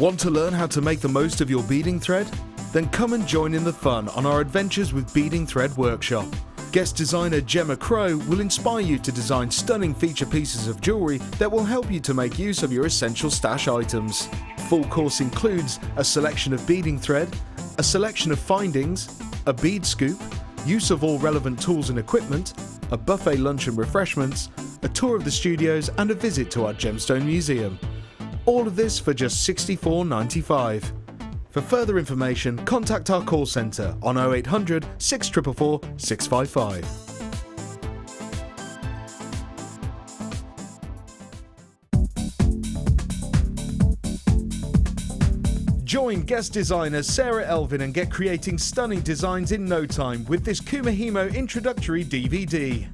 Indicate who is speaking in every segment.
Speaker 1: Want to learn how to make the most of your beading thread? Then come and join in the fun on our Adventures with Beading Thread workshop. Guest designer Gemma Crow will inspire you to design stunning feature pieces of jewellery that will help you to make use of your essential stash items. Full course includes a selection of beading thread, a selection of findings, a bead scoop, use of all relevant tools and equipment, a buffet lunch and refreshments, a tour of the studios and a visit to our Gemstone Museum. All of this for just $64.95. For further information, contact our call centre on 0800 644 655. Join guest designer Sarah Elvin and get creating stunning designs in no time with this Kumahimo introductory DVD.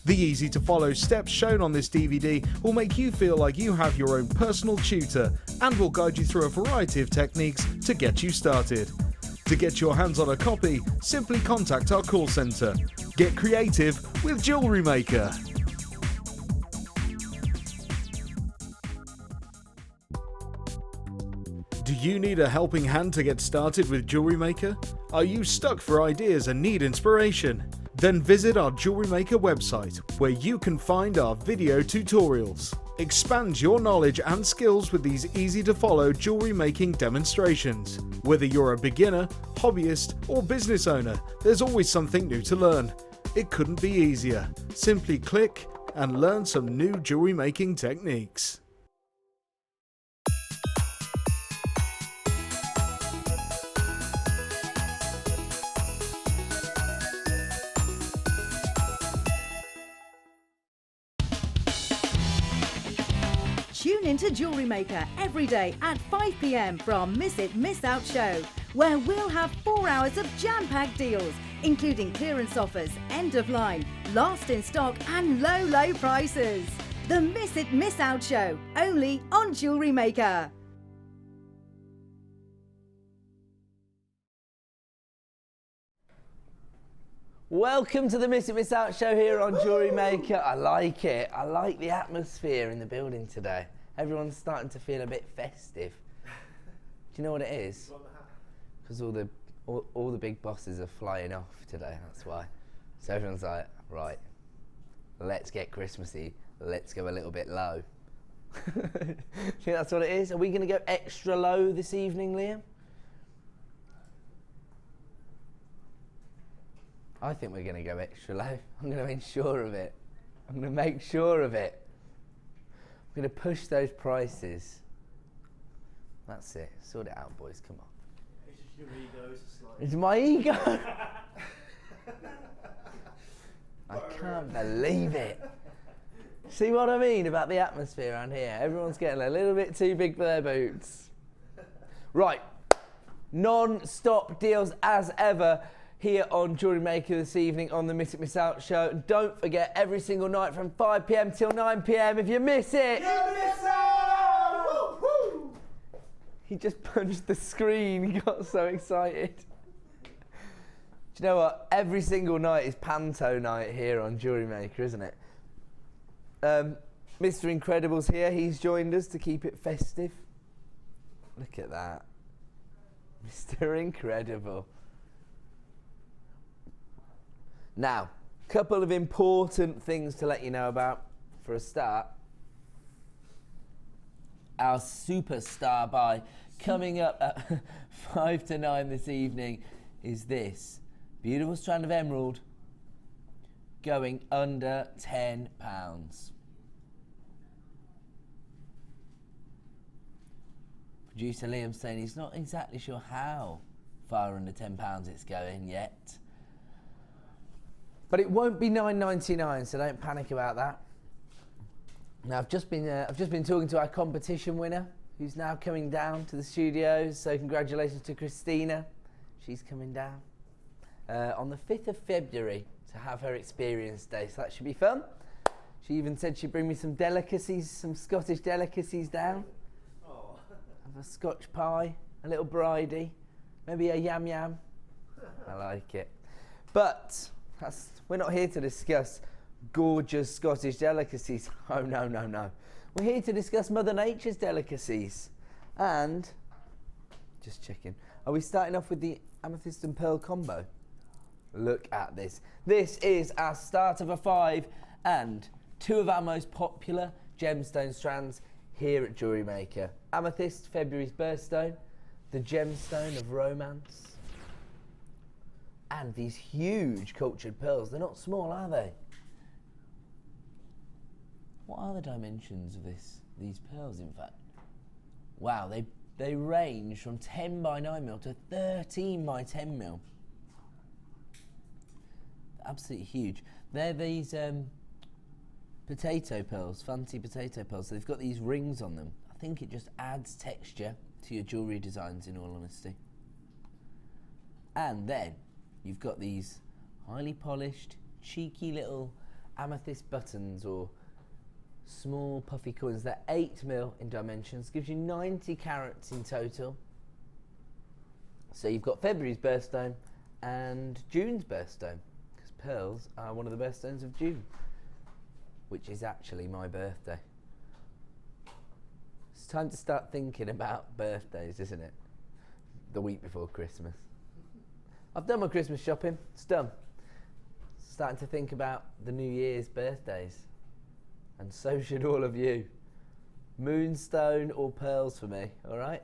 Speaker 1: The easy-to-follow steps shown on this DVD will make you feel like you have your own personal tutor and will guide you through a variety of techniques to get you started. To get your hands on a copy, simply contact our call centre. Get creative with JewelleryMaker. Do you need a helping hand to get started with JewelleryMaker? Are you stuck for ideas and need inspiration? Then visit our JewelleryMaker website where you can find our video tutorials. Expand your knowledge and skills with these easy to follow jewellery making demonstrations. Whether you're a beginner, hobbyist or business owner, there's always something new to learn. It couldn't be easier. Simply click and learn some new jewellery making techniques.
Speaker 2: Tune into JewelleryMaker every day at 5 p.m. for our Miss It, Miss Out show, where we'll have 4 hours of jam-packed deals, including clearance offers, end of line, last in stock and low, low prices. The Miss It, Miss Out show, only on JewelleryMaker.
Speaker 3: Welcome to the Miss It, Miss Out show here on JewelleryMaker. I like it. I like the atmosphere in the building today. Everyone's starting to feel a bit festive. Do you know what it is? Because all the big bosses are flying off today, that's why. So everyone's like, right, let's get Christmassy. Let's go a little bit low. Think that's what it is? Are we going to go extra low this evening, Liam? I think we're going to go extra low. I'm going to make sure of it. I'm going to make sure of it. I'm going to push those prices. That's it. Sort it out, boys. Come on.
Speaker 4: It's just your ego.
Speaker 3: It's my ego. I can't believe it. See what I mean about the atmosphere around here? Everyone's getting a little bit too big for their boots. Right. Non-stop deals as ever here on JewelleryMaker this evening on the Miss It, Miss Out show. And don't forget, every single night from 5 p.m. till 9 p.m. if you miss it,
Speaker 4: You miss it! Woo, woo.
Speaker 3: He just punched the screen. He got so excited. Do you know what? Every single night is Panto night here on JewelleryMaker, isn't it? Mr. Incredible's here. He's joined us to keep it festive. Look at that. Mr. Incredible. Now, a couple of important things to let you know about. For a start, our superstar buy coming up at 5 to 9 this evening is this beautiful strand of emerald going under £10. Producer Liam's saying he's not exactly sure how far under £10 it's going yet. But it won't be $9.99, so don't panic about that. Now I've just been talking to our competition winner, who's now coming down to the studios. So congratulations to Christina, she's coming down on the 5th of February to have her experience day. So that should be fun. She even said she'd bring me some delicacies, some Scottish delicacies down.
Speaker 4: Oh.
Speaker 3: Have a Scotch pie, a little bridie, maybe a yam yam. I like it. But we're not here to discuss gorgeous Scottish delicacies. Oh, no, no, no. We're here to discuss Mother Nature's delicacies. And, just checking, are we starting off with the amethyst and pearl combo? Look at this. This is our start of a 5 and 2 of our most popular gemstone strands here at JewelleryMaker. Amethyst, February's birthstone, the gemstone of romance, and these huge cultured pearls. They're not small, are they? What are the dimensions of these pearls, in fact? Wow, they range from 10 by 9 mil to 13 by 10 mil. Absolutely huge. They're these potato pearls, fancy potato pearls. So they've got these rings on them. I think it just adds texture to your jewellery designs, in all honesty. And then you've got these highly polished, cheeky little amethyst buttons, or small puffy coins. They're 8 mil in dimensions, gives you 90 carats in total. So you've got February's birthstone and June's birthstone, because pearls are one of the birthstones of June, which is actually my birthday. It's time to start thinking about birthdays, isn't it? The week before Christmas. I've done my Christmas shopping, it's done. Starting to think about the New Year's birthdays. And so should all of you. Moonstone or pearls for me, all right?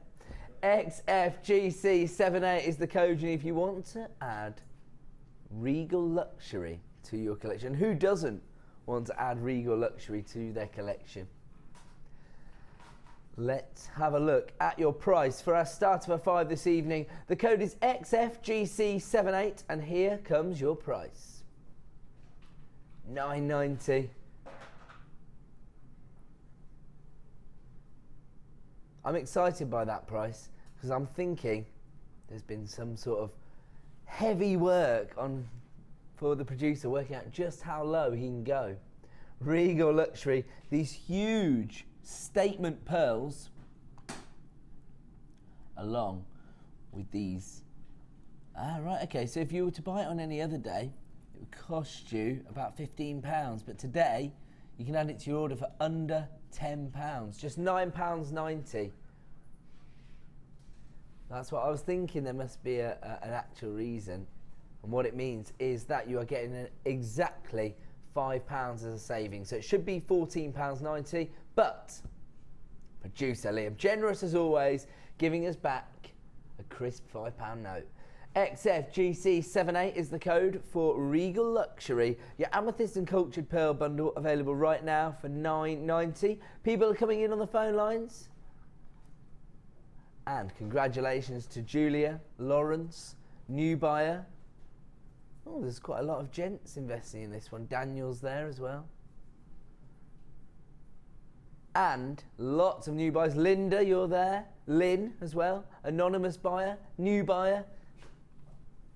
Speaker 3: XFGC78 is the code you need if you want to add Regal Luxury to your collection. Who doesn't want to add Regal Luxury to their collection? Let's have a look at your price for our start of a 5 this evening. The code is XFGC78, and here comes your price. $9.90. I'm excited by that price because I'm thinking there's been some sort of heavy work for the producer, working out just how low he can go. Regal Luxury, these huge statement pearls, along with these. Right, okay, so if you were to buy it on any other day, it would cost you about £15, but today you can add it to your order for under £10, just £9.90. That's what I was thinking. There must be an actual reason, and what it means is that you are getting exactly £5 as a saving. So it should be £14.90, but producer Liam, generous as always, giving us back a crisp £5 note. XFGC78 is the code for Regal Luxury. Your amethyst and cultured pearl bundle available right now for $9.90. People are coming in on the phone lines. And congratulations to Julia, Lawrence, new buyer. Oh, there's quite a lot of gents investing in this one. Daniel's there as well. And lots of new buyers. Linda, you're there. Lynn as well. Anonymous buyer, new buyer.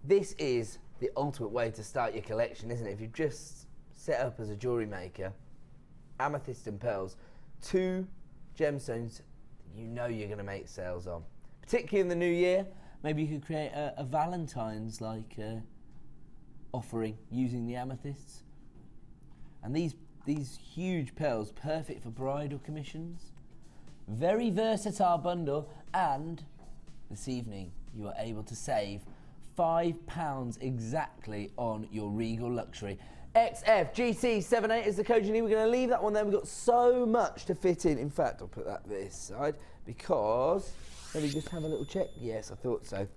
Speaker 3: This is the ultimate way to start your collection, isn't it? If you've just set up as a jewellery maker, amethyst and pearls, 2 gemstones you know you're going to make sales on. Particularly in the new year, maybe you could create a Valentine's offering using the amethysts. And these huge pearls, perfect for bridal commissions. Very versatile bundle, and this evening you are able to save £5 exactly on your Regal Luxury. XFGC78 is the code you need. We're going to leave that one there. We've got so much to fit in. In fact, I'll put that this side because, let me just have a little check. Yes, I thought so.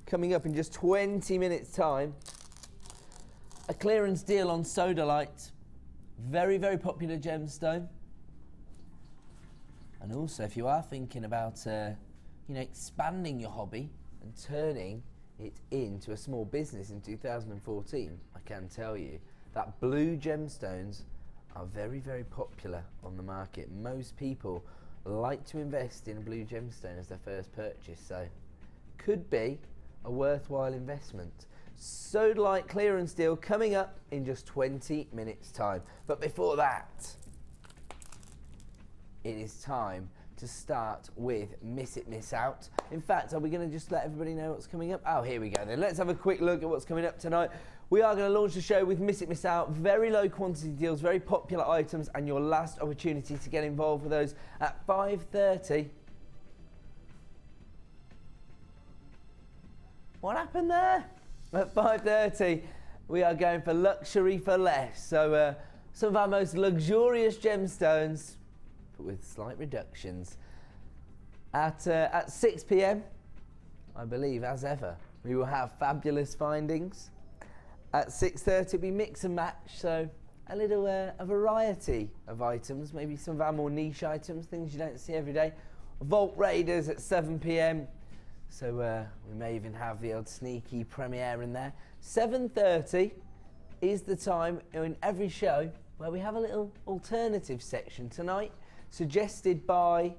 Speaker 3: Coming up in just 20 minutes time, a clearance deal on Sodalite. Very, very popular gemstone. And also, if you are thinking about expanding your hobby and turning it into a small business in 2014, I can tell you that blue gemstones are very, very popular on the market. Most people like to invest in a blue gemstone as their first purchase, so could be a worthwhile investment. Sodalite clearance deal coming up in just 20 minutes time. But before that, it is time to start with Miss It, Miss Out. In fact, are we going to just let everybody know what's coming up? Oh, here we go then. Let's have a quick look at what's coming up tonight. We are going to launch the show with Miss It, Miss Out. Very low quantity deals, very popular items, and your last opportunity to get involved with those at 5:30. What happened there? At 5:30, we are going for luxury for less. So some of our most luxurious gemstones, but with slight reductions. At 6 p.m, I believe, as ever, we will have fabulous findings. At 6:30, we mix and match, so a little a variety of items, maybe some of our more niche items, things you don't see every day. Vault Raiders at 7 p.m, so we may even have the old sneaky premiere in there. 7:30 is the time in every show where we have a little alternative section tonight, suggested by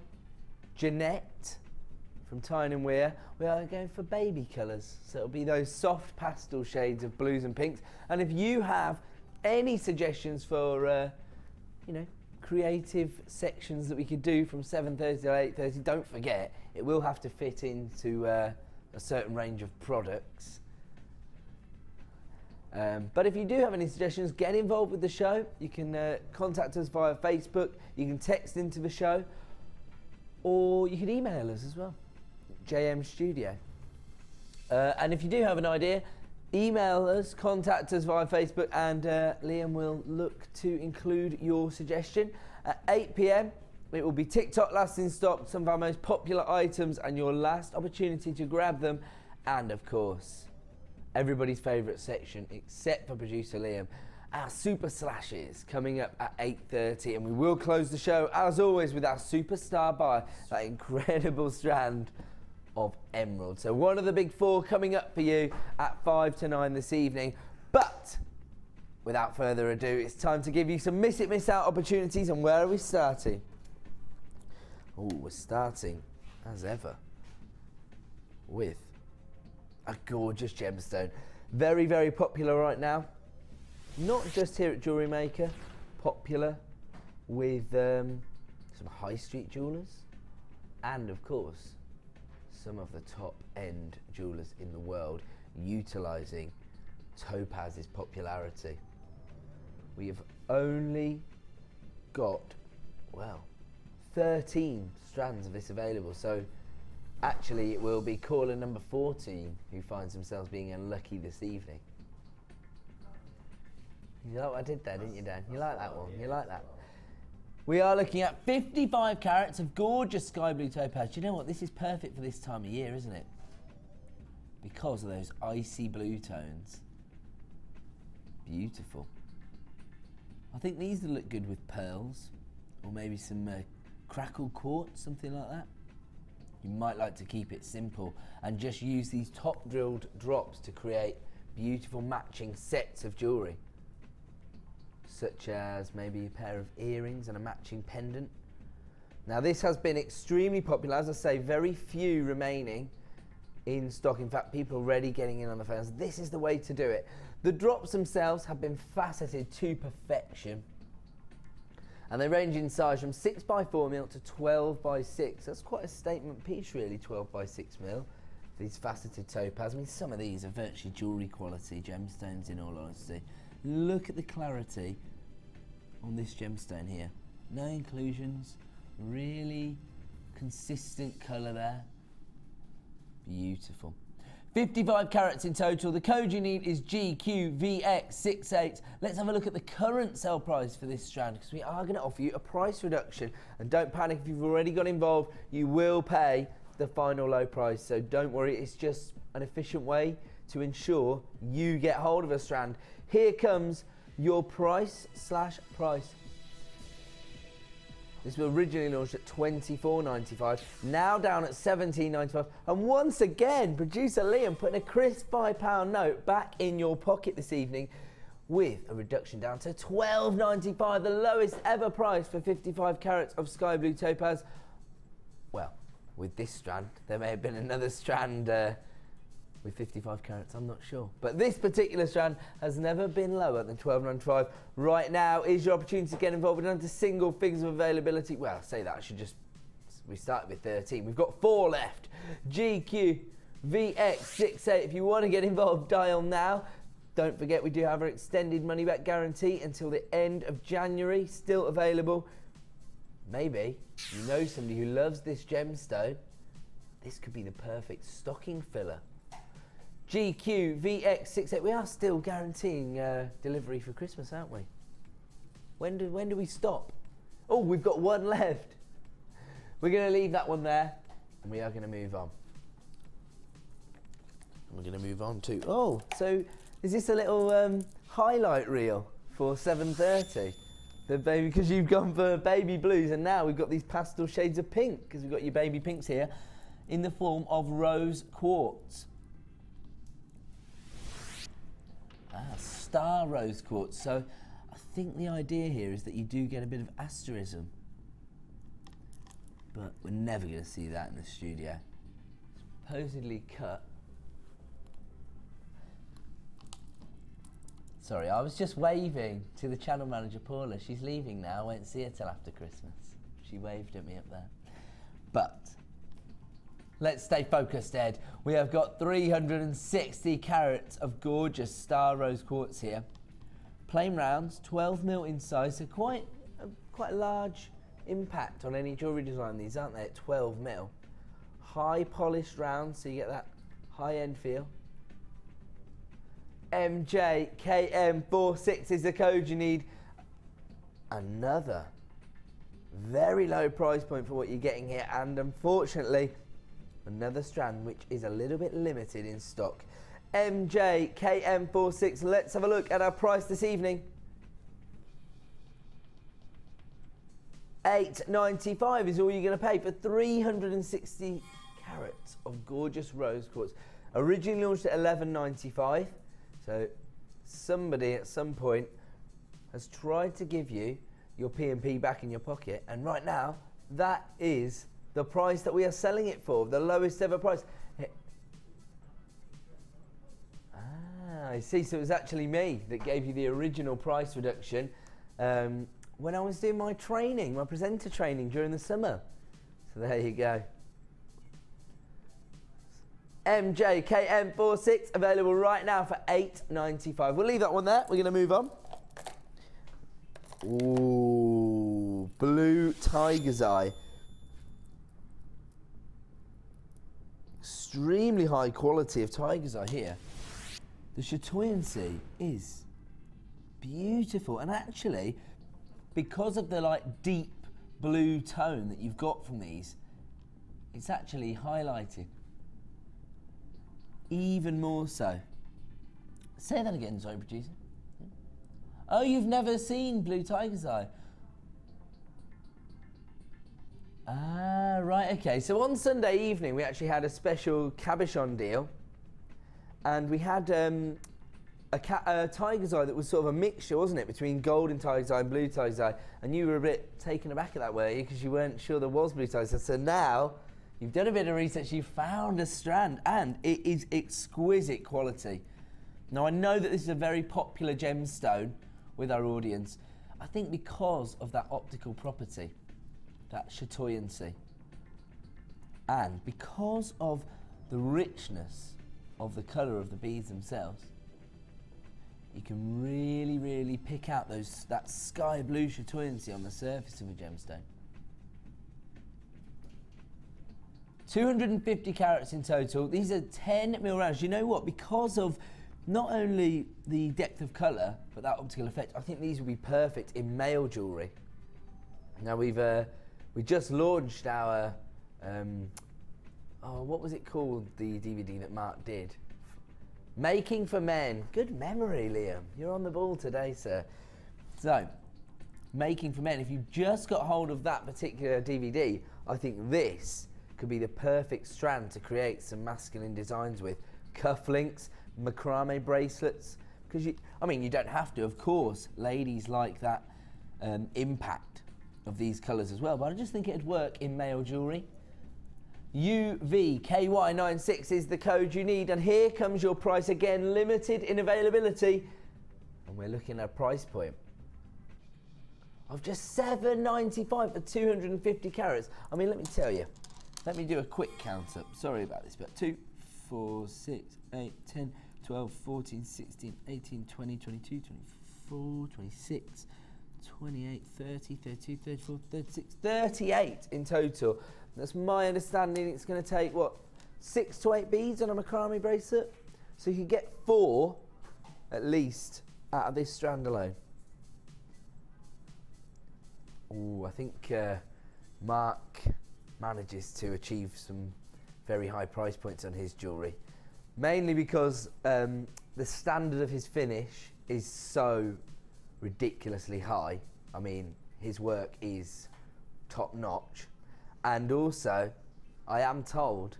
Speaker 3: Jeanette from Tyne and Weir. We are going for baby colours, so it'll be those soft pastel shades of blues and pinks. And if you have any suggestions for, you know, creative sections that we could do from 7:30 to 8:30, don't forget it will have to fit into a certain range of products. But if you do have any suggestions, get involved with the show. You can contact us via Facebook, you can text into the show, or you can email us as well, JM Studio. And if you do have an idea, email us, contact us via Facebook, and Liam will look to include your suggestion. At 8 p.m, it will be TikTok last in stock, some of our most popular items, and your last opportunity to grab them. And of course, everybody's favourite section, except for producer Liam, our super slashes coming up at 8:30, and we will close the show as always with our superstar buy, that incredible strand of emerald. So one of the big four coming up for you at 5 to 9 this evening. But without further ado, it's time to give you some miss it, miss out opportunities. And where are we starting? Oh, we're starting, as ever, with a gorgeous gemstone. Very, very popular right now. Not just here at JewelleryMaker, popular with some high street jewellers, and of course, some of the top end jewellers in the world utilising topaz's popularity. We have only got, well, 13 strands of this available, so actually it will be caller number 14 who finds themselves being unlucky this evening. You like what I did there, didn't you, Dan? You like that one? You like that? We are looking at 55 carats of gorgeous sky blue topaz. Do you know what? This is perfect for this time of year, isn't it? Because of those icy blue tones. Beautiful. I think these will look good with pearls, or maybe some crackle quartz, something like that. You might like to keep it simple and just use these top drilled drops to create beautiful matching sets of jewellery, such as maybe a pair of earrings and a matching pendant. Now this has been extremely popular, as I say, very few remaining in stock. In fact, people are already getting in on the phones. This is the way to do it. The drops themselves have been faceted to perfection, and they range in size from 6x4mm to 12x6. That's quite a statement piece really, 12x6mm. These faceted topaz. I mean, some of these are virtually jewellery quality gemstones, in all honesty. Look at the clarity on this gemstone here. No inclusions, really consistent colour there. Beautiful. 55 carats in total. The code you need is GQVX68. Let's have a look at the current sale price for this strand, because we are going to offer you a price reduction. And don't panic if you've already got involved, you will pay the final low price. So don't worry, it's just an efficient way to ensure you get hold of a strand. Here comes your price slash price. This was originally launched at $24.95, now down at $17.95. And once again, producer Liam putting a crisp £5 note back in your pocket this evening with a reduction down to $12.95, the lowest ever price for 55 carats of sky blue topaz. Well, with this strand, there may have been another strand with 55 carats, I'm not sure. But this particular strand has never been lower than $12.95. Right now is your opportunity to get involved with under single figures of availability. Well, I say that, I should just, we started with 13. We've got 4 left. GQVX68. If you want to get involved, dial now. Don't forget, we do have our extended money back guarantee until the end of January, still available. Maybe you know somebody who loves this gemstone. This could be the perfect stocking filler. GQ VX68. We are still guaranteeing delivery for Christmas, aren't we? When do we stop? Oh, we've got one left. We're going to leave that one there, and we are going to move on. And we're going to move on to, oh, so is this a little highlight reel for 7:30? The baby, because you've gone for baby blues, and now we've got these pastel shades of pink, because we've got your baby pinks here in the form of rose quartz. Star rose quartz. So I think the idea here is that you do get a bit of asterism, but we're never going to see that in the studio. Supposedly cut. Sorry, I was just waving to the channel manager, Paula. She's leaving now. I won't see her till after Christmas. She waved at me up there. But let's stay focused, Ed. We have got 360 carats of gorgeous star rose quartz here. Plain rounds, 12mm in size, so quite a large impact on any jewellery design. These, aren't they, at 12mm. High polished rounds, so you get that high-end feel. MJKM46 is the code you need. Another very low price point for what you're getting here, and unfortunately another strand which is a little bit limited in stock. MJKM46, let's have a look at our price this evening. $8.95 is all you're going to pay for 360 carats of gorgeous rose quartz. Originally launched at $11.95. So somebody at some point has tried to give you your P&P back in your pocket, and right now that is the price that we are selling it for, the lowest ever price. I see, so it was actually me that gave you the original price reduction when I was doing my training, my presenter training during the summer. So there you go. MJKM46 available right now for $8.95. We'll leave that one there. We're going to move on. Ooh, blue tiger's eye. Extremely high quality of tiger's eye here. The chatoyancy is beautiful, and actually, because of the deep blue tone that you've got from these, it's actually highlighted even more so. Say that again, sorry, producer. Oh, you've never seen blue tiger's eye? Ah, right, okay. So on Sunday evening, we actually had a special cabochon deal, and we had a tiger's eye that was sort of a mixture, wasn't it, between golden tiger's eye and blue tiger's eye, and you were a bit taken aback at that, were you, because you weren't sure there was blue tiger's eye. So now you've done a bit of research, you've found a strand, and it is exquisite quality. Now, I know that this is a very popular gemstone with our audience, I think because of that optical property, that chatoyancy, and because of the richness of the colour of the beads themselves. You can really, really pick out that sky blue chatoyancy on the surface of a gemstone. 250 carats in total. These are 10mm rounds. You know what? Because of not only the depth of colour, but that optical effect, I think these will be perfect in male jewellery. Now we just launched our, what was it called, the DVD that Mark did? Making for Men. Good memory, Liam. You're on the ball today, sir. So, Making for Men, if you've just got hold of that particular DVD, I think this could be the perfect strand to create some masculine designs with. Cufflinks, macrame bracelets, because you don't have to, of course. Ladies like that impact of these colours as well, but I just think it'd work in male jewellery. UVKY96 is the code you need, and here comes your price again, limited in availability, and we're looking at a price point of just $7.95 for 250 carats. I mean, let me tell you, let me do a quick count up. Sorry about this, but 2, 4, 6, 8, 10, 12, 14, 16, 18, 20, 22, 24, 26, 28, 30, 32, 34, 36, 38 in total. That's my understanding. It's going to take, what, 6 to 8 beads on a macrame bracelet? So you can get 4 at least out of this strand alone. Oh, I think Mark manages to achieve some very high price points on his jewellery, mainly because the standard of his finish is so ridiculously high. I mean, his work is top notch, and also I am told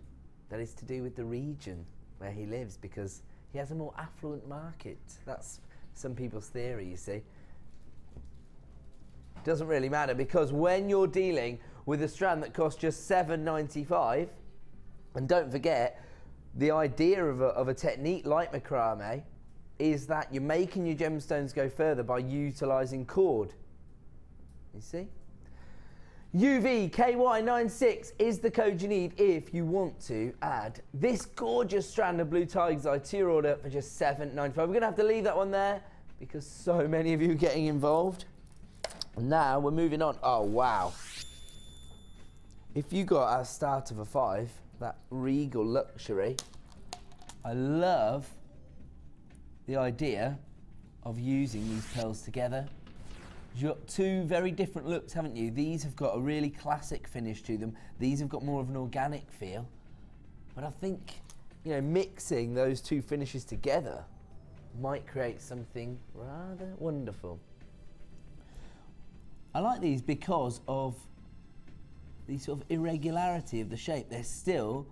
Speaker 3: that it's to do with the region where he lives, because he has a more affluent market. That's some people's theory, you see. Doesn't really matter, because when you're dealing with a strand that costs just $7.95, and don't forget, the idea of a technique like macrame is that you're making your gemstones go further by utilising cord. You see? UVKY96 is the code you need if you want to add this gorgeous strand of blue tiger's eye to your order for just $7.95. We're going to have to leave that one there because so many of you are getting involved. Now we're moving on. Oh, wow. If you got a start of a 5, that regal luxury, I love the idea of using these pearls together. You've got 2 very different looks, haven't you? These have got a really classic finish to them. These have got more of an organic feel. But I think, you know, mixing those 2 finishes together might create something rather wonderful. I like these because of the sort of irregularity of the shape. They still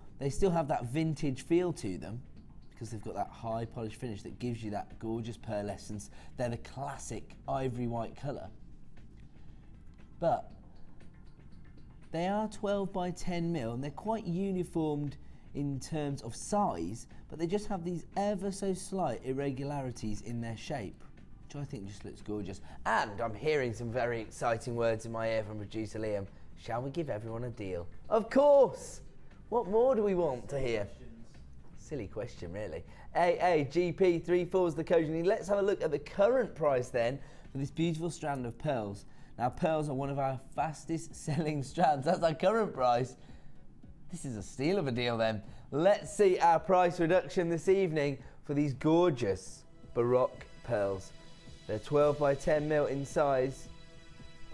Speaker 3: have that vintage feel to them, because they've got that high polished finish that gives you that gorgeous pearlescence. They're the classic ivory white colour. But they are 12 by 10 mil, and they're quite uniformed in terms of size, but they just have these ever so slight irregularities in their shape, which I think just looks gorgeous. And I'm hearing some very exciting words in my ear from producer Liam. Shall we give everyone a deal? Of course! What more do we want to hear? Silly question, really. AAGP34 is the code you need. Let's have a look at the current price then for this beautiful strand of pearls. Now, pearls are one of our fastest selling strands. That's our current price. This is a steal of a deal then. Let's see our price reduction this evening for these gorgeous Baroque pearls. They're 12 by 10 mil in size.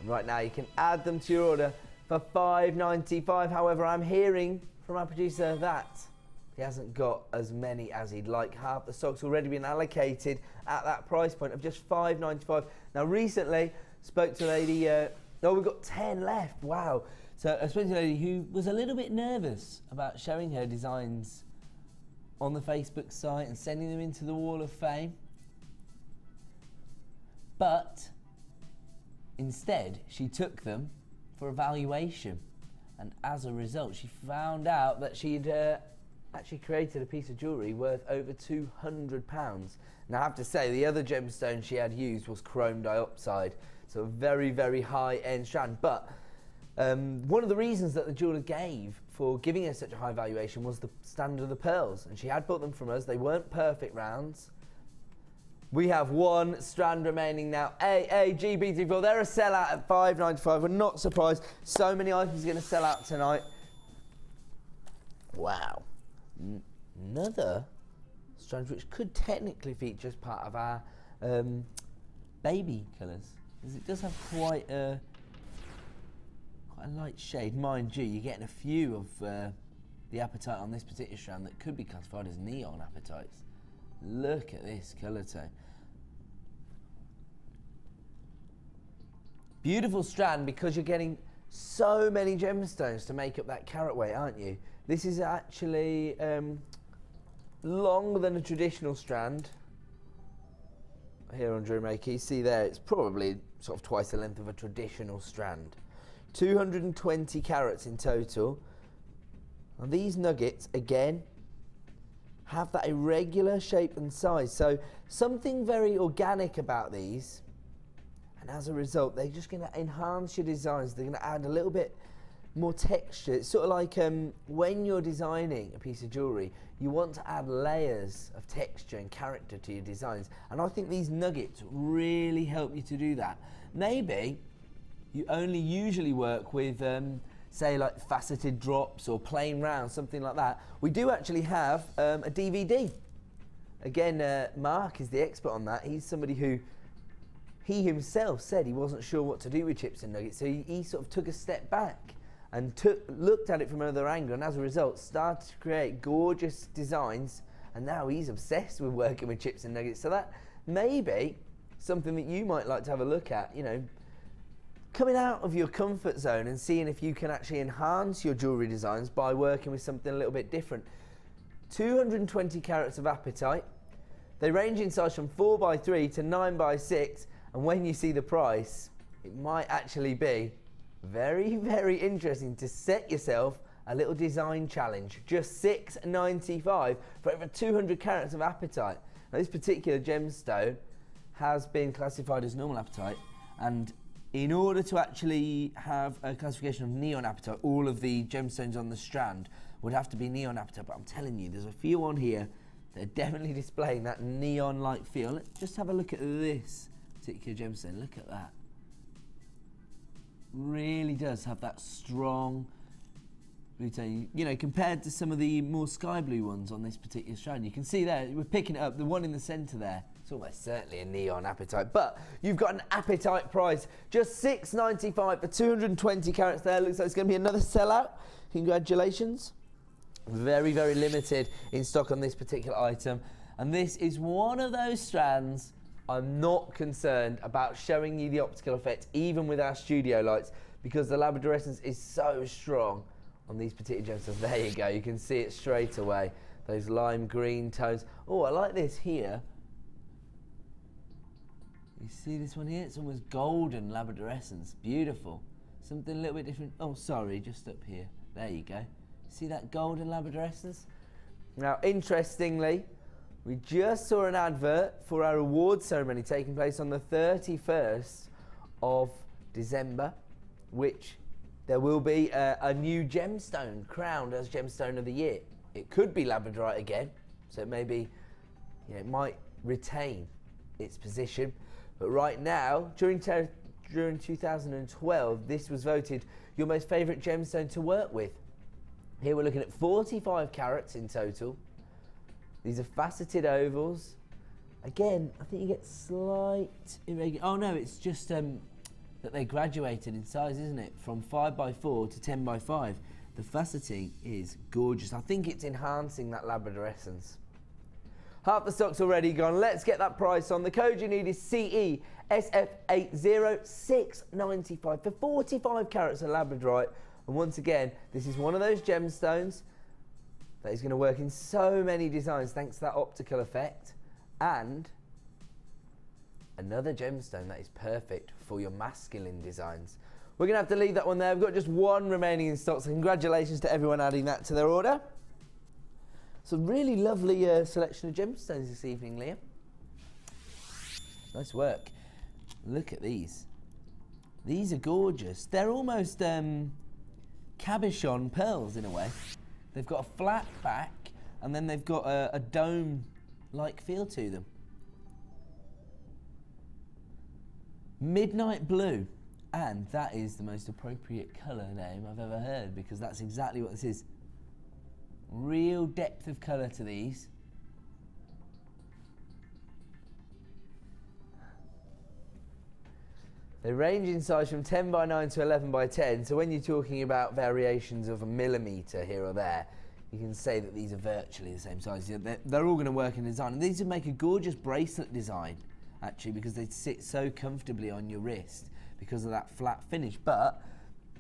Speaker 3: And right now you can add them to your order for $5.95. However, I'm hearing from our producer that he hasn't got as many as he'd like. Half the stock's already been allocated at that price point of just $5.95. Now, recently, spoke to a lady, oh, we've got 10 left, wow. So I spoke to a lady who was a little bit nervous about showing her designs on the Facebook site and sending them into the Wall of Fame. But instead, she took them for evaluation. And as a result, she found out that she'd actually created a piece of jewellery worth over £200. Now, I have to say, the other gemstone she had used was chrome dioxide, so a very, very high-end strand. But one of the reasons that the jeweller gave for giving her such a high valuation was the standard of the pearls. And she had bought them from us. They weren't perfect rounds. We have 1 strand remaining now. AAGB34. They're a sellout at $5.95. We're not surprised. So many items are going to sell out tonight. Wow. Another strand which could technically feature as part of our baby colours, because it does have quite a light shade. Mind you, you're getting a few of the apatite on this particular strand that could be classified as neon apatites. Look at this colour tone. Beautiful strand, because you're getting so many gemstones to make up that carat weight, aren't you? This is actually longer than a traditional strand. Here on JewelleryMaker, you see there, it's probably sort of twice the length of a traditional strand. 220 carats in total. And these nuggets, again, have that irregular shape and size. So something very organic about these. And as a result, they're just going to enhance your designs. They're going to add a little bit more texture. It's sort of like when you're designing a piece of jewellery, you want to add layers of texture and character to your designs. And I think these nuggets really help you to do that. Maybe you only usually work with, say, like faceted drops or plain rounds, something like that. We do actually have a DVD Again, Mark is the expert on that. He's somebody who, he himself said he wasn't sure what to do with chips and nuggets, so he sort of took a step back and looked at it from another angle, and as a result started to create gorgeous designs, and now he's obsessed with working with chips and nuggets. So that may be something that you might like to have a look at, you know, coming out of your comfort zone and seeing if you can actually enhance your jewellery designs by working with something a little bit different. 220 carats of apatite. They range in size from 4x3 to 9x6, and when you see the price, it might actually be very, very interesting to set yourself a little design challenge. Just $6.95 for over 200 carats of apatite. Now, this particular gemstone has been classified as normal apatite, and in order to actually have a classification of neon apatite, all of the gemstones on the strand would have to be neon apatite, but I'm telling you, there's a few on here that are definitely displaying that neon-like feel. Let's just have a look at this particular gemstone. Look at that. Really does have that strong blue tone. You know, compared to some of the more sky blue ones on this particular strand, you can see there, we're picking it up, the one in the centre there. It's almost certainly a neon apatite, but you've got an apatite price, just $6.95 for 220 carats there. Looks like it's going to be another sellout. Congratulations. Very, very limited in stock on this particular item. And this is one of those strands I'm not concerned about showing you the optical effect, even with our studio lights, because the labradorescence is so strong on these particular gemstones. There you go, you can see it straight away. Those lime green tones. Oh, I like this here. You see this one here? It's almost golden labradorescence. Beautiful. Something a little bit different. Oh, sorry, just up here. There you go. See that golden labradorescence? Now, interestingly, we just saw an advert for our awards ceremony taking place on the 31st of December, which there will be a new gemstone crowned as Gemstone of the Year. It could be labradorite again, so it may be, you know, it might retain its position. But right now, during 2012, this was voted your most favourite gemstone to work with. Here we're looking at 45 carats in total. These are faceted ovals. Again, I think you get slight irregular. Oh no, it's just that they graduated in size, isn't it? From 5x4 to 10x5. The faceting is gorgeous. I think it's enhancing that labradorescence. Half the stock's already gone. Let's get that price on. The code you need is CESF80, $6.95 for 45 carats of labradorite. And once again, this is one of those gemstones that is going to work in so many designs thanks to that optical effect. And another gemstone that is perfect for your masculine designs. We're going to have to leave that one there. We've got just one remaining in stock, so congratulations to everyone adding that to their order. So really lovely selection of gemstones this evening, Liam. Nice work. Look at these. These are gorgeous. They're almost cabochon pearls in a way. They've got a flat back and then they've got a dome-like feel to them. Midnight blue, and that is the most appropriate colour name I've ever heard, because that's exactly what this is. Real depth of colour to these. They range in size from 10x9 to 11x10, so when you're talking about variations of a millimetre here or there, you can say that these are virtually the same size. They're all going to work in design. And these would make a gorgeous bracelet design, actually, because they sit so comfortably on your wrist because of that flat finish. But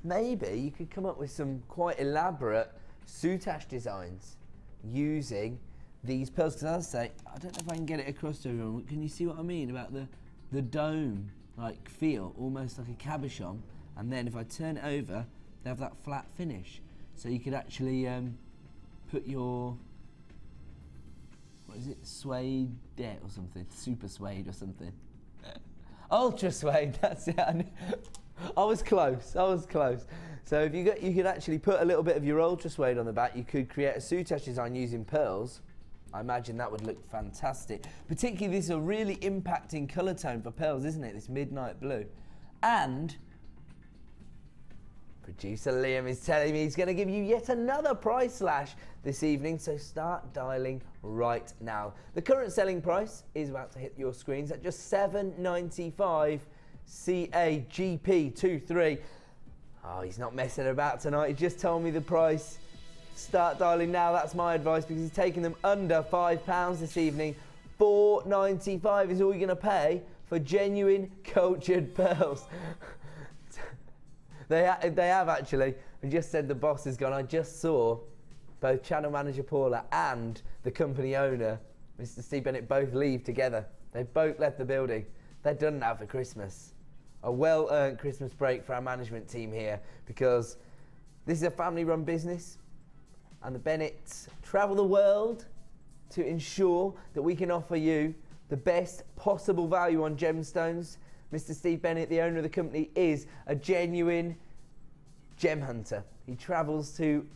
Speaker 3: maybe you could come up with some quite elaborate soutache designs using these pearls. Because as I say, I don't know if I can get it across to everyone. Can you see what I mean about the dome? Like feel, almost like a cabochon, and then if I turn it over, they have that flat finish. So you could actually put your, what is it, suede or something, super suede or something. Ultra suede, that's it. I was close, I was close. So if you could actually put a little bit of your ultra suede on the back, you could create a soutache design using pearls. I imagine that would look fantastic. Particularly, this is a really impacting colour tone for pearls, isn't it? This midnight blue. And Producer Liam is telling me he's going to give you yet another price slash this evening, so start dialing right now. The current selling price is about to hit your screens at just $7.95 CAGP23. Oh, he's not messing about tonight. He just told me the price. Start dialing now. That's my advice, because he's taking them under £5 this evening. $4.95 is all you're going to pay for genuine cultured pearls. They have actually. I just said the boss is gone. I just saw both channel manager Paula and the company owner, Mr. Steve Bennett, both leave together. They've both left the building. They're done now for Christmas. A well-earned Christmas break for our management team here, because this is a family-run business, and the Bennetts travel the world to ensure that we can offer you the best possible value on gemstones. Mr. Steve Bennett, the owner of the company, is a genuine gem hunter. He travels to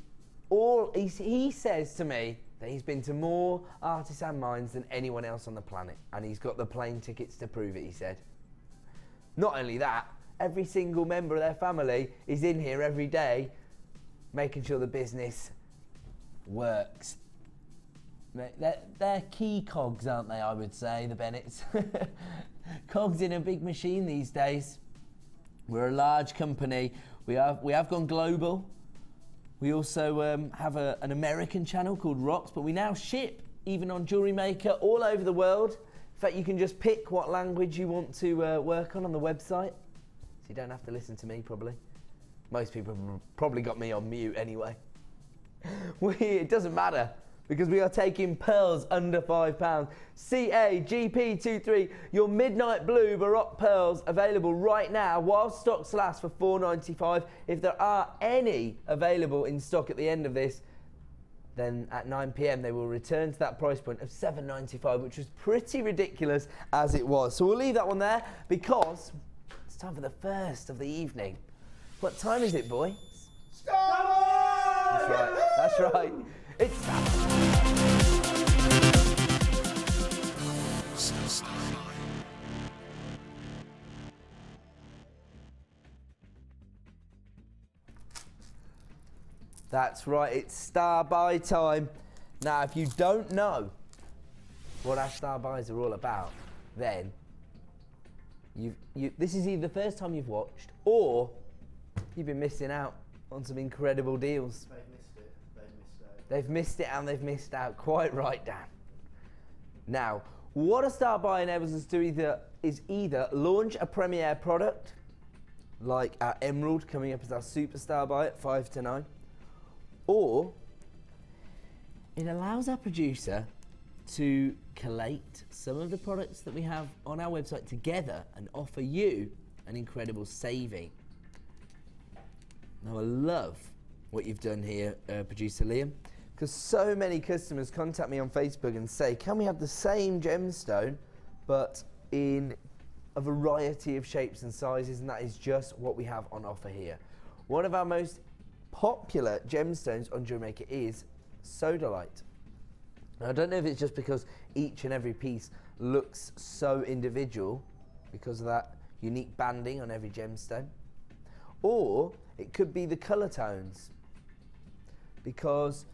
Speaker 3: he says to me that he's been to more artisan mines than anyone else on the planet, and he's got the plane tickets to prove it, he said. Not only that, every single member of their family is in here every day making sure the business works. They're key cogs, aren't they, I would say, the Bennetts. Cogs in a big machine these days. We're a large company. We have gone global. We also have an American channel called Rocks, but we now ship even on JewelleryMaker all over the world. In fact, you can just pick what language you want to work on the website, so you don't have to listen to me, probably. Most people have probably got me on mute anyway. It doesn't matter, because we are taking pearls under £5. CAGP23, your midnight blue Baroque pearls, available right now while stocks last for $4.95. If there are any available in stock at the end of this, then at 9 PM they will return to that price point of $7.95, which was pretty ridiculous as it was. So we'll leave that one there, because it's time for the first of the evening. What time is it, boy? That's right, that's right. It's That's right, it's star buy time. Now, if you don't know what our star buys are all about, then this is either the first time you've watched, or you've been missing out on some incredible deals.
Speaker 4: They've missed it.
Speaker 3: They've missed it, and they've missed out. Quite right, Dan. Now, what a star buy enables us to is either launch a premiere product, like our Emerald coming up as our superstar buy at 5 to 9, or it allows our producer to collate some of the products that we have on our website together and offer you an incredible saving. Now, I love what you've done here, producer Liam, because so many customers contact me on Facebook and say, can we have the same gemstone but in a variety of shapes and sizes? And that is just what we have on offer here. One of our most popular gemstones on JewelleryMaker is sodalite. Now, I don't know if it's just because each and every piece looks so individual because of that unique banding on every gemstone, or it could be the colour tones, because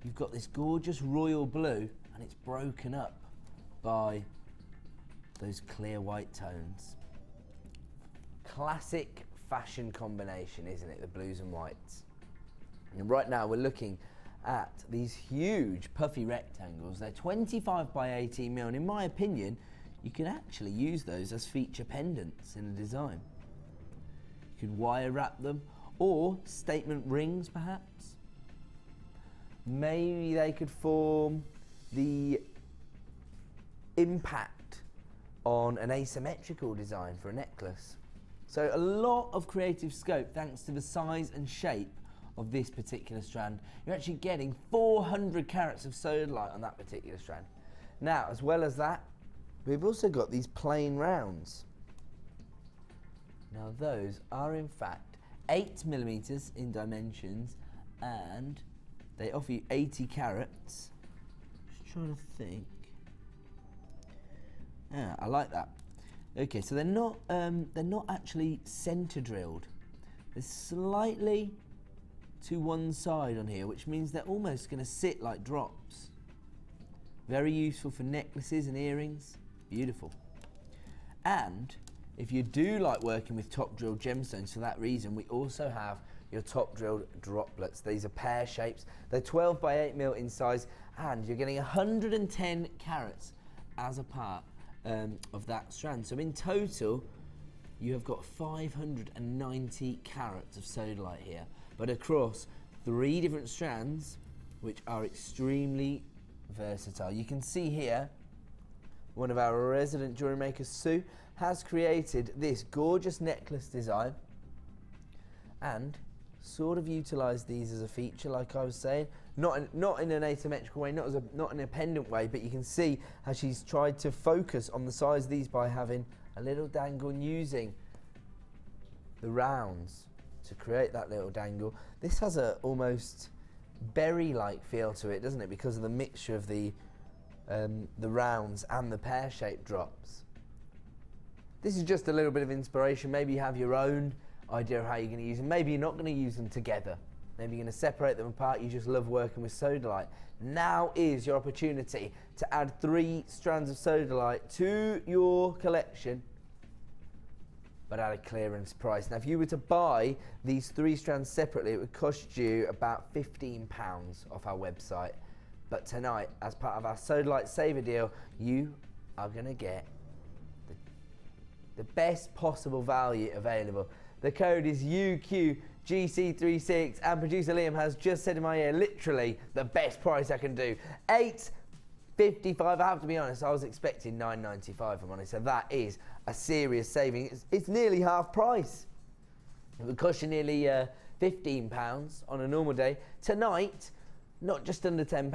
Speaker 3: you've got this gorgeous royal blue and it's broken up by those clear white tones. Classic fashion combination, isn't it, the blues and whites? And right now we're looking at these huge puffy rectangles. They're 25 by 18 mil, and in my opinion you can actually use those as feature pendants in a design. You could wire wrap them, or statement rings perhaps. Maybe they could form the impact on an asymmetrical design for a necklace. So a lot of creative scope thanks to the size and shape of this particular strand. You're actually getting 400 carats of sodalite on that particular strand. Now, as well as that, we've also got these plain rounds. Now, those are in fact 8mm in dimensions, and they offer you 80 carats. Just trying to think. Yeah, I like that. Okay, so they're not actually center drilled. They're slightly to one side on here, which means they're almost going to sit like drops. Very useful for necklaces and earrings. Beautiful. And if you do like working with top drilled gemstones for that reason, we also have your top drilled droplets. These are pear shapes. They're 12 by 8 mil in size, and you're getting 110 carats as a part of that strand. So in total, you have got 590 carats of sodalite here, but across 3 different strands, which are extremely versatile. You can see here, one of our resident jewellery makers, Sue, has created this gorgeous necklace design and sort of utilised these as a feature, like I was saying, not in an asymmetrical way, not in a pendant way, but you can see how she's tried to focus on the size of these by having a little dangle and using the rounds to create that little dangle. This has a almost berry-like feel to it, doesn't it, because of the mixture of the rounds and the pear-shaped drops. This is just a little bit of inspiration. Maybe you have your own idea of how you're going to use them. Maybe you're not going to use them together. Maybe you're going to separate them apart. You just love working with sodalite. Now is your opportunity to add 3 strands of sodalite to your collection, but at a clearance price. Now, if you were to buy these 3 strands separately, it would cost you about £15 off our website. But tonight, as part of our Sodalite Saver deal, you are going to get the best possible value available. The code is UQGC36, and producer Liam has just said in my ear, literally the best price I can do. £8.55. I have to be honest, I was expecting £9.95, I'm honest, so that is a serious saving. It's nearly half price. It would cost you nearly £15 on a normal day. Tonight, not just under £10,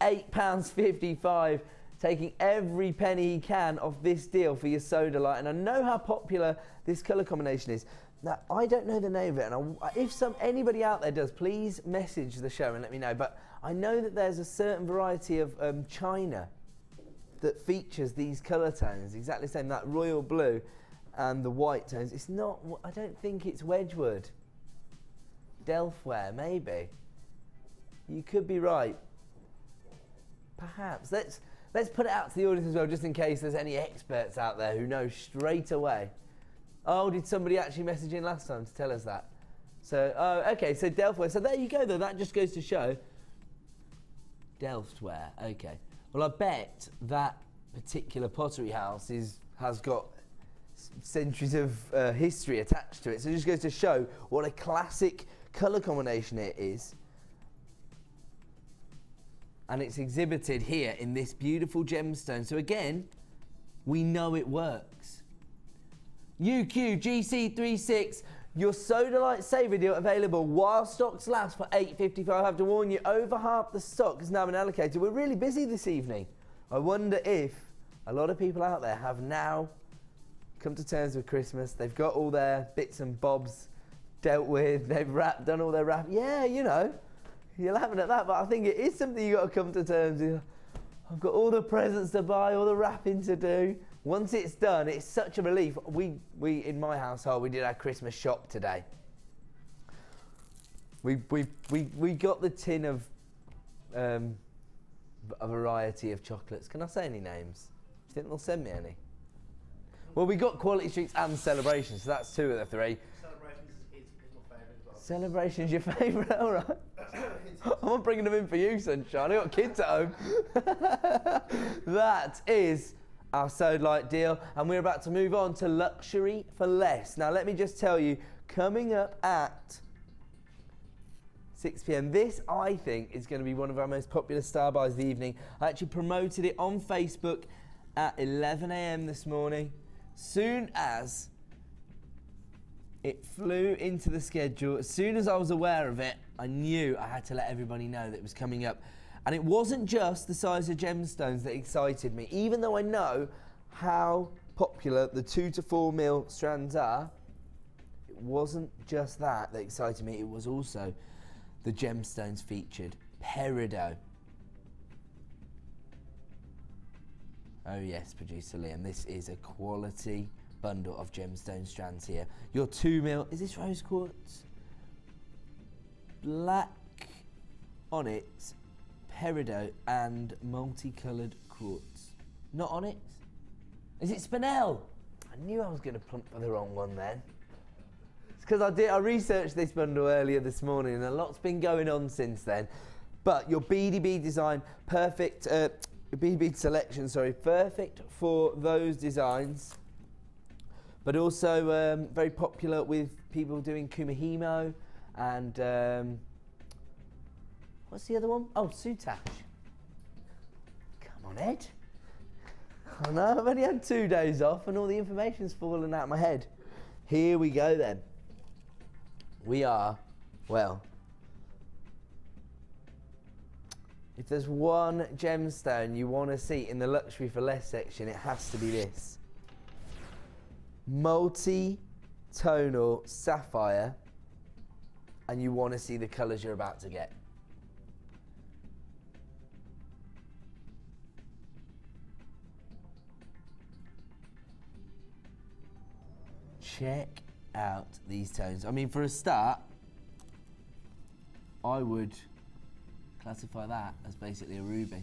Speaker 3: £8.55, taking every penny he can off this deal for your sodalite. And I know how popular this colour combination is. Now, I don't know the name of it, and if anybody out there does, please message the show and let me know. But I know that there's a certain variety of china that features these colour tones, exactly the same, that royal blue and the white tones. It's not, I don't think it's Wedgwood. Delftware, maybe. You could be right. Perhaps. Let's put it out to the audience as well, just in case there's any experts out there who know straight away. Oh, did somebody actually message in last time to tell us that? So, oh, okay, so Delftware. So there you go, though. That just goes to show. Delftware, okay. Well, I bet that particular pottery house has got centuries of history attached to it. So it just goes to show what a classic colour combination it is. And it's exhibited here in this beautiful gemstone. So again, we know it works. UQGC36, your Sodalite Saver deal available while stocks last for £8.55. I have to warn you, over half the stock has now been allocated. We're really busy this evening. I wonder if a lot of people out there have now come to terms with Christmas. They've got all their bits and bobs dealt with. They've done all their wrap. Yeah, you know, you're laughing at that, but I think it is something you've got to come to terms with. I've got all the presents to buy, all the wrapping to do. Once it's done, it's such a relief. We in my household, we did our Christmas shop today. We got the tin of a variety of chocolates. Can I say any names? Do you think they'll send me any? Well, we got Quality Streets and Celebrations, so that's 2 of the 3.
Speaker 4: Celebrations is my favourite as well.
Speaker 3: Celebrations your favourite, all right. I'm not bringing them in for you, sunshine. I've got kids at home. That is our Sodalite deal, and we're about to move on to Luxury for Less. Now, let me just tell you, coming up at 6 p.m, this, I think, is going to be one of our most popular star buys of the evening. I actually promoted it on Facebook at 11 a.m. this morning. Soon as it flew into the schedule, as soon as I was aware of it, I knew I had to let everybody know that it was coming up. And it wasn't just the size of gemstones that excited me. Even though I know how popular the 2 to 4 mil strands are, it wasn't just that excited me. It was also the gemstones featured. Peridot. Oh yes, producer Liam, this is a quality bundle of gemstone strands here. Your 2 mil, is this rose quartz? black onyx, peridot, and multicoloured quartz. Not onyx? Is it spinel? I knew I was going to plump for the wrong one then. It's because I researched this bundle earlier this morning, and a lot's been going on since then. But your beady bead design, perfect, your beady bead selection, sorry, perfect for those designs. But also very popular with people doing kumihimo and what's the other one? Oh, soutache. Come on, Ed. I know, I've only had 2 days off and all the information's fallen out of my head. Here we go then. We are, well, if there's one gemstone you want to see in the luxury for less section, it has to be this. Multi-tonal sapphire, and you want to see the colours you're about to get. Check out these tones. I mean, for a start, I would classify that as basically a ruby.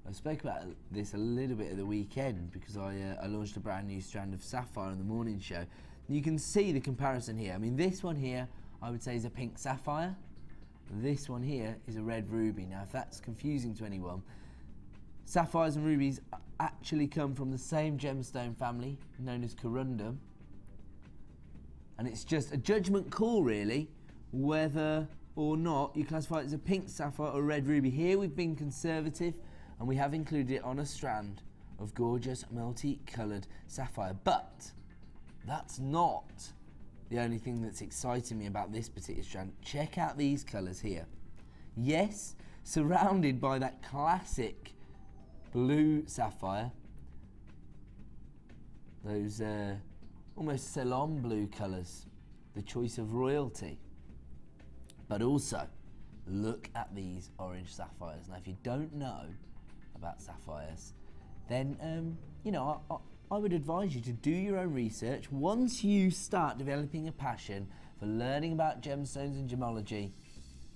Speaker 3: I spoke about this a little bit at the weekend because I launched a brand new strand of sapphire on the morning show. You can see the comparison here. I mean, this one here, I would say is a pink sapphire. This one here is a red ruby. Now, if that's confusing to anyone, sapphires and rubies actually come from the same gemstone family known as corundum. And it's just a judgment call, really, whether or not you classify it as a pink sapphire or a red ruby. Here we've been conservative and we have included it on a strand of gorgeous multi-coloured sapphire. But that's not the only thing that's exciting me about this particular strand. Check out these colours here. Yes, surrounded by that classic blue sapphire, those almost Ceylon blue colours, the choice of royalty. But also, look at these orange sapphires. Now, if you don't know about sapphires, then you know, I would advise you to do your own research. Once you start developing a passion for learning about gemstones and gemology,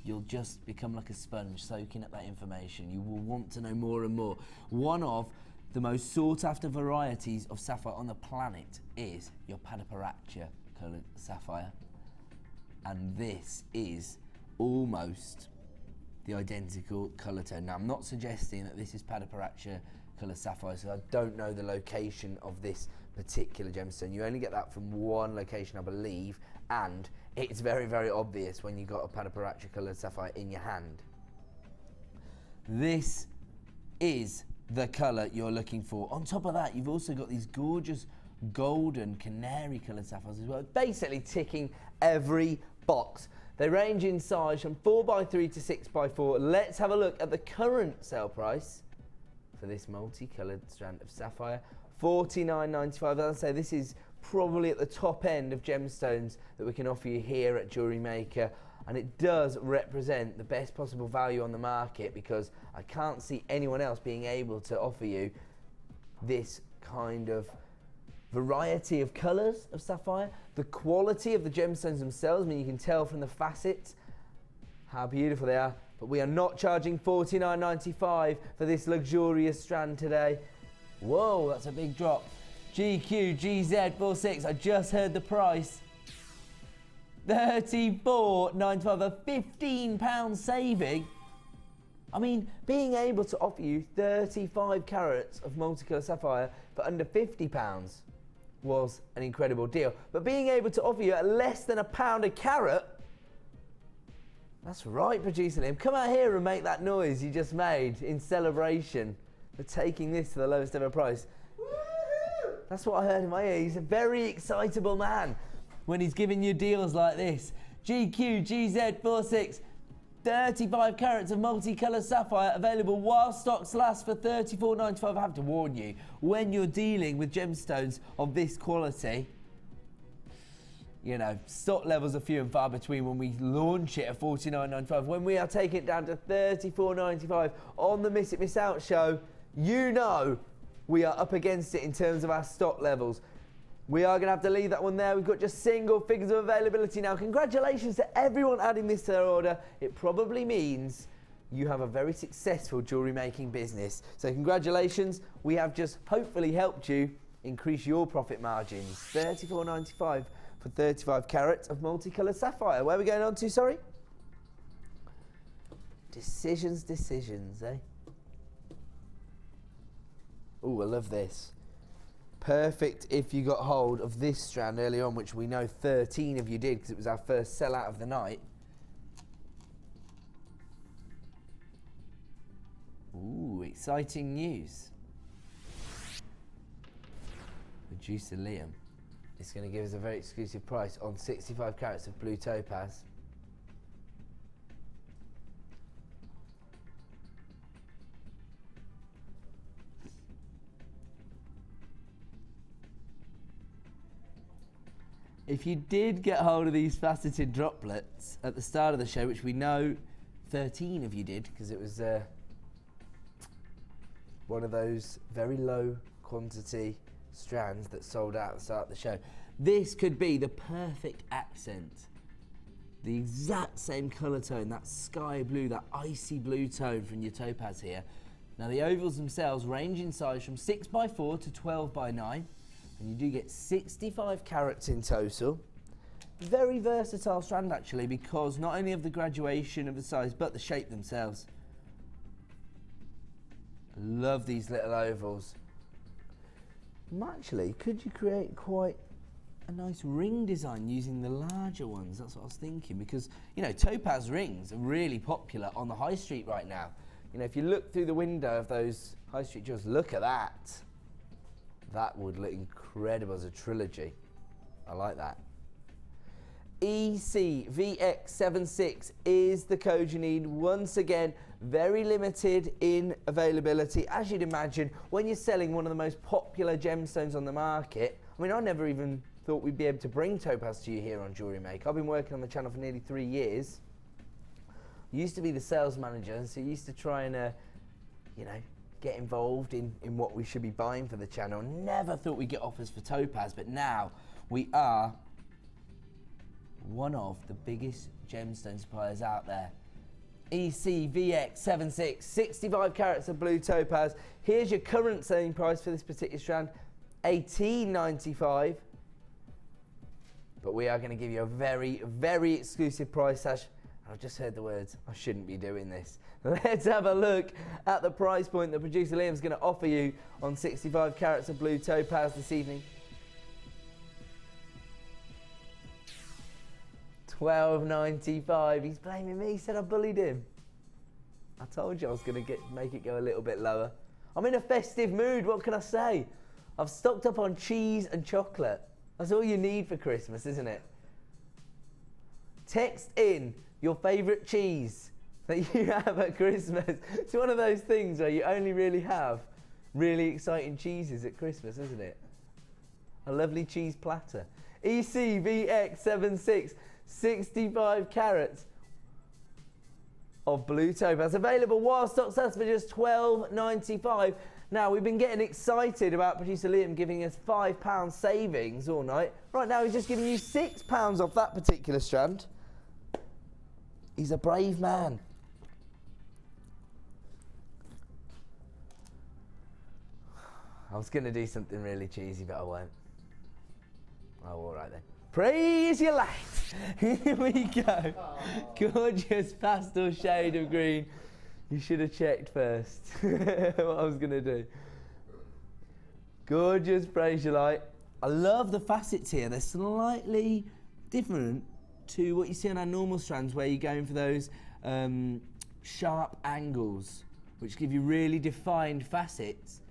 Speaker 3: you'll just become like a sponge soaking up that information. You will want to know more and more. One of the most sought after varieties of sapphire on the planet is your Padaparacha coloured sapphire. And this is almost the identical colour tone. Now, I'm not suggesting that this is Padaparacha colour sapphire, so I don't know the location of this particular gemstone. You only get that from one location, I believe, and it's very, very obvious when you've got a Padaparacha coloured sapphire in your hand. This is the colour you're looking for. On top of that, you've also got these gorgeous golden canary coloured sapphires as well, basically ticking every box. They range in size from 4x3 to 6x4. Let's have a look at the current sale price for this multi-coloured strand of sapphire. $49.95. As I say, this is probably at the top end of gemstones that we can offer you here at JewelleryMaker, and it does represent the best possible value on the market because I can't see anyone else being able to offer you this kind of variety of colours of sapphire. The quality of the gemstones themselves, I mean, you can tell from the facets how beautiful they are, but we are not charging $49.95 for this luxurious strand today. Whoa, that's a big drop. GQGZ46, I just heard the price. $34.95, a £15 saving. I mean, being able to offer you 35 carats of multicolour sapphire for under £50 was an incredible deal. But being able to offer you at less than £1 a carat, that's right, producer Liam. Come out here and make that noise you just made in celebration for taking this to the lowest ever price. Woo-hoo! That's what I heard in my ear. He's a very excitable man when he's giving you deals like this. GQGZ46, 35 carats of multicolour sapphire available while stocks last for $34.95. I have to warn you, when you're dealing with gemstones of this quality, you know, stock levels are few and far between when we launch it at $49.95. When we are taking it down to $34.95 on the Miss It Miss Out show, you know we are up against it in terms of our stock levels. We are going to have to leave that one there. We've got just single figures of availability now. Congratulations to everyone adding this to their order. It probably means you have a very successful jewellery making business. So congratulations. We have just hopefully helped you increase your profit margins. $34.95 for 35 carats of multicoloured sapphire. Where are we going on to, sorry? Decisions, eh? Oh, I love this. Perfect if you got hold of this strand early on, which we know 13 of you did because it was our first sellout of the night. Ooh, exciting news. Producer Liam is going to give us a very exclusive price on 65 carats of blue topaz. If you did get hold of these faceted droplets at the start of the show, which we know 13 of you did, because it was one of those very low quantity strands that sold out at the start of the show, this could be the perfect accent. The exact same colour tone, that sky blue, that icy blue tone from your topaz here. Now the ovals themselves range in size from 6x4 to 12x9. And you do get 65 carats in total. Very versatile strand actually, because not only of the graduation of the size, but the shape themselves. I love these little ovals. Actually, could you create quite a nice ring design using the larger ones? That's what I was thinking, because you know, topaz rings are really popular on the high street right now. You know, if you look through the window of those high street jewels, look at that. That would look incredible as a trilogy. I like that. ECVX76 is the code you need. Once again, very limited in availability. As you'd imagine, when you're selling one of the most popular gemstones on the market, I mean, I never even thought we'd be able to bring topaz to you here on Jewellery Maker. I've been working on the channel for nearly 3 years. I used to be the sales manager, and so I used to try and, you know, get involved in what we should be buying for the channel. Never thought we'd get offers for topaz, but now we are one of the biggest gemstone suppliers out there. ECVX76, 65 carats of blue topaz. Here's your current selling price for this particular strand, $18.95. But we are going to give you a very, very exclusive price, Ash. I've just heard the words, I shouldn't be doing this. Let's have a look at the price point that producer Liam's going to offer you on 65 carats of blue topaz this evening. $12.95. He's blaming me. He said I bullied him. I told you I was going to make it go a little bit lower. I'm in a festive mood. What can I say? I've stocked up on cheese and chocolate. That's all you need for Christmas, isn't it? Text in your favourite cheese that you have at Christmas. It's one of those things where you only really have really exciting cheeses at Christmas, isn't it? A lovely cheese platter. ECVX76, 65 carats of blue topaz. Available while stock lasts for just $12.95. Now, we've been getting excited about producer Liam giving us £5 savings all night. Right now, he's just giving you £6 off that particular strand. He's a brave man. I was going to do something really cheesy, but I won't. Oh, all right then. Praise your light. Here we go. Gorgeous pastel shade of green. You should have checked first what I was going to do. Gorgeous praise your light. I love the facets here. They're slightly different to what you see on our normal strands, where you're going for those sharp angles, which give you really defined facets.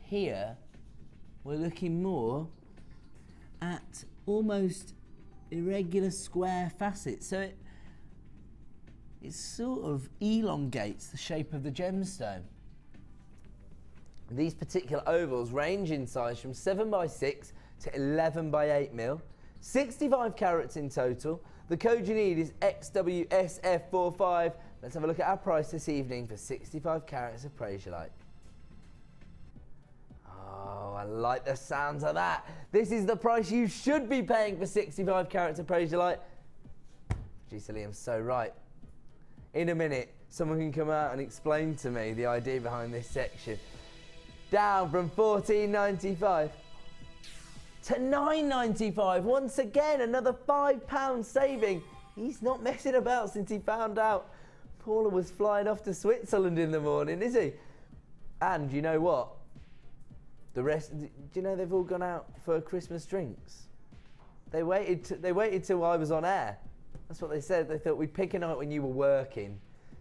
Speaker 3: Here, we're looking more at almost irregular square facets. So it sort of elongates the shape of the gemstone. These particular ovals range in size from 7x6 to 11x8 mil. 65 carats in total. The code you need is XWSF45. Let's have a look at our price this evening for 65 carats of praise your light. Oh, I like the sounds of that. This is the price you should be paying for 65 carats of Praisiolite. Producer Liam's so right. In a minute, someone can come out and explain to me the idea behind this section. Down from £14.95 to £9.95. Once again, another £5 saving. He's not messing about since he found out Paula was flying off to Switzerland in the morning, is he? And you know what? The rest, do you know they've all gone out for Christmas drinks? They waited till I was on air. That's what they said. They thought we'd pick a night when you were working,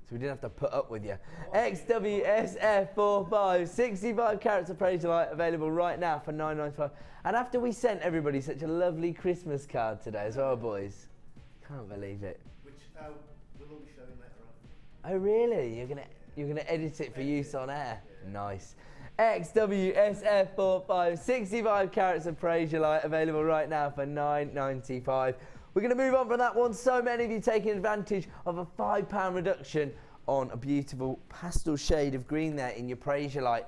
Speaker 3: so we didn't have to put up with you. XWSF45, 65 carats of Praisiolite, available right now for £9.95. And after we sent everybody such a lovely Christmas card today as well, boys. Can't believe it.
Speaker 4: Which we'll all be showing later on.
Speaker 3: Oh really? You're gonna edit it for use on air? Yeah. Nice. XWSF45, 65 carats of Praisiolite, available right now for £9.95. We're going to move on from that one. So many of you taking advantage of a £5 reduction on a beautiful pastel shade of green there in your Praisiolite.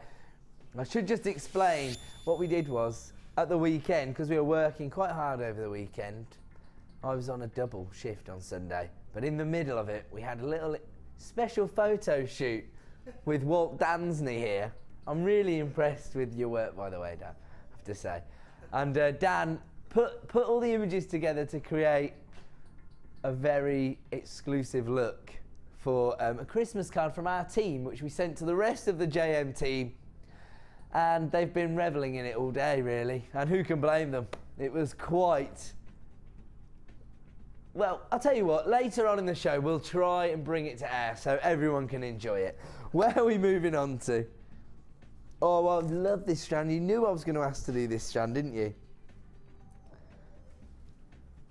Speaker 3: I should just explain what we did was at the weekend, because we were working quite hard over the weekend. I was on a double shift on Sunday, but in the middle of it, we had a little special photo shoot with Walt Dansney here. I'm really impressed with your work, by the way, Dan, I have to say. And Dan put all the images together to create a very exclusive look for a Christmas card from our team, which we sent to the rest of the JM team. And they've been reveling in it all day, really. And who can blame them? It was quite... Well, I'll tell you what, later on in the show, we'll try and bring it to air so everyone can enjoy it. Where are we moving on to? Oh, I love this strand. You knew I was going to ask to do this strand, didn't you?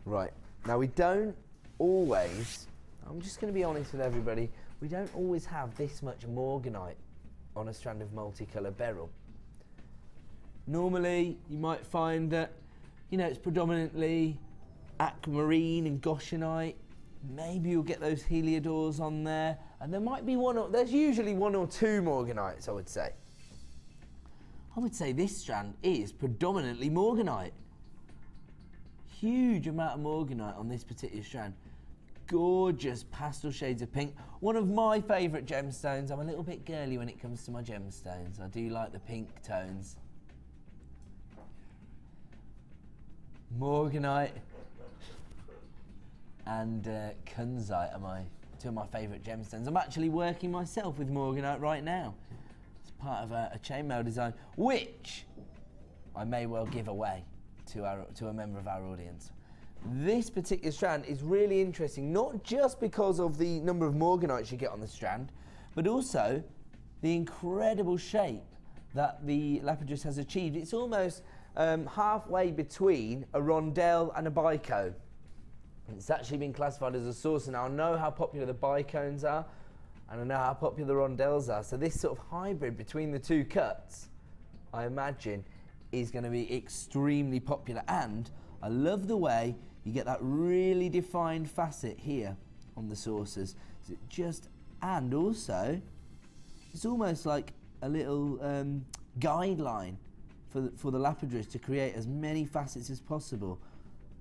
Speaker 3: Right. Now, we don't always, I'm just going to be honest with everybody, we don't always have this much morganite on a strand of multicolour beryl. Normally, you might find that, you know, it's predominantly aquamarine and goshenite. Maybe you'll get those heliodors on there, and there might be there's usually one or two morganites, I would say. I would say this strand is predominantly morganite. Huge amount of morganite on this particular strand. Gorgeous pastel shades of pink. One of my favourite gemstones. I'm a little bit girly when it comes to my gemstones. I do like the pink tones. Morganite and kunzite are two of my favourite gemstones. I'm actually working myself with morganite right now. It's part of a chainmail design, which I may well give away to a member of our audience. This particular strand is really interesting, not just because of the number of morganites you get on the strand, but also the incredible shape that the lapidus has achieved. It's almost halfway between a rondelle and a bicone. It's actually been classified as a saucer. Now, I know how popular the bicones are, and I know how popular the rondelles are. So this sort of hybrid between the two cuts, I imagine, is going to be extremely popular. And I love the way you get that really defined facet here on the saucers. So and also, it's almost like a little guideline for the lapidus to create as many facets as possible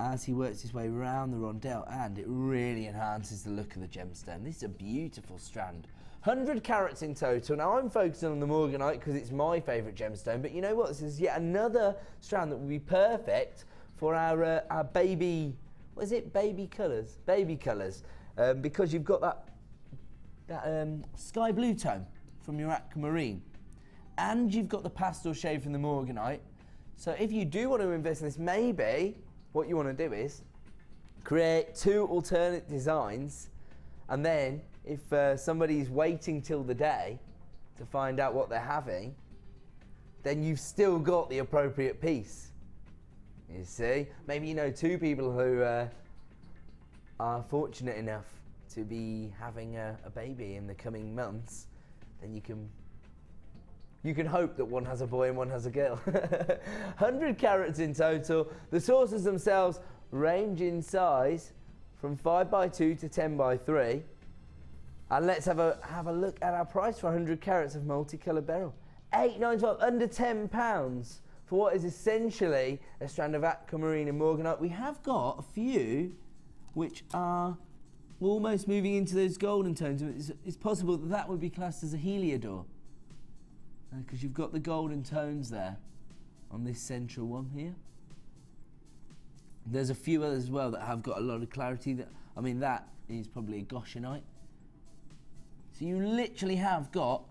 Speaker 3: as he works his way around the rondelle, and it really enhances the look of the gemstone. This is a beautiful strand. 100 carats in total. Now, I'm focusing on the morganite because it's my favourite gemstone, but you know what? This is yet another strand that will be perfect for our baby, what is it? Baby colours. Baby colours. Because you've got that sky blue tone from your aquamarine, and you've got the pastel shade from the morganite. So if you do want to invest in this, maybe what you want to do is create two alternate designs, and then if somebody's waiting till the day to find out what they're having, then you've still got the appropriate piece. You see? Maybe you know two people who are fortunate enough to be having a baby in the coming months, then you can hope that one has a boy and one has a girl. 100 carats in total. The saucers themselves range in size from 5x2 to 10x3. And let's have a look at our price for 100 carats of multicolour beryl. 8.95, under £10 for what is essentially a strand of aquamarine and morganite. We have got a few which are almost moving into those golden tones. It's possible that that would be classed as a heliodor, because you've got the golden tones there on this central one here. There's a few others as well that have got a lot of clarity. That is probably a goshenite. So you literally have got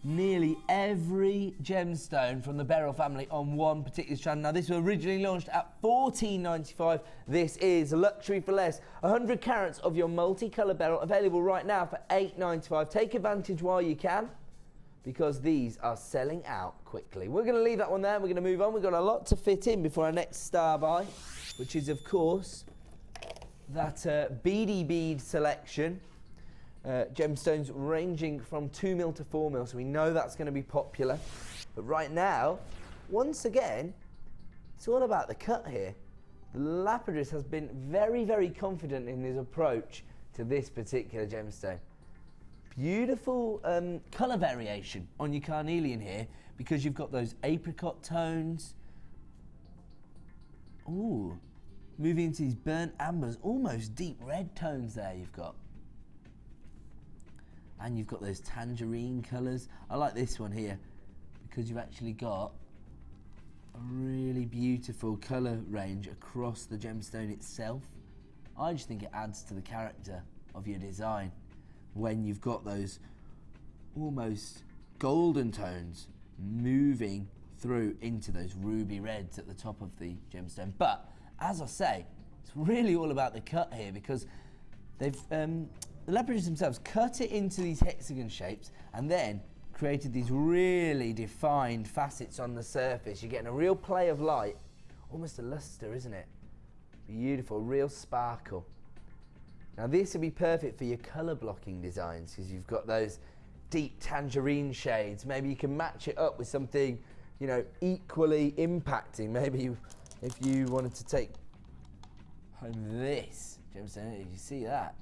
Speaker 3: nearly every gemstone from the beryl family on one particular strand. Now, this was originally launched at $14.95. This is luxury for less. 100 carats of your multicolour beryl available right now for $8.95. Take advantage while you can, because these are selling out quickly. We're going to leave that one there. We're going to move on. We've got a lot to fit in before our next star buy, which is, of course, that beady bead selection. Gemstones ranging from 2mm to 4mm, so we know that's going to be popular. But right now, once again, it's all about the cut here. The lapidus has been very, very confident in his approach to this particular gemstone. Beautiful colour variation on your carnelian here, because you've got those apricot tones. Ooh, moving into these burnt ambers, almost deep red tones there you've got. And you've got those tangerine colours. I like this one here because you've actually got a really beautiful colour range across the gemstone itself. I just think it adds to the character of your design when you've got those almost golden tones moving through into those ruby reds at the top of the gemstone. But as I say, it's really all about the cut here, because they've the lapidus themselves cut it into these hexagon shapes and then created these really defined facets on the surface. You're getting a real play of light, almost a luster, isn't it? Beautiful, real sparkle. Now this would be perfect for your colour blocking designs, because you've got those deep tangerine shades. Maybe you can match it up with something, you know, equally impacting. Maybe if you wanted to take home this gemstone, you see that?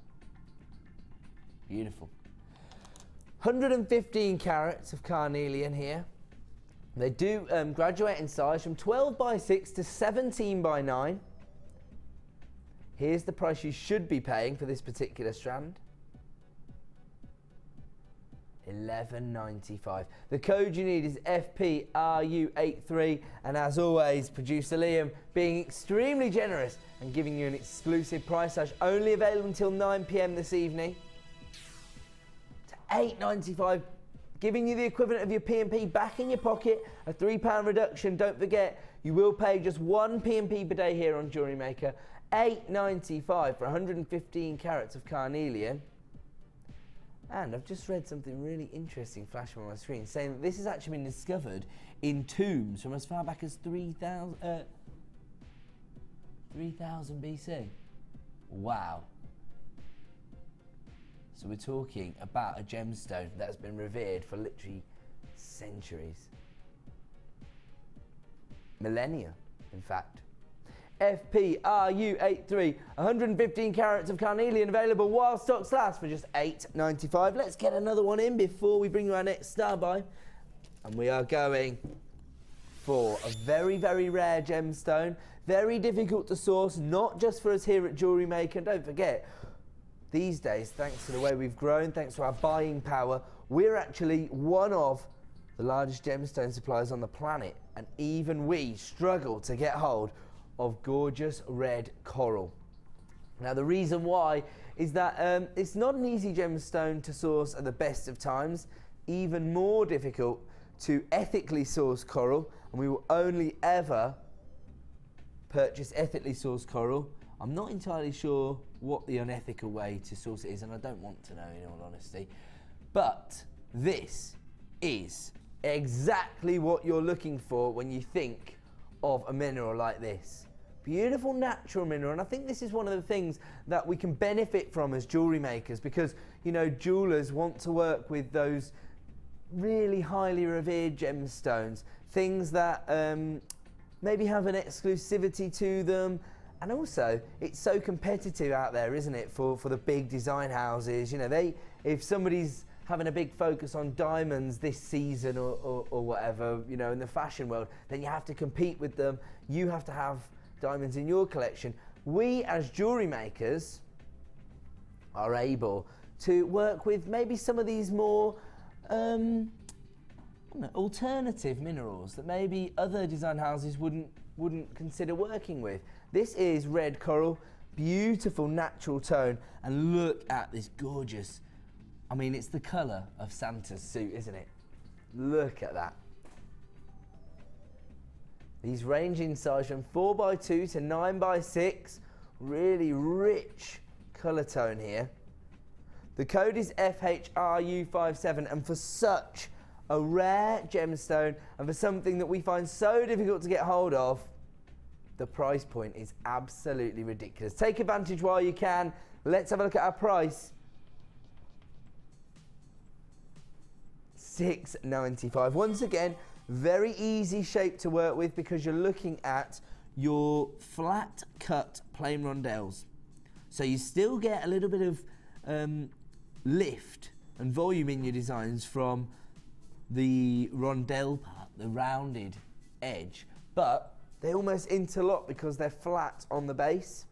Speaker 3: Beautiful. 115 carats of carnelian here. They do graduate in size from 12x6 to 17x9. Here's the price you should be paying for this particular strand. $11.95. The code you need is FPRU83, and as always, producer Liam being extremely generous and giving you an exclusive price slash only available until 9 PM this evening. $8.95, giving you the equivalent of your P&P back in your pocket, a £3 reduction. Don't forget, you will pay just one P&P per day here on JewelleryMaker. $8.95 for 115 carats of carnelian. And I've just read something really interesting flashing on my screen, saying that this has actually been discovered in tombs from as far back as 3000 BC. Wow. So we're talking about a gemstone that has been revered for literally centuries. Millennia, in fact. FPRU83, 115 carats of carnelian available while stocks last for just $8.95. Let's get another one in before we bring you our next star buy. And we are going for a very, very rare gemstone. Very difficult to source, not just for us here at JewelleryMaker. Don't forget, these days, thanks to the way we've grown, thanks to our buying power, we're actually one of the largest gemstone suppliers on the planet, and even we struggle to get hold of gorgeous red coral. Now the reason why is that it's not an easy gemstone to source at the best of times, even more difficult to ethically source coral, and we will only ever purchase ethically sourced coral. I'm not entirely sure what the unethical way to source it is, and I don't want to know, in all honesty. But this is exactly what you're looking for when you think of a mineral like this. Beautiful natural mineral, and I think this is one of the things that we can benefit from as jewellery makers, because, you know, jewellers want to work with those really highly revered gemstones, things that maybe have an exclusivity to them. And also, it's so competitive out there, isn't it, for the big design houses. You know, if somebody's having a big focus on diamonds this season or whatever, you know, in the fashion world, then you have to compete with them. You have to have diamonds in your collection. We as jewellery makers are able to work with maybe some of these more alternative minerals that maybe other design houses wouldn't consider working with. This is red coral, beautiful natural tone, and look at this gorgeous, I mean, it's the colour of Santa's suit, isn't it? Look at that. These range in size from 4x2 to 9x6, really rich colour tone here. The code is FHRU57, and for such a rare gemstone and for something that we find so difficult to get hold of, the price point is absolutely ridiculous. Take advantage while you can. Let's have a look at our price. $6.95. Once again, very easy shape to work with because you're looking at your flat cut plain rondelles. So you still get a little bit of lift and volume in your designs from the rondelle part, the rounded edge, but they almost interlock because they're flat on the base.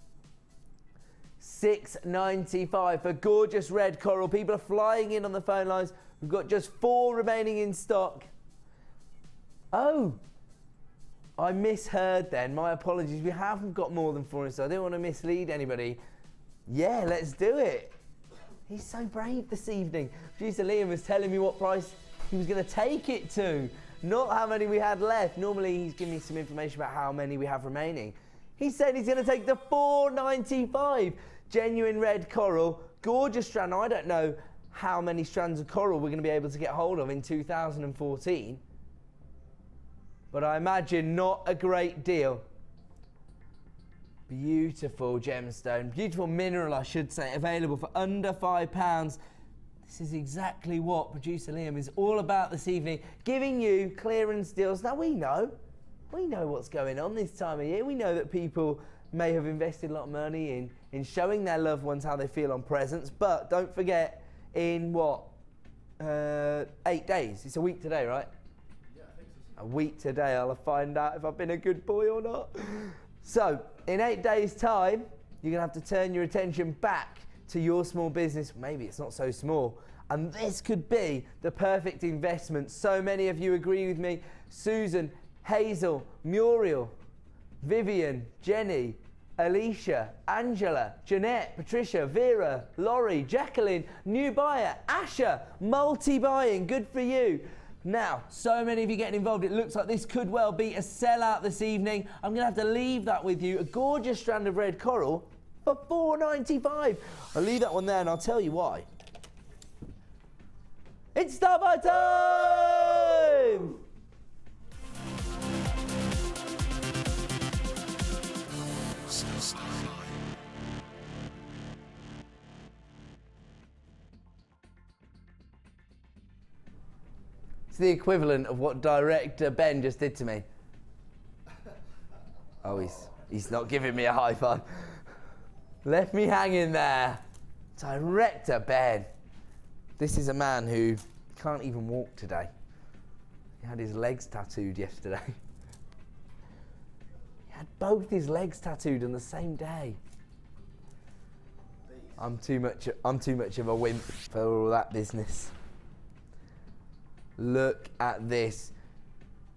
Speaker 3: $6.95 for gorgeous red coral. People are flying in on the phone lines. We've got just 4 remaining in stock. Oh, I misheard then. My apologies. We haven't got more than 4 in stock. I didn't want to mislead anybody. Yeah, let's do it. He's so brave this evening. Producer Liam was telling me what price he was going to take it to, not how many we had left. Normally he's giving me some information about how many we have remaining. He said he's going to take the $4.95. Genuine red coral, gorgeous strand. Now, I don't know how many strands of coral we're going to be able to get hold of in 2014, but I imagine not a great deal. Beautiful gemstone, beautiful mineral, I should say, available for under £5. This is exactly what producer Liam is all about this evening, giving you clearance deals. Now we know what's going on this time of year. We know that people may have invested a lot of money in showing their loved ones how they feel on presents, but don't forget, in what, 8 days? It's a week today, right?
Speaker 4: Yeah, I think so.
Speaker 3: A week today, I'll find out if I've been a good boy or not. So, in 8 days' time, you're going to have to turn your attention back to your small business. Maybe it's not so small. And this could be the perfect investment. So many of you agree with me. Susan, Hazel, Muriel, Vivian, Jenny, Alicia, Angela, Jeanette, Patricia, Vera, Laurie, Jacqueline, new buyer, Asha, multi-buying. Good for you. Now, so many of you getting involved. It looks like this could well be a sellout this evening. I'm going to have to leave that with you. A gorgeous strand of red coral for $4.95. I'll leave that one there and I'll tell you why. It's start by time! It's the equivalent of what director Ben just did to me. Oh, he's not giving me a high five. Left me hanging there. Director Ben. This is a man who can't even walk today. He had his legs tattooed yesterday. He had both his legs tattooed on the same day. I'm too much of a wimp for all that business. Look at this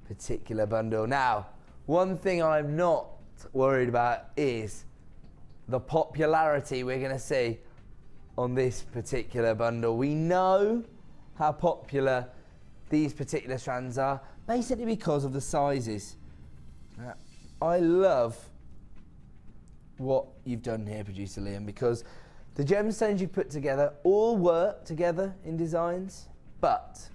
Speaker 3: particular bundle. Now, one thing I'm not worried about is the popularity we're going to see on this particular bundle. We know how popular these particular strands are, basically because of the sizes. I love what you've done here, producer Liam, because the gemstones you put together all work together in designs, but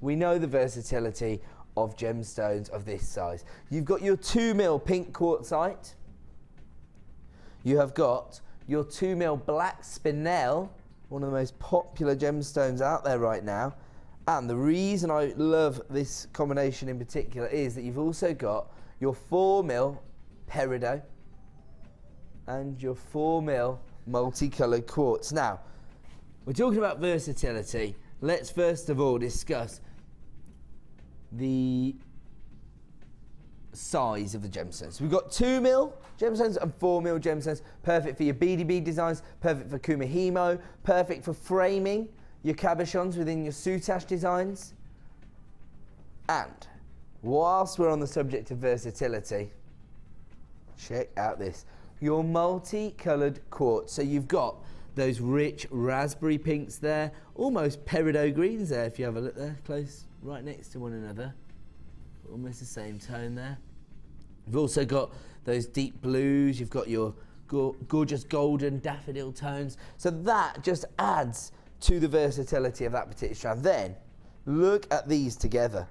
Speaker 3: we know the versatility of gemstones of this size. You've got your 2mm pink quartzite. You have got your 2mm black spinel, one of the most popular gemstones out there right now. And the reason I love this combination in particular is that you've also got your 4mm peridot and your 4mm multicoloured quartz. Now, we're talking about versatility. let's first of all discuss the size of the gemstones. We've got 2mm gemstones and 4mm gemstones, perfect for your BDB designs, perfect for kumihimo, perfect for framing your cabochons within your soutache designs. And whilst we're on the subject of versatility, check out this, your multi-coloured quartz. So you've got those rich raspberry pinks there, almost peridot greens there if you have a look there, close, right next to one another. Almost the same tone there. You've also got those deep blues, you've got your gorgeous golden daffodil tones. So that just adds to the versatility of that particular strand. Then, look at these together,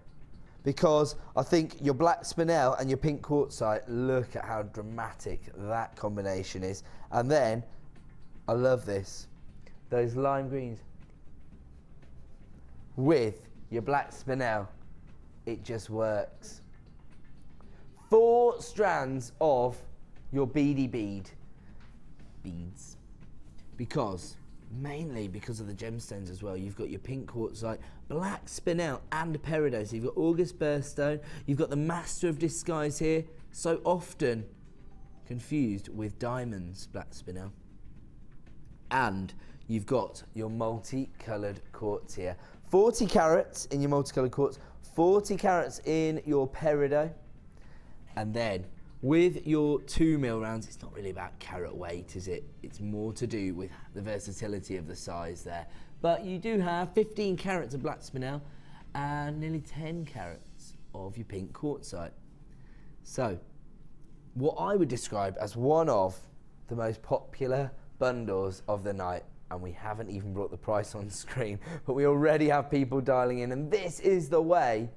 Speaker 3: because I think your black spinel and your pink quartzite, look at how dramatic that combination is. And then, I love this, those lime greens with your black spinel. It just works. 4 strands of your beady beads, mainly because of the gemstones as well. You've got your pink quartzite, black spinel and peridot. So you've got August birthstone, you've got the Master of Disguise here, so often confused with diamonds, black spinel. And you've got your multicoloured quartz here. 40 carats in your multicoloured quartz, 40 carats in your peridot. And then with your 2mm rounds, it's not really about carat weight, is it? It's more to do with the versatility of the size there. But you do have 15 carats of black spinel and nearly 10 carats of your pink quartzite. So, what I would describe as one of the most popular bundles of the night, and we haven't even brought the price on screen, but we already have people dialing in, and this is the way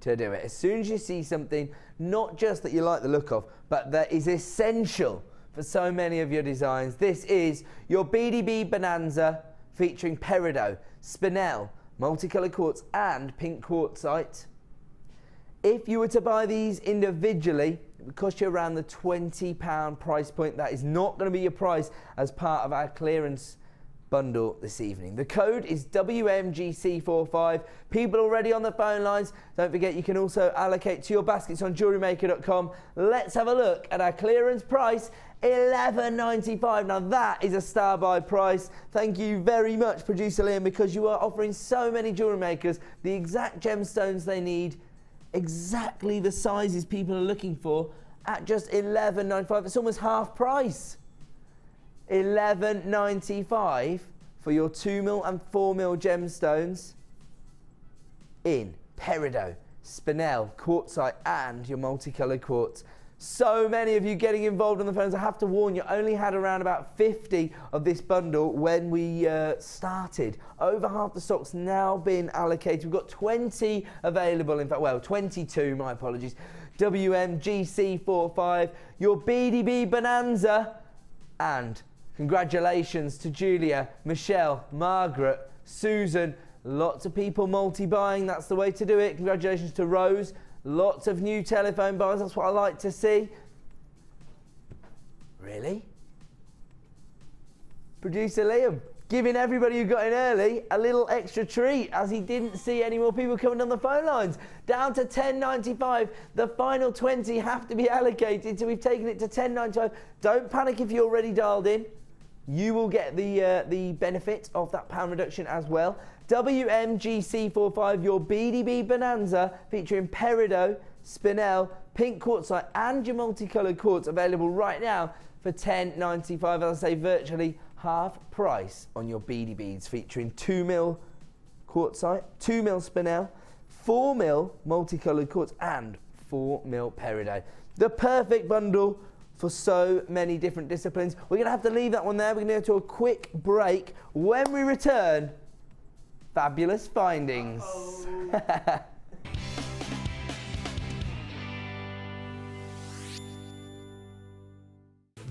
Speaker 3: to do it. As soon as you see something, not just that you like the look of, but that is essential for so many of your designs, this is your BDB Bonanza featuring peridot, spinel, multicoloured quartz and pink quartzite. If you were to buy these individually, it would cost you around the £20 price point. That is not going to be your price as part of our clearance bundle this evening. The code is WMGC45. People already on the phone lines. Don't forget you can also allocate to your baskets on JewelleryMaker.com. Let's have a look at our clearance price, $11.95. Now that is a star buy price. Thank you very much, producer Liam, because you are offering so many jewellery makers the exact gemstones they need, exactly the sizes people are looking for at just $11.95. It's almost half price. $11.95 for your 2mm and 4mm gemstones in peridot, spinel, quartzite and your multicoloured quartz. So many of you getting involved on the phones. I have to warn you, I only had around about 50 of this bundle when we started. Over half the stock's now been allocated. We've got 20 available, in fact, well, 22, my apologies. WMGC45, your BDB Bonanza, and congratulations to Julia, Michelle, Margaret, Susan. Lots of people multi-buying. That's the way to do it. Congratulations to Rose. Lots of new telephone buys. That's what I like to see. Really? Producer Liam giving everybody who got in early a little extra treat as he didn't see any more people coming on the phone lines. Down to $10.95. The final 20 have to be allocated, so we've taken it to $10.95. Don't panic if you're already dialed in. You will get the benefit of that pound reduction as well. WMGC45, your BDB Bonanza featuring peridot, spinel, pink quartzite and your multicoloured quartz, available right now for $10.95. As I say, virtually half price on your BD beads, featuring 2mm quartzite, 2mm spinel, 4mm multicoloured quartz and 4mm peridot. The perfect bundle for so many different disciplines. We're going to have to leave that one there. We're going to go to a quick break. When we return, fabulous findings.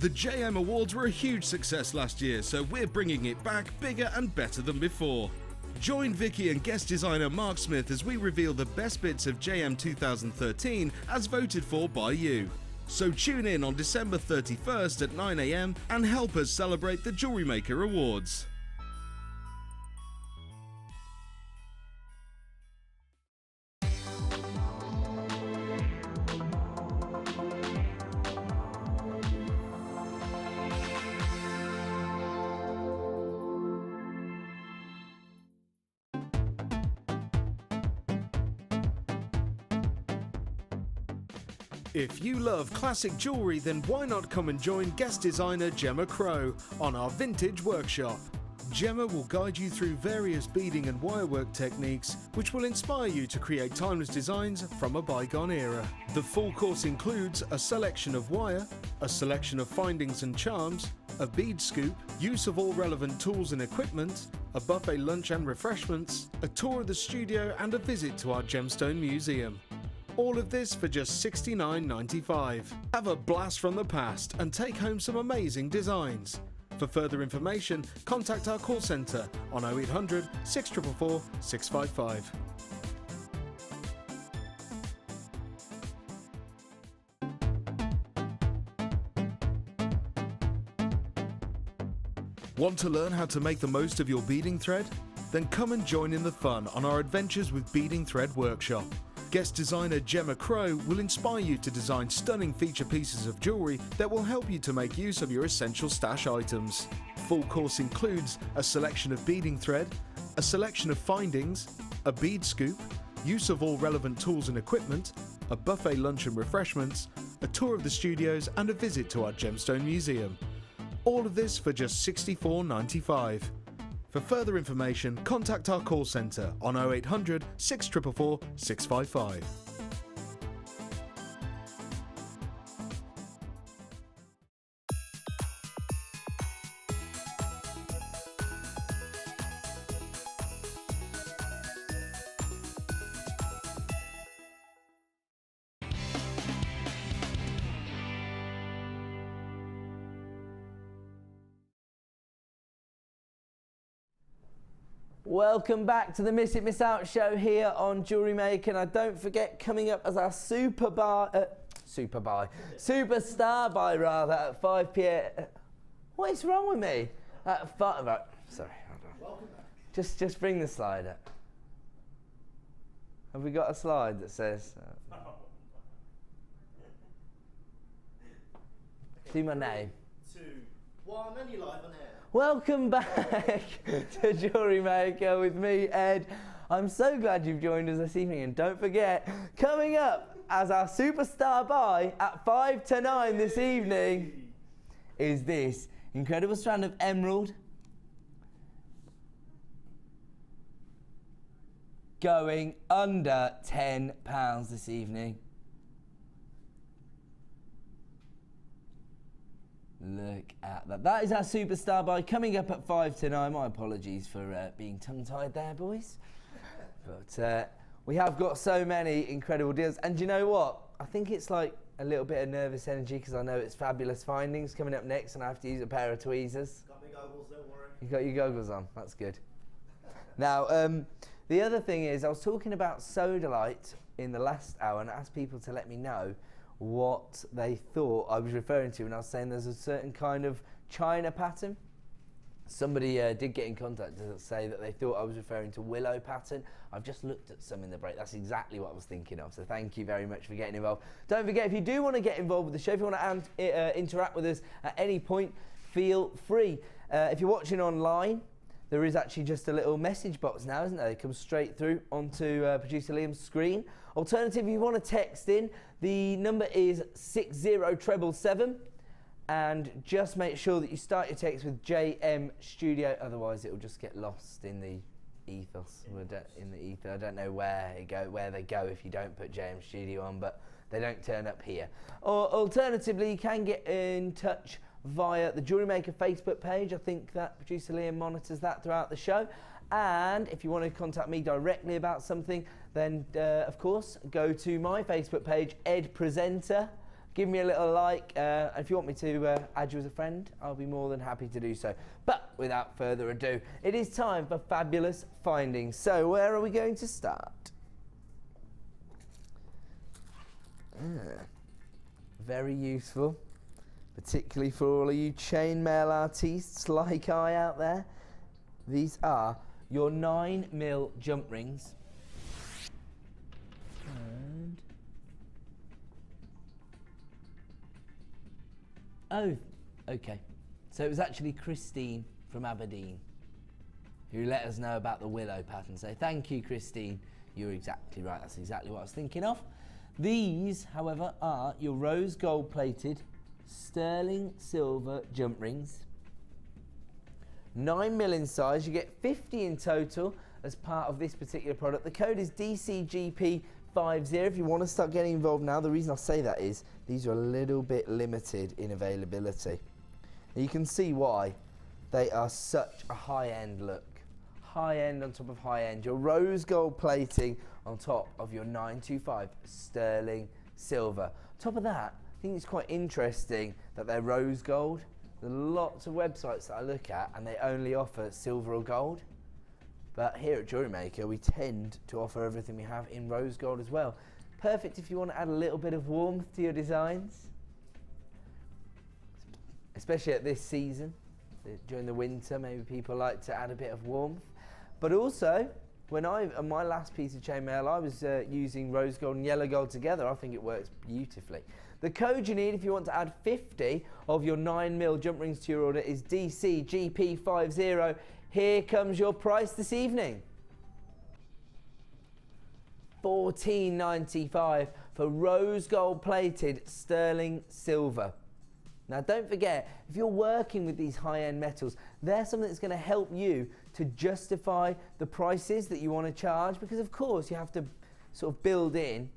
Speaker 1: The JM Awards were a huge success last year, so we're bringing it back bigger and better than before. Join Vicky and guest designer Mark Smith as we reveal the best bits of JM 2013 as voted for by you. So tune in on December 31st at 9 AM and help us celebrate the JewelleryMaker Awards. If you love classic jewellery, then why not come and join guest designer Gemma Crow on our vintage workshop. Gemma will guide you through various beading and wirework techniques which will inspire you to create timeless designs from a bygone era. The full course includes a selection of wire, a selection of findings and charms, a bead scoop, use of all relevant tools and equipment, a buffet lunch and refreshments, a tour of the studio and a visit to our gemstone museum. All of this for just $69.95. Have a blast from the past and take home some amazing designs. For further information, contact our call centre on 0800 644 655. Want to learn how to make the most of your beading thread? Then come and join in the fun on our Adventures with Beading Thread workshop. Guest designer Gemma Crow will inspire you to design stunning feature pieces of jewellery that will help you to make use of your essential stash items. Full course includes a selection of beading thread, a selection of findings, a bead scoop, use of all relevant tools and equipment, a buffet lunch and refreshments, a tour of the studios and a visit to our gemstone museum. All of this for just $64.95. For further information, contact our call centre on 0800 644 655.
Speaker 3: Welcome back to the Miss It Miss Out show here on JewelleryMaker. And don't forget, coming up as our superstar buy rather at 5 p.m. What is wrong with me? At 5. Right, sorry, hold on. Just bring the slide up. Have we got a slide that says? Do my name.
Speaker 4: 2, 1, and you're live on air.
Speaker 3: Welcome back to JewelleryMaker with me, Ed. I'm so glad you've joined us this evening, and don't forget, coming up as our superstar buy at 5 to 9 this evening is this incredible strand of emerald going under £10 this evening. Look at that. That is our superstar buy coming up at 5 to 9. My apologies for being tongue-tied there, boys. But we have got so many incredible deals. And you know what? I think it's like a little bit of nervous energy because I know it's fabulous findings coming up next and I have to use a pair of tweezers.
Speaker 4: Got my goggles, don't worry.
Speaker 3: You got your goggles on. That's good. Now, the other thing is I was talking about Sodalite in the last hour and I asked people to let me know what they thought I was referring to, and I was saying there's a certain kind of China pattern. Somebody did get in contact to say that they thought I was referring to willow pattern. I've just looked at some in the break. That's exactly what I was thinking of. So thank you very much for getting involved. Don't forget, if you do want to get involved with the show, if you want to interact with us at any point, feel free. If you're watching online, there is actually just a little message box now, isn't there? It comes straight through onto producer Liam's screen. Alternative, if you want to text in, the number is 60777, and just make sure that you start your text with JM Studio, otherwise it will just get lost in the ethos. In the ether, I don't know where they go if you don't put JM Studio on, but they don't turn up here. Or alternatively, you can get in touch via the JewelleryMaker Facebook page. I think that producer Liam monitors that throughout the show. And if you want to contact me directly about something, then of course go to my Facebook page, Ed Presenter. Give me a little like. If you want me to add you as a friend, I'll be more than happy to do so. But without further ado, it is time for fabulous findings. So where are we going to start? Very useful, particularly for all of you chainmail artists like I out there. These are your 9mm jump rings. And oh, okay. So it was actually Christine from Aberdeen who let us know about the willow pattern. So thank you, Christine. You're exactly right. That's exactly what I was thinking of. These, however, are your rose gold plated sterling silver jump rings. 9mm in size. You get 50 in total as part of this particular product. The code is DCGP50 if you want to start getting involved now. The reason I say that is these are a little bit limited in availability. And you can see why. They are such a high-end look. High-end on top of high-end. Your rose gold plating on top of your 925 sterling silver. On top of that, I think it's quite interesting that they're rose gold. There are lots of websites that I look at and they only offer silver or gold. But here at JewelleryMaker, we tend to offer everything we have in rose gold as well. Perfect if you want to add a little bit of warmth to your designs, especially at this season. During the winter, maybe people like to add a bit of warmth. But also, on my last piece of chainmail, I was using rose gold and yellow gold together. I think it works beautifully. The code you need if you want to add 50 of your 9mm jump rings to your order is DCGP50. Here comes your price this evening. $14.95 for rose gold plated sterling silver. Now don't forget, if you're working with these high-end metals, they're something that's going to help you to justify the prices that you want to charge, because of course you have to sort of build in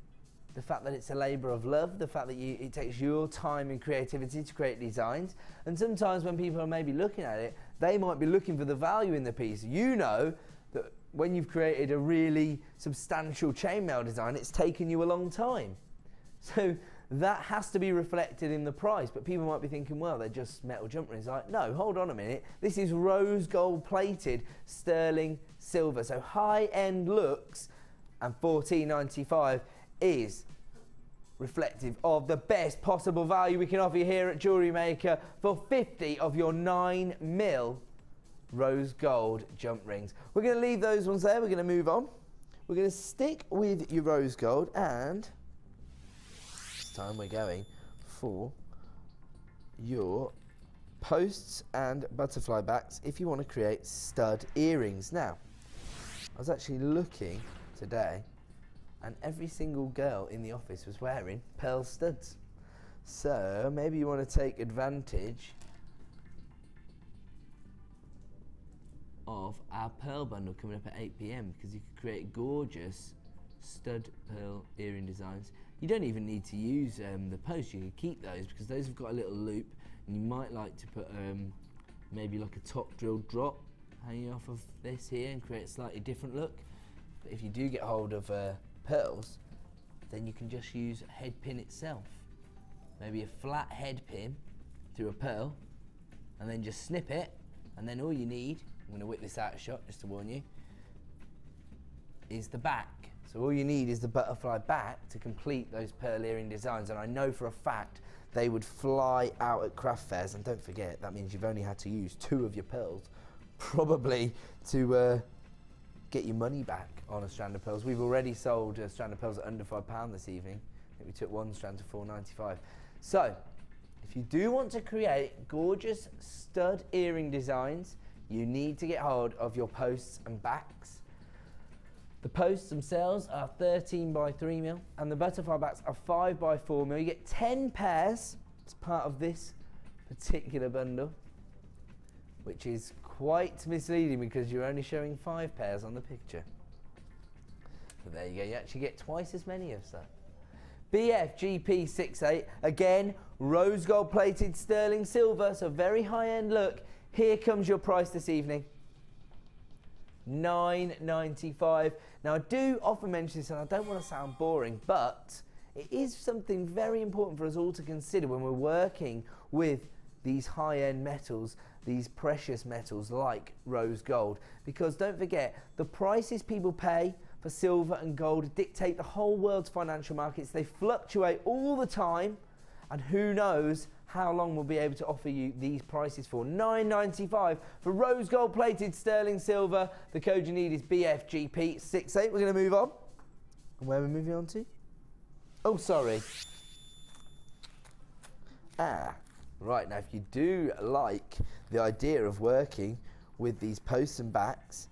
Speaker 3: the fact that it's a labour of love, the fact that it takes your time and creativity to create designs, and sometimes when people are maybe looking at it, they might be looking for the value in the piece. You know that when you've created a really substantial chainmail design, it's taken you a long time. So that has to be reflected in the price, but people might be thinking, well, they're just metal jump rings. Like, no, hold on a minute. This is rose gold plated sterling silver. So high-end looks, and $14.95 is reflective of the best possible value we can offer you here at JewelleryMaker for 50 of your 9mm rose gold jump rings. We're going to leave those ones there. We're going to move on. We're going to stick with your rose gold, and time we're going for your posts and butterfly backs if you want to create stud earrings. Now, I was actually looking today and every single girl in the office was wearing pearl studs. So maybe you want to take advantage of our pearl bundle coming up at 8 PM because you could create gorgeous stud pearl earring designs. You don't even need to use the posts. You can keep those because those have got a little loop, and you might like to put maybe like a top drilled drop hanging off of this here and create a slightly different look. But if you do get hold of pearls, then you can just use a head pin itself. Maybe a flat head pin through a pearl, and then just snip it, and then all you need, I'm going to whip this out of shot just to warn you, is the back. So all you need is the butterfly back to complete those pearl earring designs, and I know for a fact they would fly out at craft fairs. And don't forget, that means you've only had to use 2 of your pearls, probably to get your money back on a strand of pearls. We've already sold a strand of pearls at under £5 this evening. I think we took one strand to $4.95. So if you do want to create gorgeous stud earring designs, you need to get hold of your posts and backs. The posts themselves are 13 by 3mm and the butterfly backs are 5 by 4mm. You get 10 pairs as part of this particular bundle, which is quite misleading because you're only showing 5 pairs on the picture. But there you go, you actually get twice as many of that. BFGP68, again, rose gold plated sterling silver, so very high-end look. Here comes your price this evening. $9.95. Now I do often mention this and I don't want to sound boring, but it is something very important for us all to consider when we're working with these high-end metals, these precious metals like rose gold, because don't forget, the prices people pay for silver and gold dictate the whole world's financial markets. They fluctuate all the time, and who knows how long we'll be able to offer you these prices for. $9.95 for rose gold plated sterling silver. The code you need is BFGP68. We're going to move on. And where are we moving on to? Oh, sorry. Right, now if you do like the idea of working with these posts and backs,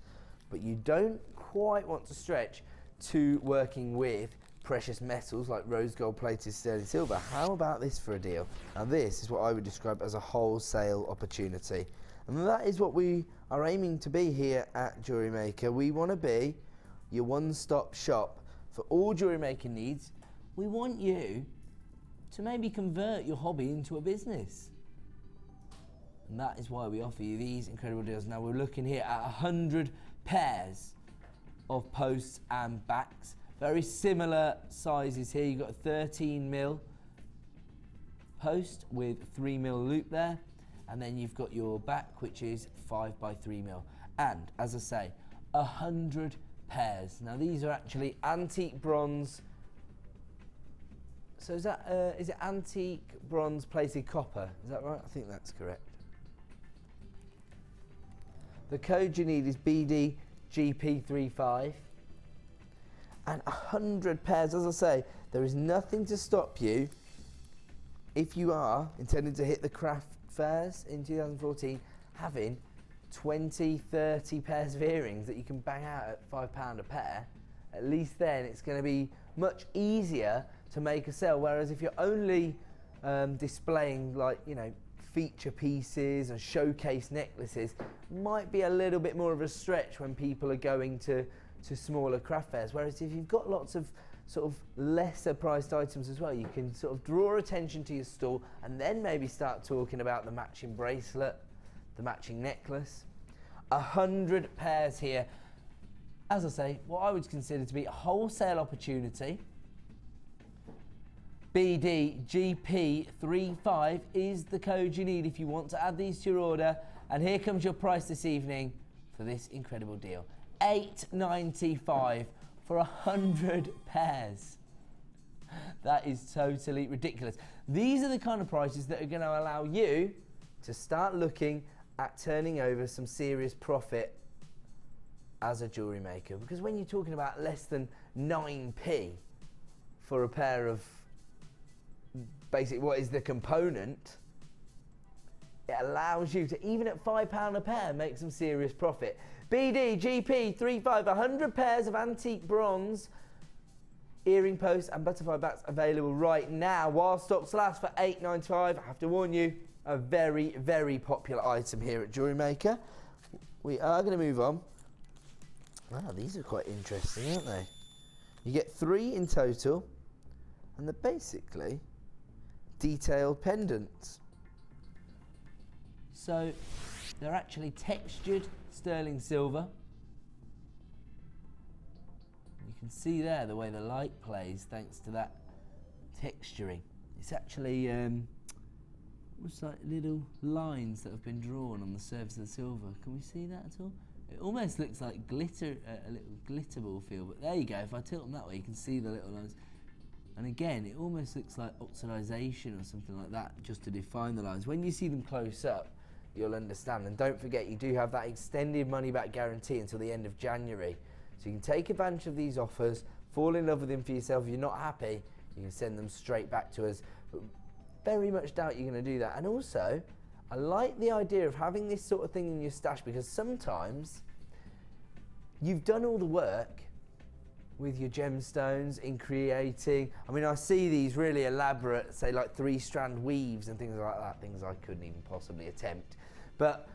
Speaker 3: but you don't quite want to stretch to working with precious metals like rose gold plated sterling silver. How about this for a deal? Now this is what I would describe as a wholesale opportunity. And that is what we are aiming to be here at JewelleryMaker. We want to be your one-stop shop for all jewellery making needs. We want you to maybe convert your hobby into a business. And that is why we offer you these incredible deals. Now we're looking here at 100 pairs of posts and backs. Very similar sizes here. You've got a 13mm post with 3mm loop there. And then you've got your back, which is 5x3mm. And as I say, 100 pairs. Now these are actually antique bronze. So is it antique bronze plated copper? Is that right? I think that's correct. The code you need is BDGP35. And 100 pairs, as I say, there is nothing to stop you if you are intending to hit the craft fairs in 2014, having 20, 30 pairs of earrings that you can bang out at £5 a pair. At least then it's going to be much easier to make a sale. Whereas if you're only displaying, like, you know, feature pieces and showcase necklaces, might be a little bit more of a stretch when people are going to smaller craft fairs. Whereas if you've got lots of sort of lesser priced items as well, you can sort of draw attention to your stall and then maybe start talking about the matching bracelet, the matching necklace. 100 pairs here. As I say, what I would consider to be a wholesale opportunity. BDGP35 is the code you need if you want to add these to your order. And here comes your price this evening for this incredible deal. $8.95 for 100 pairs. That is totally ridiculous. These are the kind of prices that are going to allow you to start looking at turning over some serious profit as a jewellery maker. Because when you're talking about less than 9p for a pair of basically what is the component, it allows you to, even at £5 a pair, make some serious profit. BDGP35, 100 pairs of antique bronze earring posts and butterfly backs available right now while stocks last for $8.95. I have to warn you, a very, very popular item here at JewelleryMaker. We are going to move on. Wow, these are quite interesting, aren't they? You get 3 in total, and they're basically detailed pendants. So they're actually textured sterling silver. You can see there the way the light plays thanks to that texturing. It's actually looks like little lines that have been drawn on the surface of the silver. Can we see that at all? It almost looks like glitter, a little glitter ball feel, but there you go. If I tilt them that way, you can see the little lines. And again, it almost looks like oxidization or something like that, just to define the lines. When you see them close up, you'll understand. And don't forget, you do have that extended money back guarantee until the end of January. So you can take advantage of these offers, fall in love with them for yourself. If you're not happy, you can send them straight back to us. But very much doubt you're going to do that. And also, I like the idea of having this sort of thing in your stash, because sometimes you've done all the work with your gemstones in creating. I mean, I see these really elaborate, say like 3-strand weaves and things like that, things I couldn't even possibly attempt. But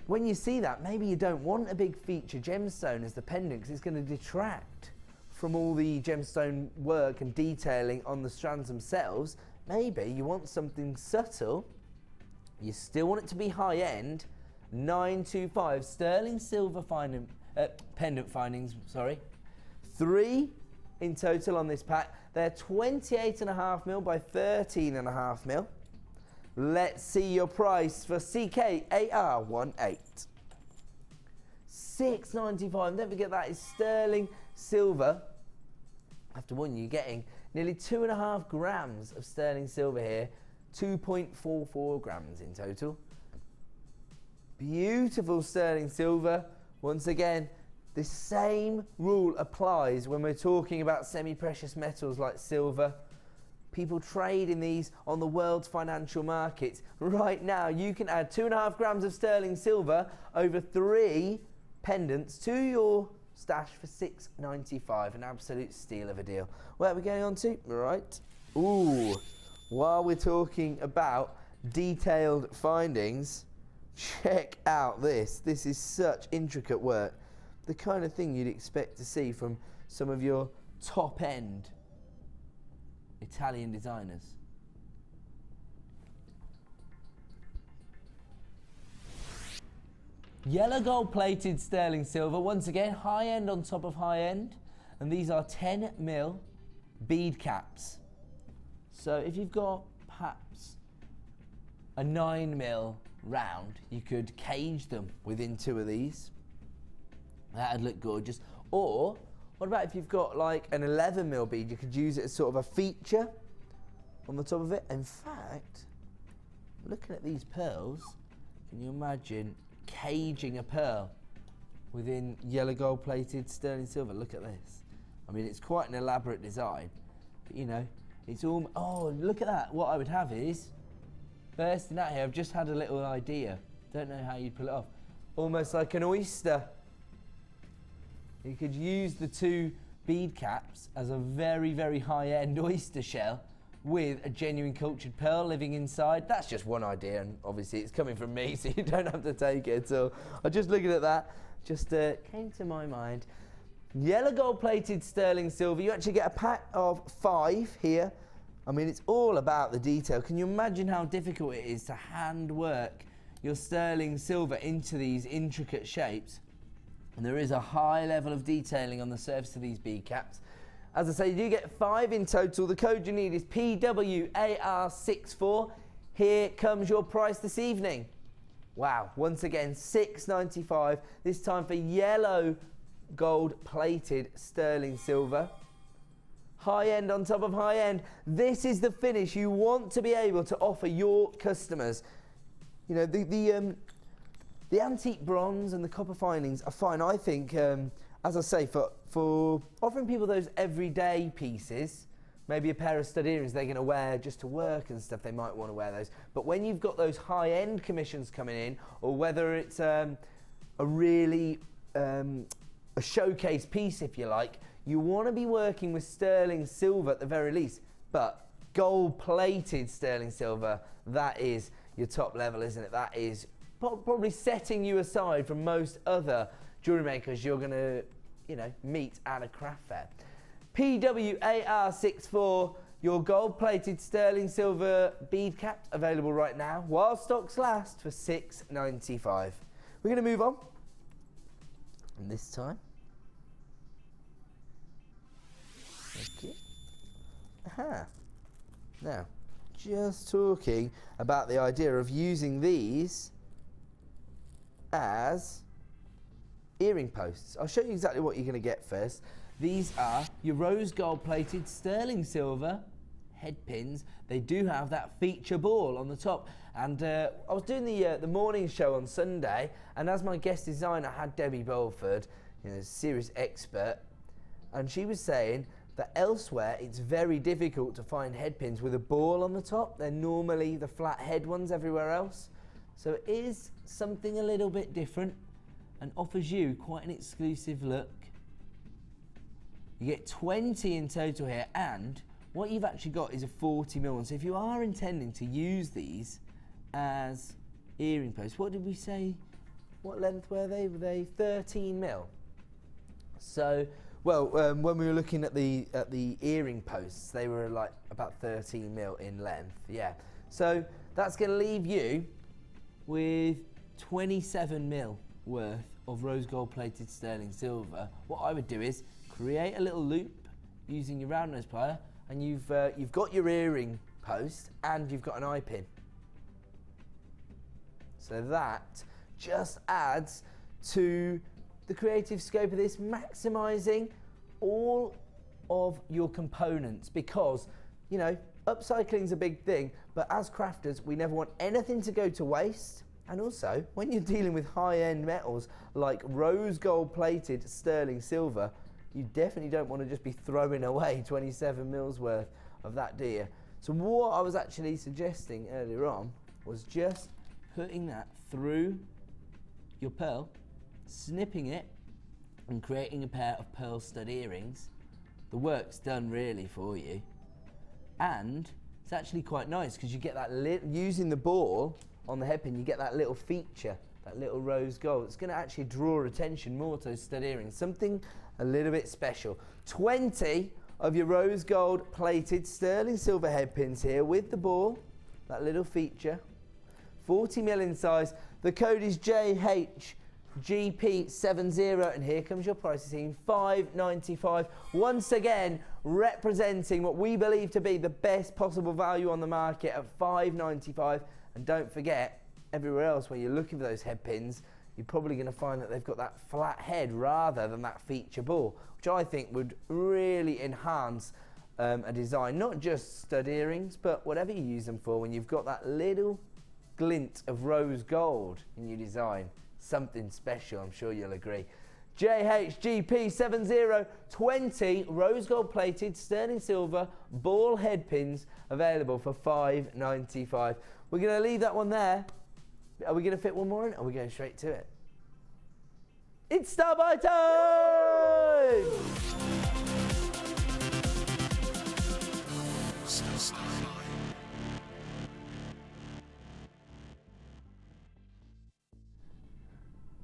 Speaker 3: when you see that, maybe you don't want a big feature gemstone as the pendant, because it's going to detract from all the gemstone work and detailing on the strands themselves. Maybe you want something subtle, you still want it to be high end. 925 sterling silver pendant findings, sorry. 3 in total on this pack. They're 28.5mm by 13.5mm. Let's see your price for CKAR18. $6.95. Don't forget that is sterling silver. I have to warn you, you're getting nearly 2.5 grams of sterling silver here. 2.44 grams in total. Beautiful sterling silver. Once again, the same rule applies when we're talking about semi-precious metals like silver. People trade in these on the world's financial markets. Right now, you can add 2.5 grams of sterling silver over 3 pendants to your stash for $6.95, an absolute steal of a deal. Where are we going on to? Right. Ooh, while we're talking about detailed findings, check out this. This is such intricate work. The kind of thing you'd expect to see from some of your top-end Italian designers. Yellow gold plated sterling silver, once again high end on top of high end, and these are 10mm bead caps. So if you've got perhaps a 9mm round, you could cage them within 2 of these. That'd look gorgeous. Or what about if you've got like an 11mm bead, you could use it as sort of a feature on the top of it. In fact, looking at these pearls, can you imagine caging a pearl within yellow gold plated sterling silver? Look at this. I mean, it's quite an elaborate design, but you know, it's all, oh, look at that. What I would have is, bursting out here, I've just had a little idea. Don't know how you'd pull it off. Almost like an oyster. You could use the 2 bead caps as a very, very high-end oyster shell with a genuine cultured pearl living inside. That's just one idea, and obviously it's coming from me, so you don't have to take it at all. I'm just looking at that, just came to my mind. Yellow gold plated sterling silver, you actually get a pack of 5 here. I mean, it's all about the detail. Can you imagine how difficult it is to hand work your sterling silver into these intricate shapes? And there is a high level of detailing on the surface of these bead caps. As I say, you do get 5 in total. The code you need is PWAR64. Here comes your price this evening. Wow, once again, $6.95. This time for yellow gold plated sterling silver. High end on top of high end. This is the finish you want to be able to offer your customers. You know, the antique bronze and the copper findings are fine, I think, as I say, for offering people those everyday pieces. Maybe a pair of stud earrings they're going to wear just to work and stuff, they might want to wear those. But when you've got those high-end commissions coming in, or whether it's a really a showcase piece, if you like, you want to be working with sterling silver at the very least. But gold-plated sterling silver, that is your top level, isn't it? That is probably setting you aside from most other jewellery makers you're going to, you know, meet at a craft fair. PWAR64, your gold-plated sterling silver bead caps, available right now while stocks last for $6.95. We're going to move on, and this time, okay. Now, just talking about the idea of using these as earring posts. I'll show you exactly what you're going to get first. These are your rose gold plated sterling silver head pins. They do have that feature ball on the top, and I was doing the morning show on Sunday, and as my guest designer had Debbie Bolford, you know, serious expert, and she was saying that elsewhere it's very difficult to find head pins with a ball on the top. They're normally the flat head ones everywhere else, so it is something a little bit different and offers you quite an exclusive look. You get 20 in total here, and what you've actually got is a 40mm one. So if you are intending to use these as earring posts, what did we say? What length were they? Were they 13mm? So, well, when we were looking at the earring posts, they were like about 13mm in length. Yeah. So that's going to leave you with 27mm worth of rose gold plated sterling silver. What I would do is create a little loop using your round nose plier, and you've got your earring post and you've got an eye pin. So that just adds to the creative scope of this, maximising all of your components, because, you know, upcycling is a big thing, but as crafters we never want anything to go to waste. And also, when you're dealing with high-end metals like rose gold plated sterling silver, you definitely don't want to just be throwing away 27mm worth of that, do you? So what I was actually suggesting earlier on was just putting that through your pearl, snipping it, and creating a pair of pearl stud earrings, the work's done really for you. And it's actually quite nice because you get that using the ball on the headpin, you get that little feature, that little rose gold. It's going to actually draw attention more to those stud earrings, something a little bit special. 20 of your rose gold plated sterling silver headpins here with the ball, that little feature. 40mm in size. The code is JHGP70, and here comes your pricing, $5.95. Once again, representing what we believe to be the best possible value on the market at $5.95. And don't forget, everywhere else where you're looking for those head pins, you're probably going to find that they've got that flat head rather than that feature ball, which I think would really enhance a design, not just stud earrings, but whatever you use them for, when you've got that little glint of rose gold in your design. Something special, I'm sure you'll agree. JHGP70, 20 rose gold plated sterling silver ball head pins available for $5.95. We're going to leave that one there. Are we going to fit one more in? Or are we going straight to it? It's star by time!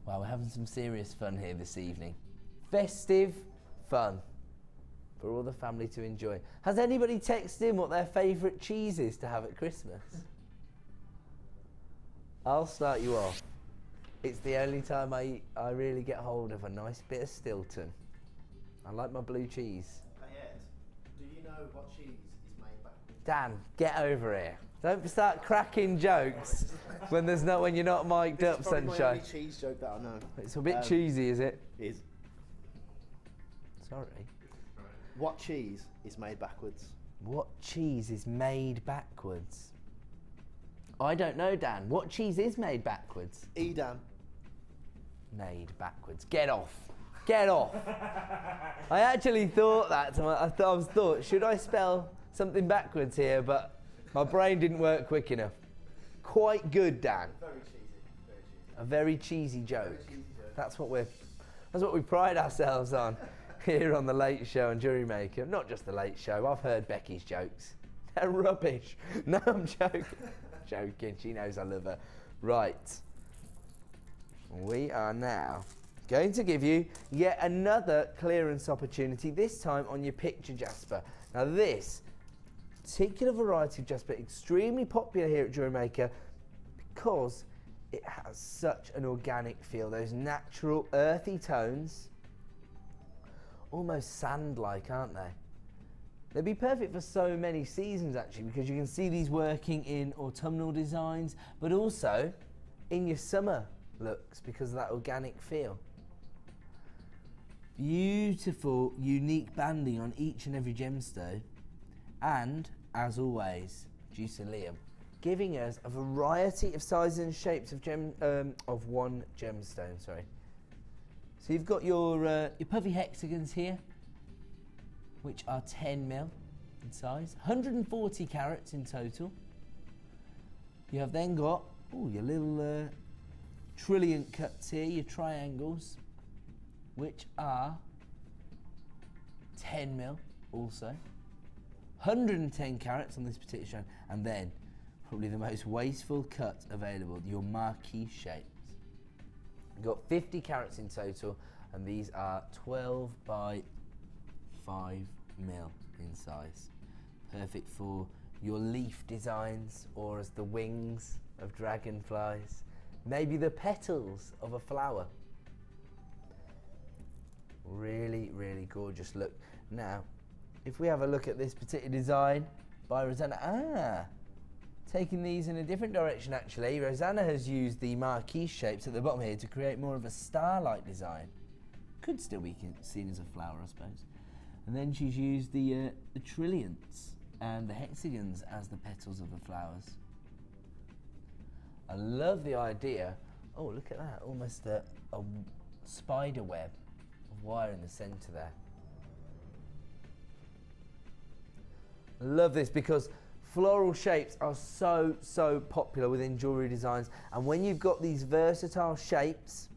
Speaker 3: Wow, we're having some serious fun here this evening. Festive fun for all the family to enjoy. Has anybody texted in what their favourite cheese is to have at Christmas? I'll start you off. It's the only time I really get hold of a nice bit of Stilton. I like my blue cheese.
Speaker 4: Hey Ed, do you know what cheese is made backwards?
Speaker 3: Dan, get over here. Don't start cracking jokes when you're not mic'd up,
Speaker 4: It's probably
Speaker 3: sunshine.
Speaker 4: my only cheese joke that I know.
Speaker 3: It's a bit cheesy, is it?
Speaker 4: Is.
Speaker 3: Sorry.
Speaker 4: What cheese is made backwards?
Speaker 3: What cheese is made backwards? I don't know, Dan. What cheese is made backwards?
Speaker 4: Edam.
Speaker 3: Made backwards. Get off. Get off. I actually thought that. I thought, should I spell something backwards here? But my brain didn't work quick enough. Quite good, Dan.
Speaker 4: Very cheesy. Very cheesy.
Speaker 3: A very cheesy joke.
Speaker 4: Very cheesy joke.
Speaker 3: That's what we pride ourselves on here on the Late Show and JewelleryMaker. Not just the Late Show. I've heard Becky's jokes. They're rubbish. No, I'm joking. Joking. She knows I love her. Right. We are now going to give you yet another clearance opportunity, this time on your picture Jasper. Now this particular variety of Jasper, extremely popular here at JewelleryMaker because it has such an organic feel. Those natural earthy tones, almost sand-like, aren't they? They'd be perfect for so many seasons actually, because you can see these working in autumnal designs, but also in your summer looks because of that organic feel. Beautiful, unique banding on each and every gemstone, and as always, JewelleryMaker, giving us a variety of sizes and shapes of one gemstone. Sorry. So you've got your puffy hexagons here, which are 10mm in size, 140 carats in total. You have then got your little trilliant cuts here, your triangles, which are 10mm also. 110 carats on this particular strand, and then probably the most wasteful cut available, your marquee shapes. You've got 50 carats in total, and these are 12 by 5mm in size. Perfect for your leaf designs, or as the wings of dragonflies, maybe the petals of a flower. Really, really gorgeous look. Now, if we have a look at this particular design by Rosanna, taking these in a different direction actually. Rosanna has used the marquee shapes at the bottom here to create more of a star-like design. Could still be seen as a flower, I suppose. And then she's used the trilliants and the hexagons as the petals of the flowers. I love the idea. Oh, look at that, almost a spider web of wire in the centre there. I love this because floral shapes are so popular within jewellery designs, and when you've got these versatile shapes,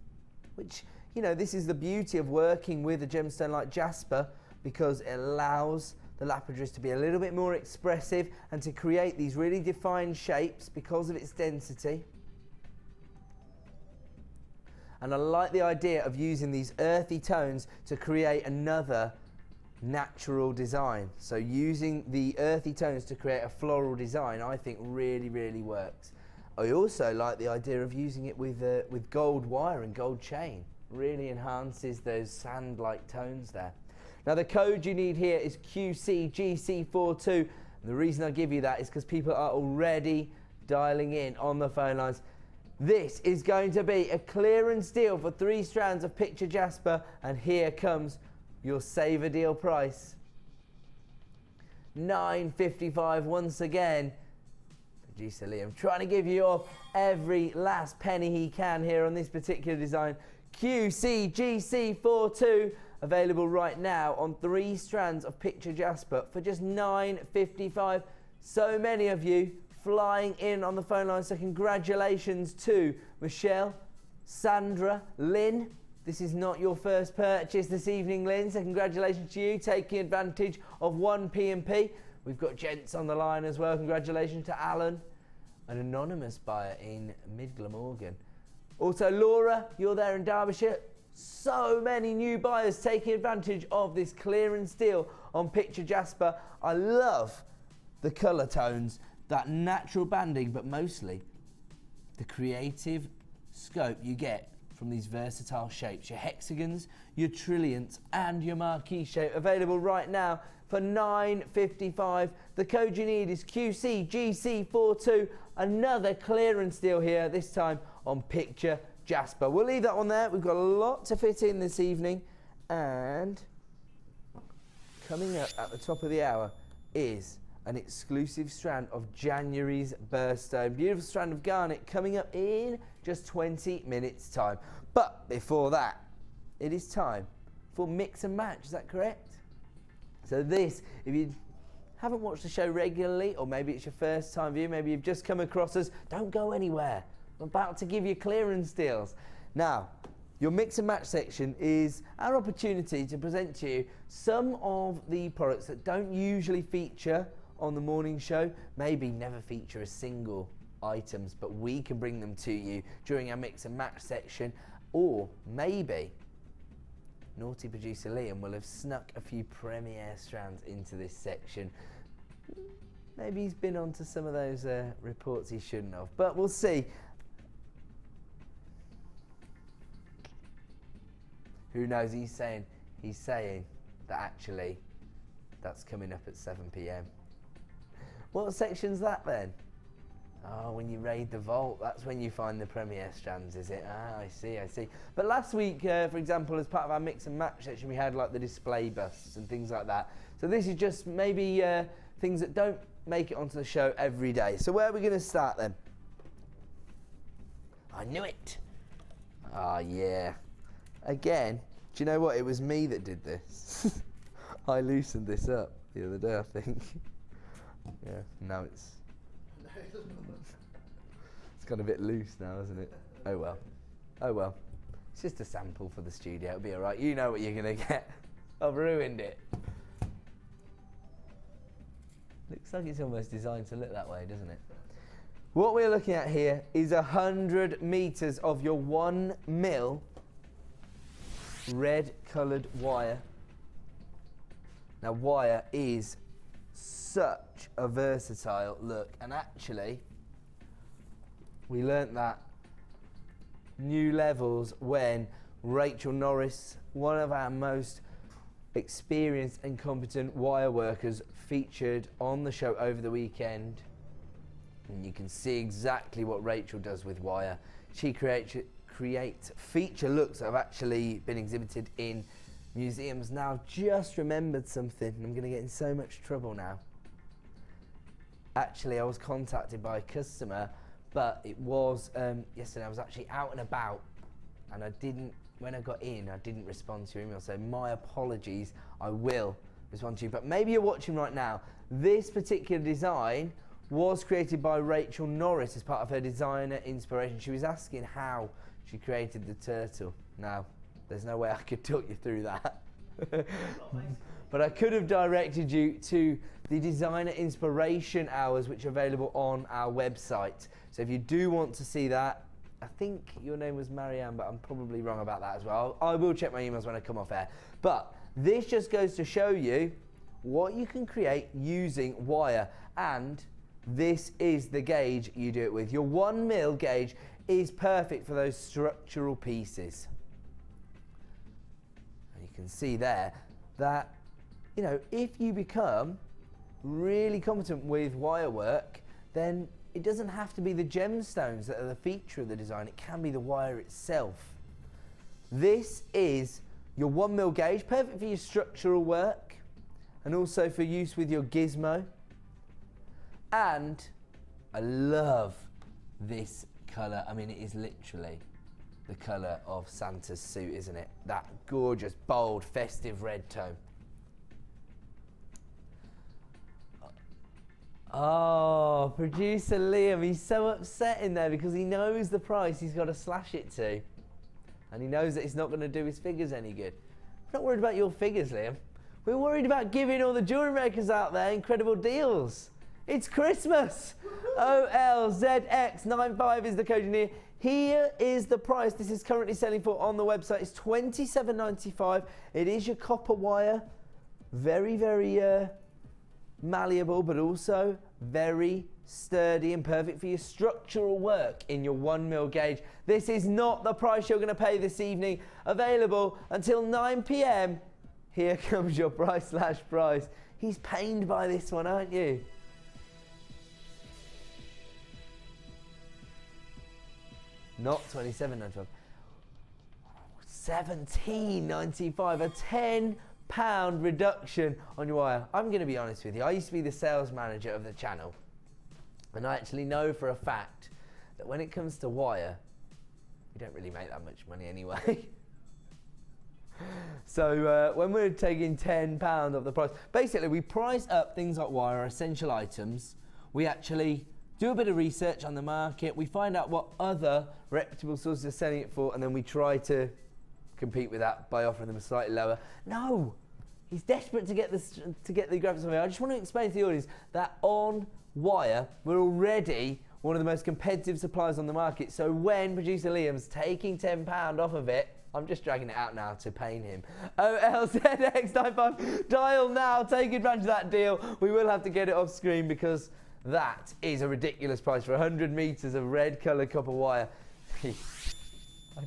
Speaker 3: which you know, this is the beauty of working with a gemstone like jasper, because it allows the lapidaries to be a little bit more expressive and to create these really defined shapes because of its density. And I like the idea of using these earthy tones to create another natural design. So using the earthy tones to create a floral design, I think really, really works. I also like the idea of using it with gold wire and gold chain. Really enhances those sand-like tones there. Now the code you need here is QCGC42. And the reason I give you that is because people are already dialing in on the phone lines. This is going to be a clearance deal for 3 strands of picture jasper, and here comes your saver deal price. $9.55 once again. Producer Liam trying to give you off every last penny he can here on this particular design. QCGC42 available right now on 3 strands of picture jasper for just $9.55. So many of you flying in on the phone line, so congratulations to Michelle, Sandra, Lynn. This is not your first purchase this evening, Lynn, so congratulations to you, taking advantage of 1 P&P. We've got gents on the line as well. Congratulations to Alan, an anonymous buyer in Mid Glamorgan. Also, Laura, you're there in Derbyshire. So many new buyers taking advantage of this clearance deal on picture jasper. I love the colour tones, that natural banding, but mostly the creative scope you get from these versatile shapes. Your hexagons, your trillions, and your marquee shape. Available right now for $9.55. The code you need is QCGC42. Another clearance deal here, this time on picture jasper. We'll leave that one there. We've got a lot to fit in this evening. And coming up at the top of the hour is an exclusive strand of January's birthstone. Beautiful strand of garnet coming up in just 20 minutes time. But before that, it is time for mix and match. Is that correct? So this, if you haven't watched the show regularly, or maybe it's your first time view, maybe you've just come across us, don't go anywhere. I'm about to give you clearance deals. Now, your mix and match section is our opportunity to present to you some of the products that don't usually feature on the morning show, maybe never feature as single items, but we can bring them to you during our mix and match section. Or maybe naughty producer Liam will have snuck a few premiere strands into this section. Maybe he's been onto some of those reports he shouldn't have, but we'll see. Who knows? He's saying that actually that's coming up at 7 p.m. What section's that then? Oh, when you raid the vault, that's when you find the premiere strands, is it? Ah, I see. But last week, for example, as part of our mix and match section, we had like the display busts and things like that. So this is just maybe things that don't make it onto the show every day. So where are we going to start then? I knew it. Ah, yeah. Again, do you know what? It was me that did this. I loosened this up the other day, I think. Yeah, now it's got a bit loose now, isn't it? Oh well. Oh well. It's just a sample for the studio. It'll be all right. You know what you're going to get. I've ruined it. Looks like it's almost designed to look that way, doesn't it? What we're looking at here is 100 meters of your 1 mil red coloured wire. Now, wire is such a versatile look, and actually we learnt that new levels when Rachel Norris, one of our most experienced and competent wire workers, featured on the show over the weekend. And you can see exactly what Rachel does with wire. She creates feature looks that have actually been exhibited in museums. Now, I've just remembered something. I'm going to get in so much trouble now. Actually, I was contacted by a customer, but it was yesterday. I was actually out and about, and when I got in, I didn't respond to your email. So my apologies. I will respond to you. But maybe you're watching right now. This particular design was created by Rachel Norris as part of her designer inspiration. She was asking how she created the turtle. Now, There's no way I could talk you through that. But I could have directed you to the designer inspiration hours, which are available on our website. So if you do want to see that, I think your name was Marianne, but I'm probably wrong about that as well. I will check my emails when I come off air. But this just goes to show you what you can create using wire, and this is the gauge you do it with. Your 1mm gauge is perfect for those structural pieces. And you can see there that, you know, if you become really competent with wire work, then it doesn't have to be the gemstones that are the feature of the design. It can be the wire itself. This is your 1mm gauge, perfect for your structural work and also for use with your gizmo. And I love this colour. I mean, it is literally the colour of Santa's suit, isn't it? That gorgeous, bold, festive red tone. Oh, producer Liam, he's so upset in there because he knows the price he's got to slash it to. And he knows that it's not going to do his figures any good. We're not worried about your figures, Liam. We're worried about giving all the jewellery makers out there incredible deals. It's Christmas. OLZX95 is the code you need. Here is the price this is currently selling for on the website. It's $27.95. It is your copper wire. Very, very malleable, but also very sturdy and perfect for your structural work in your 1mm gauge. This is not the price you're going to pay this evening. Available until 9 p.m. Here comes your price slash price. He's pained by this one, aren't you? Not $27.95. $17.95. A £10 reduction on your wire. I'm going to be honest with you. I used to be the sales manager of the channel, and I actually know for a fact that when it comes to wire, we don't really make that much money anyway. So when we're taking £10 off the price, basically we price up things like wire, essential items. We actually do a bit of research on the market. We find out what other reputable sources are selling it for, and then we try to compete with that by offering them a slightly lower. No, he's desperate to get this, to get the graphics on here. I just want to explain to the audience that on wire, we're already one of the most competitive suppliers on the market. So when producer Liam's taking £10 off of it, I'm just dragging it out now to pain him. OLZX95, dial now, take advantage of that deal. We will have to get it off screen because that is a ridiculous price for 100 metres of red coloured copper wire. I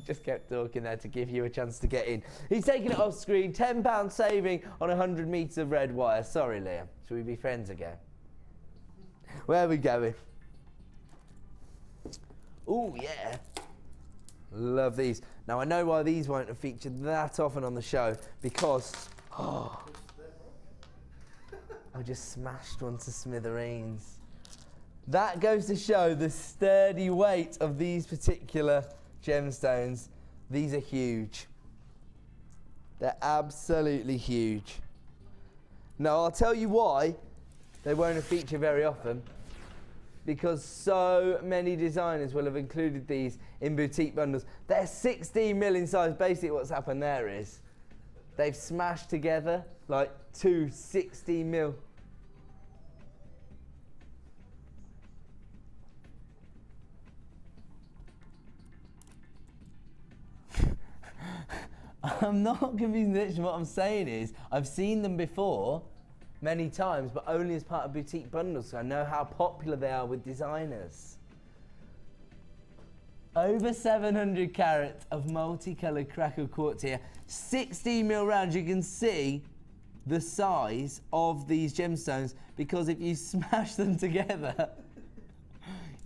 Speaker 3: just kept talking there to give you a chance to get in. He's taking it off screen, £10 saving on 100 metres of red wire. Sorry, Liam. Should we be friends again? Where are we going? Oh, yeah. Love these. Now, I know why these won't have featured that often on the show, because I just smashed one to smithereens. That goes to show the sturdy weight of these particular gemstones. These are huge. They're absolutely huge. Now, I'll tell you why they won't have featured very often. Because so many designers will have included these in boutique bundles. They're 16mm in size. Basically what's happened there is they've smashed together like two 16mm. I'm not confused. What I'm saying is I've seen them before many times, but only as part of boutique bundles, so I know how popular they are with designers. Over 700 carats of multicoloured crackled quartz here, 16mm rounds. You can see the size of these gemstones, because if you smash them together,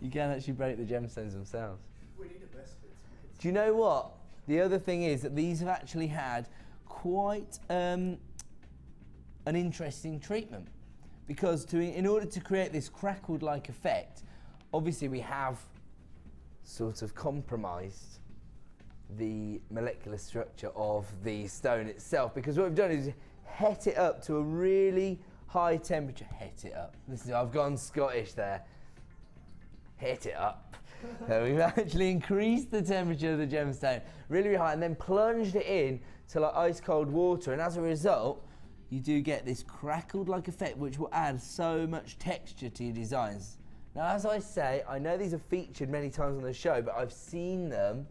Speaker 3: you can actually break the gemstones themselves.
Speaker 4: We need a best fit.
Speaker 3: Do you know what? The other thing is that these have actually had quite an interesting treatment, because in order to create this crackled-like effect, obviously we have sort of compromised the molecular structure of the stone itself, because what we've done is het it up to a really high temperature. Het it up. I've gone Scottish there. Het it up. So we've actually increased the temperature of the gemstone really, really high and then plunged it in to like ice cold water, and as a result you do get this crackled like effect which will add so much texture to your designs. Now, as I say, I know these are featured many times on the show, but I've seen them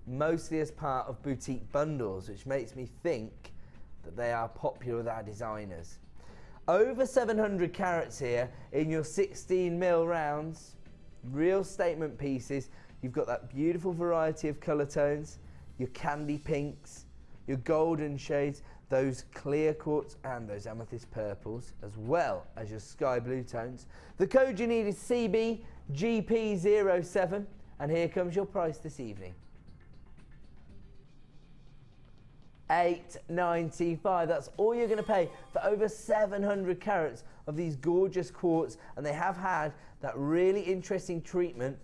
Speaker 3: mostly as part of boutique bundles, which makes me think that they are popular with our designers. Over 700 carats here in your 16mm rounds, real statement pieces. You've got that beautiful variety of colour tones, your candy pinks, your golden shades, those clear quartz and those amethyst purples, as well as your sky blue tones. The code you need is CBGP07, and here comes your price this evening. $8.95. That's all you're going to pay for over 700 carats of these gorgeous quartz, and they have had that really interesting treatment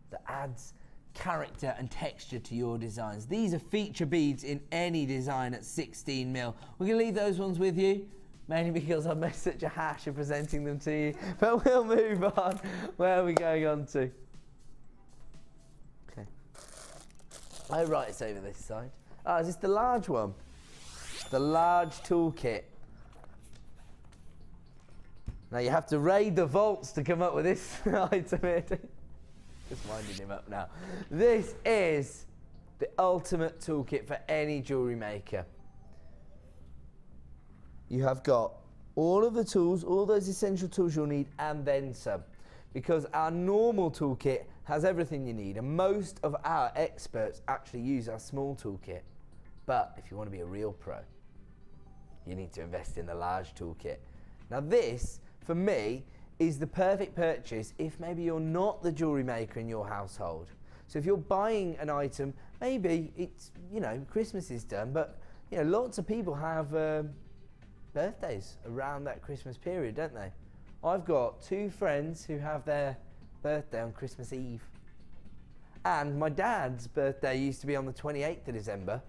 Speaker 3: that adds character and texture to your designs. These are feature beads in any design at 16mm. We're going to leave those ones with you, mainly because I've made such a hash of presenting them to you, but we'll move on. Where are we going on to? Okay. Oh, right, it's over this side. Oh, is this the large one? The large toolkit. Now you have to raid the vaults to come up with this item here. Just winding him up now. This is the ultimate toolkit for any jewellery maker. You have got all of the tools, all those essential tools you'll need, and then some. Because our normal toolkit has everything you need, and most of our experts actually use our small toolkit. But if you want to be a real pro, you need to invest in the large toolkit. Now this, for me, is the perfect purchase if maybe you're not the jewellery maker in your household. So if you're buying an item, maybe it's, you know, Christmas is done, but you know, lots of people have birthdays around that Christmas period, don't they? I've got 2 friends who have their birthday on Christmas Eve. And my dad's birthday used to be on the 28th of December.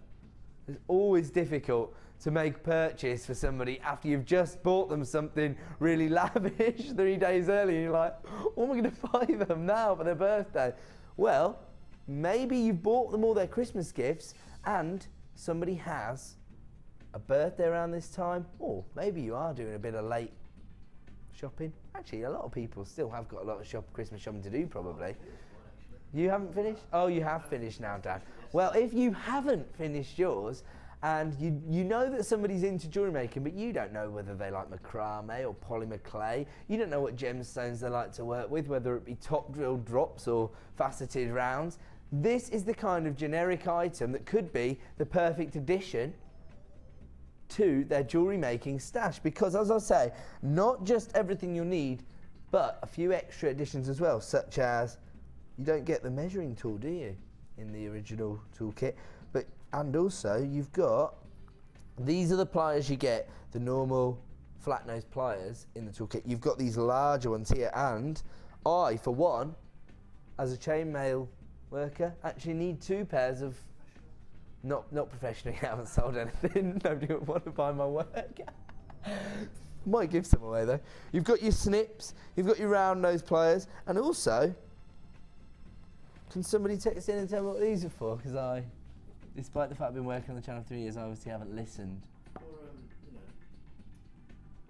Speaker 3: It's always difficult to make a purchase for somebody after you've just bought them something really lavish 3 days earlier. You're like, what am I going to buy them now for their birthday? Well, maybe you've bought them all their Christmas gifts and somebody has a birthday around this time, or maybe you are doing a bit of late shopping. Actually, a lot of people still have got a lot of Christmas shopping to do probably. You haven't finished? Oh, you have finished now, Dad. Well, if you haven't finished yours, and you know that somebody's into jewellery making, but you don't know whether they like macrame or polymer clay, you don't know what gemstones they like to work with, whether it be top drilled drops or faceted rounds, this is the kind of generic item that could be the perfect addition to their jewellery making stash. Because as I say, not just everything you'll need, but a few extra additions as well, such as you don't get the measuring tool, do you, in the original toolkit? And also you've got, these are the pliers you get, the normal flat nose pliers in the toolkit. You've got these larger ones here, and I, for one, as a chainmail worker, actually need 2 pairs of, not professionally, I haven't sold anything, nobody would want to buy my work. Might give some away though. You've got your snips, you've got your round nose pliers, and also, can somebody text in and tell me what these are for? Because I, despite the fact I've been working on the channel 3 years, I obviously haven't listened.
Speaker 4: You know.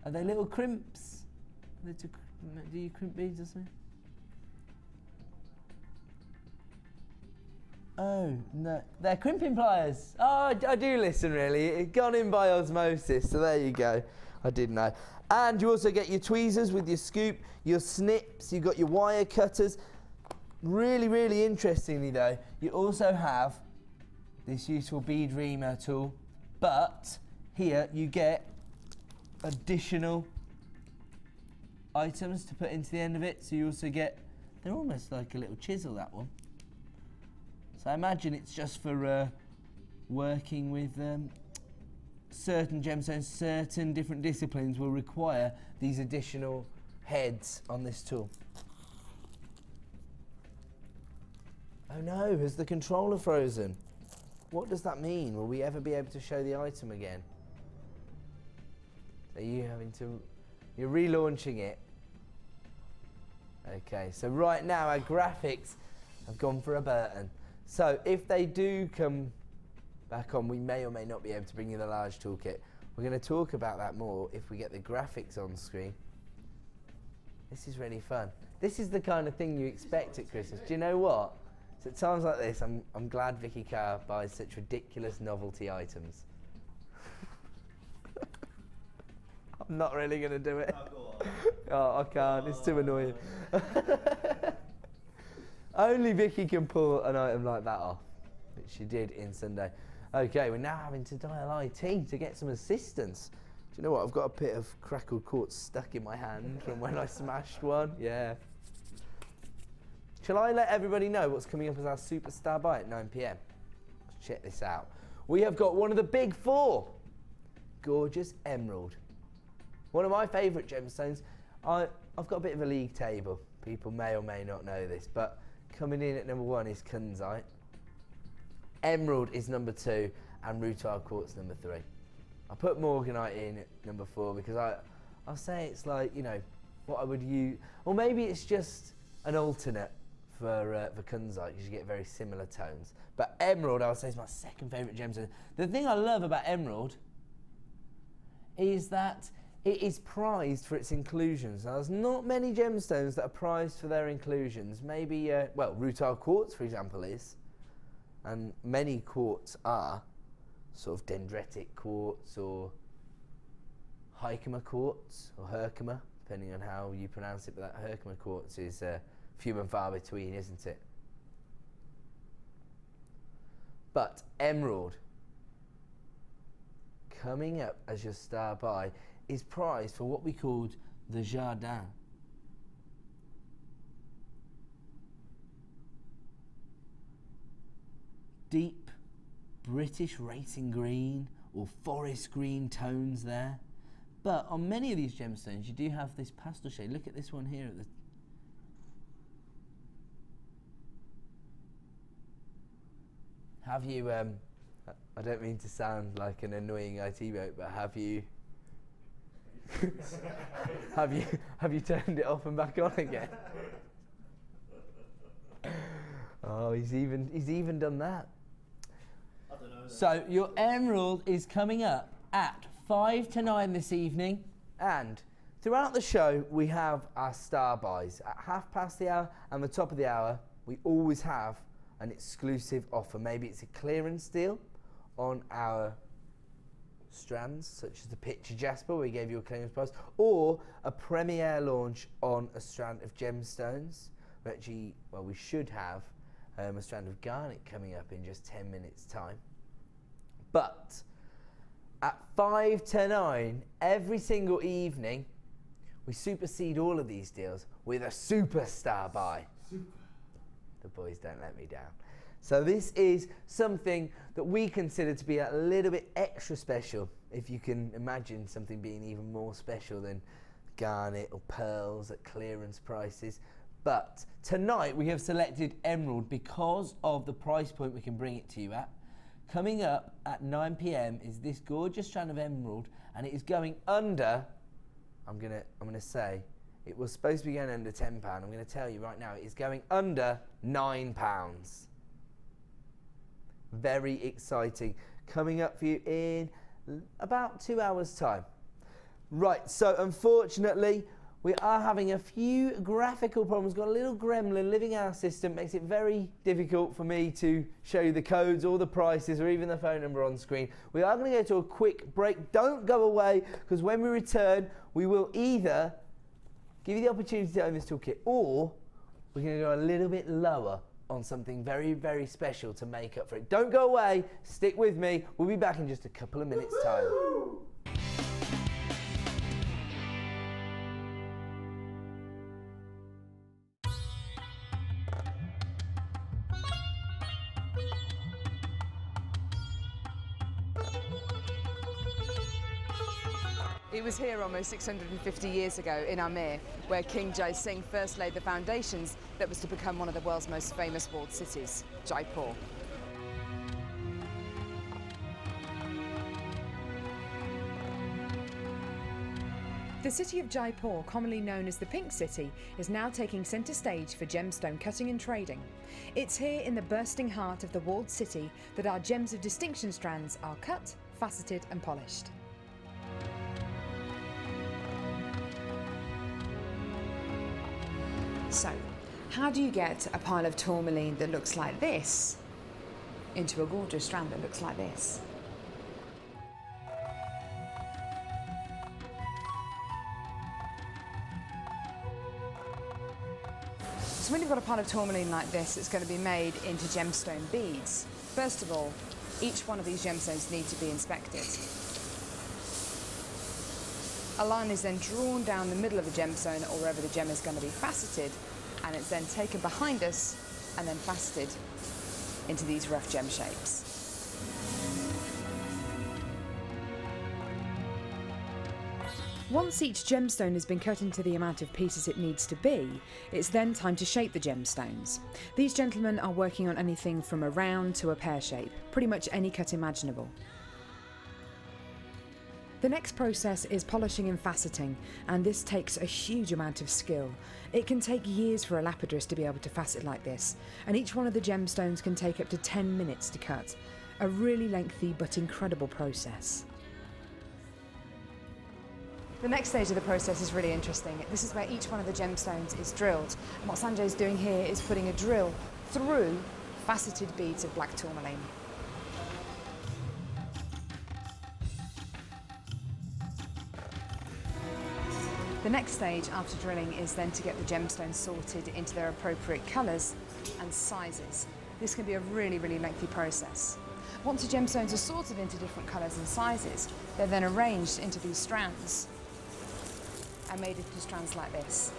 Speaker 3: Are they little crimps? Do you crimp beads or something? Oh, no. They're crimping pliers. Oh, I do listen, really. It's gone in by osmosis, so there you go. I did know. And you also get your tweezers with your scoop, your snips, you've got your wire cutters. Really, really interestingly, though, you also have this useful bead reamer tool, but here you get additional items to put into the end of it. So you also get, they're almost like a little chisel, that one. So I imagine it's just for working with certain gemstones, certain different disciplines will require these additional heads on this tool. Oh no, has the controller frozen? What does that mean? Will we ever be able to show the item again? Are you having to, you're relaunching it? Okay, so right now our graphics I've gone for a Burton. So if they do come back on, we may or may not be able to bring you the large toolkit. We're going to talk about that more if we get the graphics on screen. This is really fun. This is the kind of thing you expect at Christmas. Do you know what? So at times like this, I'm glad Vicky Carr buys such ridiculous novelty items. I'm not really going to do it. Oh, I can't. It's too annoying. Only Vicky can pull an item like that off, which she did in Sunday. Okay, we're now having to dial IT to get some assistance. Do you know what? I've got a bit of crackled quartz stuck in my hand from when I smashed one. Yeah. Shall I let everybody know what's coming up as our superstar buy at 9 PM? Let's check this out. We have got one of the big four. Gorgeous emerald. One of my favourite gemstones. I've got a bit of a league table. People may or may not know this, but coming in at number 1 is kunzite. Emerald is number 2, and rutile quartz number 3. I put morganite in at number 4 because I'll say it's like, you know, what I would use, or maybe it's just an alternate for kunzite because you get very similar tones. But emerald, I would say, is my second favourite gemstone. The thing I love about emerald is that it is prized for its inclusions. Now, there's not many gemstones that are prized for their inclusions. Maybe, well, rutile quartz, for example, is. And many quartz are sort of dendritic quartz or Herkimer quartz or Herkimer, depending on how you pronounce it. But that Herkimer quartz is few and far between, isn't it? But emerald, coming up as your star buy, is prized for what we called the Jardin. Deep British racing green or forest green tones there. But on many of these gemstones, you do have this pastel shade. Look at this one here at the have you, I don't mean to sound like an annoying IT bloke, but have you have you turned it off and back on again? Oh, he's even done that.
Speaker 4: I don't know.
Speaker 3: So your emerald is coming up at 5 to 9 this evening, and throughout the show we have our star buys. At half past the hour and the top of the hour, we always have an exclusive offer. Maybe it's a clearance deal on our strands, such as the picture jasper, we gave you a clearance price, or a premiere launch on a strand of gemstones. Actually, well, we should have a strand of garnet coming up in just 10 minutes time. But at 5 to 9 every single evening, we supersede all of these deals with a superstar buy. The boys don't let me down. So this is something that we consider to be a little bit extra special, if you can imagine something being even more special than garnet or pearls at clearance prices. But tonight we have selected emerald because of the price point we can bring it to you at. Coming up at 9 PM is this gorgeous strand of emerald, and it is going under, I'm gonna say, it was supposed to be going under £10. I'm going to tell you right now, it is going under £9. Very exciting. Coming up for you in about 2 hours' time. Right, so unfortunately, we are having a few graphical problems. Got a little gremlin living our system. Makes it very difficult for me to show you the codes or the prices or even the phone number on screen. We are going to go to a quick break. Don't go away, because when we return, we will either give you the opportunity to own this toolkit, or we're going to go a little bit lower on something very, very special to make up for it. Don't go away. Stick with me. We'll be back in just a couple of minutes' time.
Speaker 5: It was here almost 650 years ago in Amir, where King Jai Singh first laid the foundations that was to become one of the world's most famous walled cities, Jaipur. The city of Jaipur, commonly known as the Pink City, is now taking centre stage for gemstone cutting and trading. It's here in the bursting heart of the walled city that our gems of distinction strands are cut, faceted and polished. So, how do you get a pile of tourmaline that looks like this into a gorgeous strand that looks like this? So when you've got a pile of tourmaline like this, it's going to be made into gemstone beads. First of all, each one of these gemstones need to be inspected. A line is then drawn down the middle of the gemstone or wherever the gem is going to be faceted, and it's then taken behind us and then faceted into these rough gem shapes. Once each gemstone has been cut into the amount of pieces it needs to be, it's then time to shape the gemstones. These gentlemen are working on anything from a round to a pear shape, pretty much any cut imaginable. The next process is polishing and faceting, and this takes a huge amount of skill. It can take years for a lapidress to be able to facet like this, and each one of the gemstones can take up to 10 minutes to cut. A really lengthy but incredible process. The next stage of the process is really interesting. This is where each one of the gemstones is drilled. And what Sanjay's doing here is putting a drill through faceted beads of black tourmaline. The next stage after drilling is then to get the gemstones sorted into their appropriate colours and sizes. This can be a really, really lengthy process. Once the gemstones are sorted into different colours and sizes, they're then arranged into these strands and made into strands like this.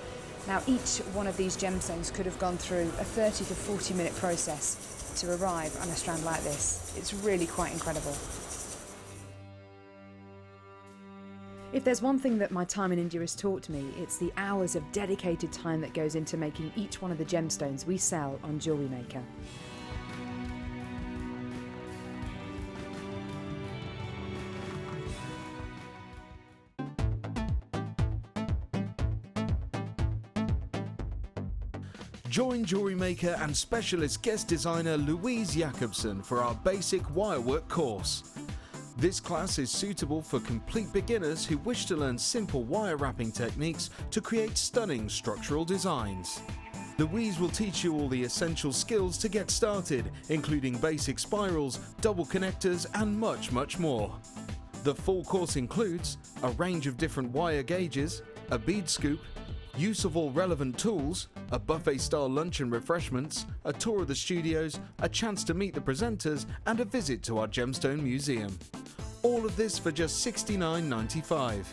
Speaker 5: Now each one of these gemstones could have gone through a 30 to 40 minute process to arrive on a strand like this. It's really quite incredible. If there's one thing that my time in India has taught me, it's the hours of dedicated time that goes into making each one of the gemstones we sell on JewelleryMaker.
Speaker 1: Join JewelleryMaker and specialist guest designer Louise Jacobson for our basic wirework course. This class is suitable for complete beginners who wish to learn simple wire wrapping techniques to create stunning structural designs. Louise will teach you all the essential skills to get started, including basic spirals, double connectors and much, much more. The full course includes a range of different wire gauges, a bead scoop, use of all relevant tools, a buffet-style lunch and refreshments, a tour of the studios, a chance to meet the presenters, and a visit to our gemstone museum. All of this for just $69.95.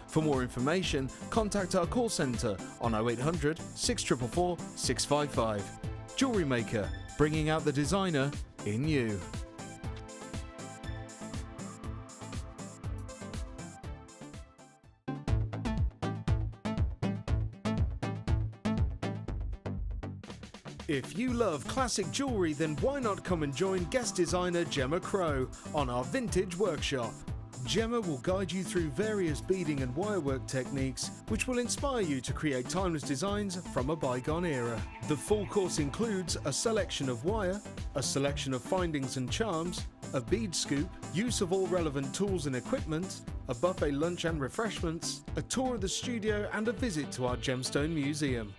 Speaker 1: For more information, contact our call centre on 0800 644 655. JewelleryMaker, bringing out the designer in you. If you love classic jewellery, then why not come and join guest designer Gemma Crow on our vintage workshop. Gemma will guide you through various beading and wirework techniques which will inspire you to create timeless designs from a bygone era. The full course includes a selection of wire, a selection of findings and charms, a bead scoop, use of all relevant tools and equipment, a buffet lunch and refreshments, a tour of the studio and a visit to our gemstone museum.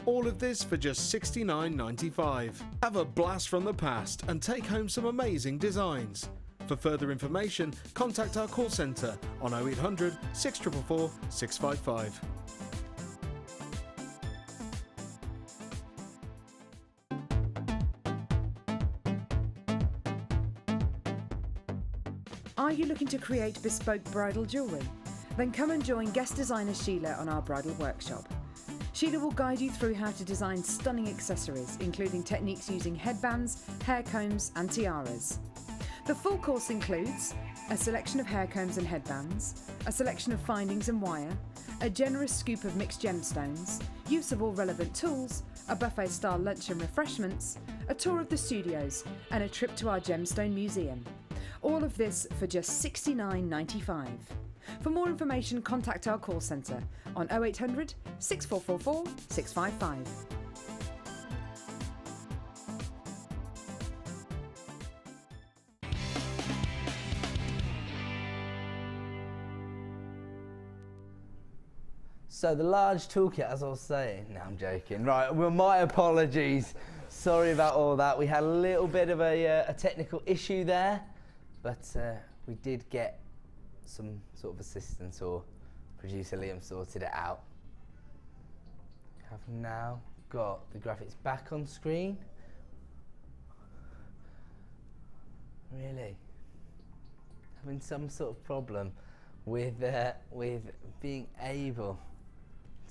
Speaker 1: All of this for just $69.95. Have a blast from the past and take home some amazing designs. For further information, contact our call centre on 0800 644 655.
Speaker 5: Are you looking to create bespoke bridal jewellery? Then come and join guest designer Sheila on our bridal workshop. Sheila will guide you through how to design stunning accessories, including techniques using headbands, hair combs and tiaras. The full course includes a selection of hair combs and headbands, a selection of findings and wire, a generous scoop of mixed gemstones, use of all relevant tools, a buffet-style lunch and refreshments, a tour of the studios and a trip to our gemstone museum. All of this for just $69.95. For more information, contact our call centre on 0800 6444 655.
Speaker 3: So the large toolkit, as I was saying, no, I'm joking. Right, well, my apologies. Sorry about all that. We had a little bit of a technical issue there, but we did get some sort of assistance, or producer Liam sorted it out. Have now got the graphics back on screen. Really? Having some sort of problem with being able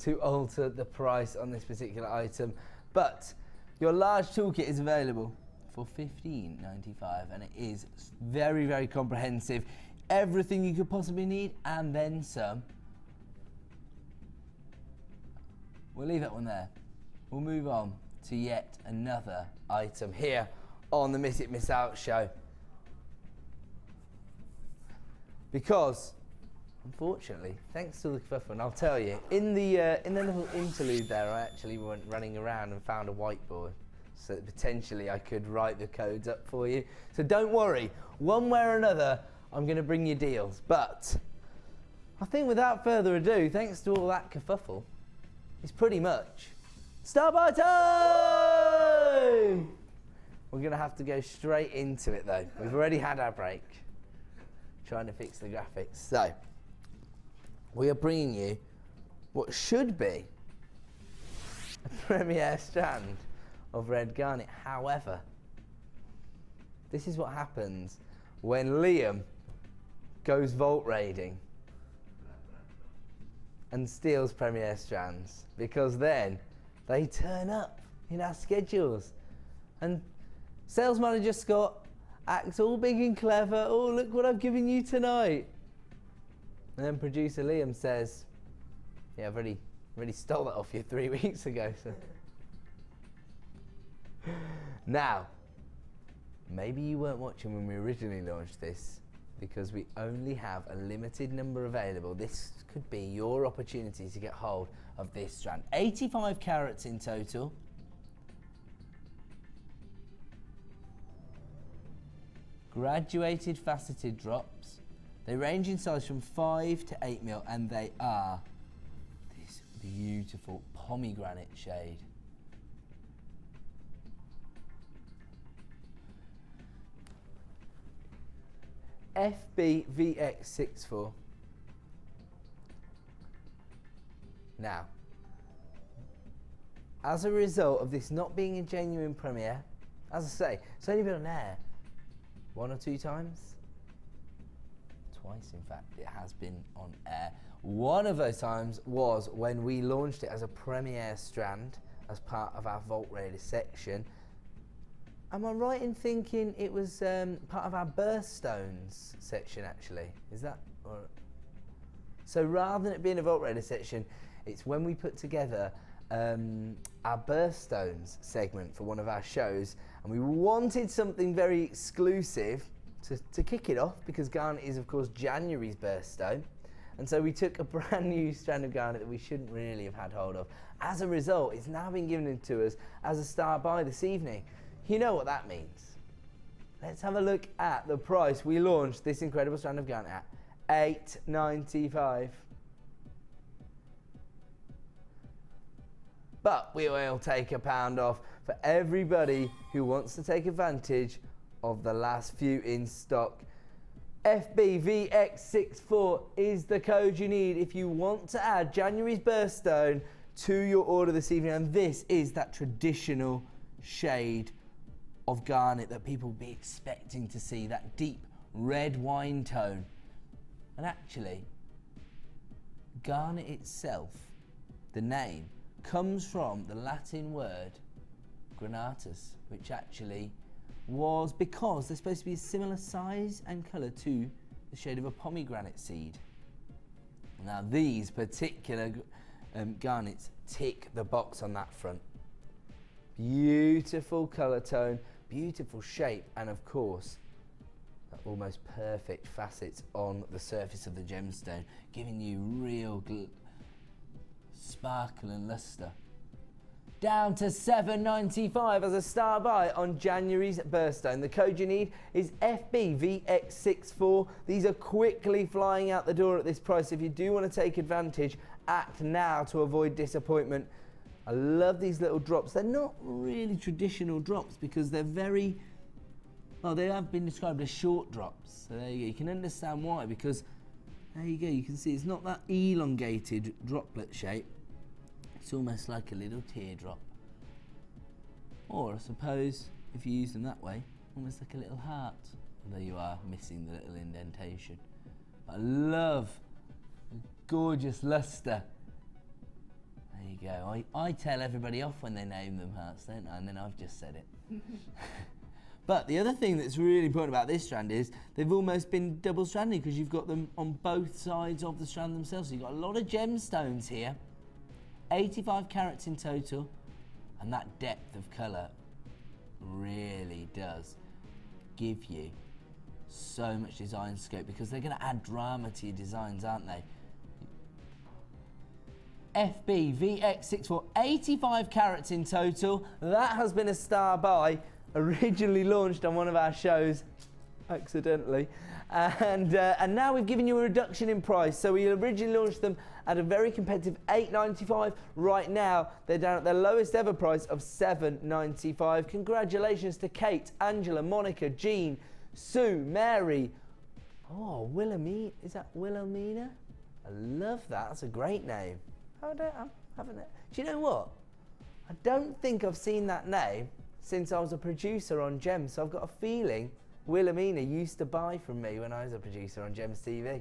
Speaker 3: to alter the price on this particular item, but your large toolkit is available for $15.95 and it is very, very comprehensive. Everything you could possibly need and then some. We'll leave that one there. We'll move on to yet another item here on the Miss It Miss Out show, because unfortunately, thanks to the kerfuffle, and I'll tell you, in the little interlude there, I actually went running around and found a whiteboard, so that potentially I could write the codes up for you. So don't worry, one way or another, I'm going to bring you deals. But I think without further ado, thanks to all that kerfuffle, it's pretty much start by time! We're going to have to go straight into it though. We've already had our break trying to fix the graphics. So we are bringing you what should be a premiere strand of red garnet. However, this is what happens when Liam goes vault raiding and steals premiere strands, because then they turn up in our schedules and sales manager Scott acts all big and clever. Oh, look what I've given you tonight. And then producer Liam says, yeah, I've already stole that off you 3 weeks ago. So. Now, maybe you weren't watching when we originally launched this, because we only have a limited number available. This could be your opportunity to get hold of this strand. 85 carats in total. Graduated faceted drops. They range in size from 5 to 8 mil, and they are this beautiful pomegranate shade. FBVX64. Now, as a result of this not being a genuine premiere, as I say, it's only been on air 1 or 2 times. Twice, in fact, it has been on air. One of those times was when we launched it as a premiere strand as part of our Vault Raider section. Am I right in thinking it was part of our Birthstones section, actually? Is that? So rather than it being a Vault Raider section, it's when we put together our Birthstones segment for one of our shows, and we wanted something very exclusive to kick it off, because garnet is, of course, January's birthstone. And so we took a brand new strand of garnet that we shouldn't really have had hold of. As a result, it's now been given to us as a start buy this evening. You know what that means. Let's have a look at the price we launched this incredible strand of garnet at. $8.95. But we will take £1 off for everybody who wants to take advantage of the last few in stock. FBVX64 is the code you need if you want to add January's birthstone to your order this evening. And this is that traditional shade of garnet that people will be expecting to see, that deep red wine tone. And actually, garnet itself, the name, comes from the Latin word granatus, which actually was because they're supposed to be a similar size and colour to the shade of a pomegranate seed. Now these particular garnets tick the box on that front. Beautiful colour tone, beautiful shape, and of course almost perfect facets on the surface of the gemstone, giving you real sparkle and luster. Down to $7.95 as a star buy on January's birthstone. The code you need is FBVX64. These are quickly flying out the door at this price. If you do want to take advantage, act now to avoid disappointment. I love these little drops. They're not really traditional drops because they're very, well, they have been described as short drops. So there you go. You can understand why, because there you go. You can see it's not that elongated droplet shape. It's almost like a little teardrop. Or I suppose, if you use them that way, almost like a little heart. Although you are missing the little indentation. But I love the gorgeous luster. There you go. I tell everybody off when they name them hearts, don't I? And then I've just said it. But the other thing that's really important about this strand is they've almost been double stranded because you've got them on both sides of the strand themselves. So you've got a lot of gemstones here. 85 carats in total, and that depth of colour really does give you so much design scope because they're going to add drama to your designs, aren't they? FBVX64, 85 carats in total. That has been a star buy, originally launched on one of our shows, accidentally. And now we've given you a reduction in price. So we originally launched them at a very competitive $8.95. Right now, they're down at their lowest ever price of $7.95. Congratulations to Kate, Angela, Monica, Jean, Sue, Mary. Oh, Wilhelmina. Is that Wilhelmina? I love that. That's a great name. Do you know what? I don't think I've seen that name since I was a producer on Gems. So I've got a feeling Wilhelmina used to buy from me when I was a producer on Gems TV.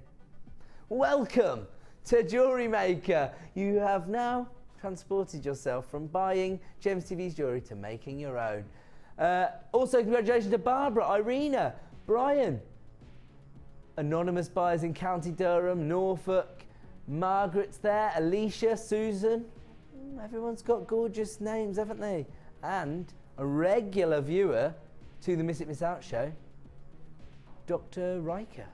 Speaker 3: Welcome to JewelleryMaker. You have now transported yourself from buying Gems TV's jewellery to making your own. Also, congratulations to Barbara, Irina, Brian, anonymous buyers in County Durham, Norfolk, Margaret's there, Alicia, Susan. Everyone's got gorgeous names, haven't they? And a regular viewer to the Miss It Miss Out show, Dr. Riker.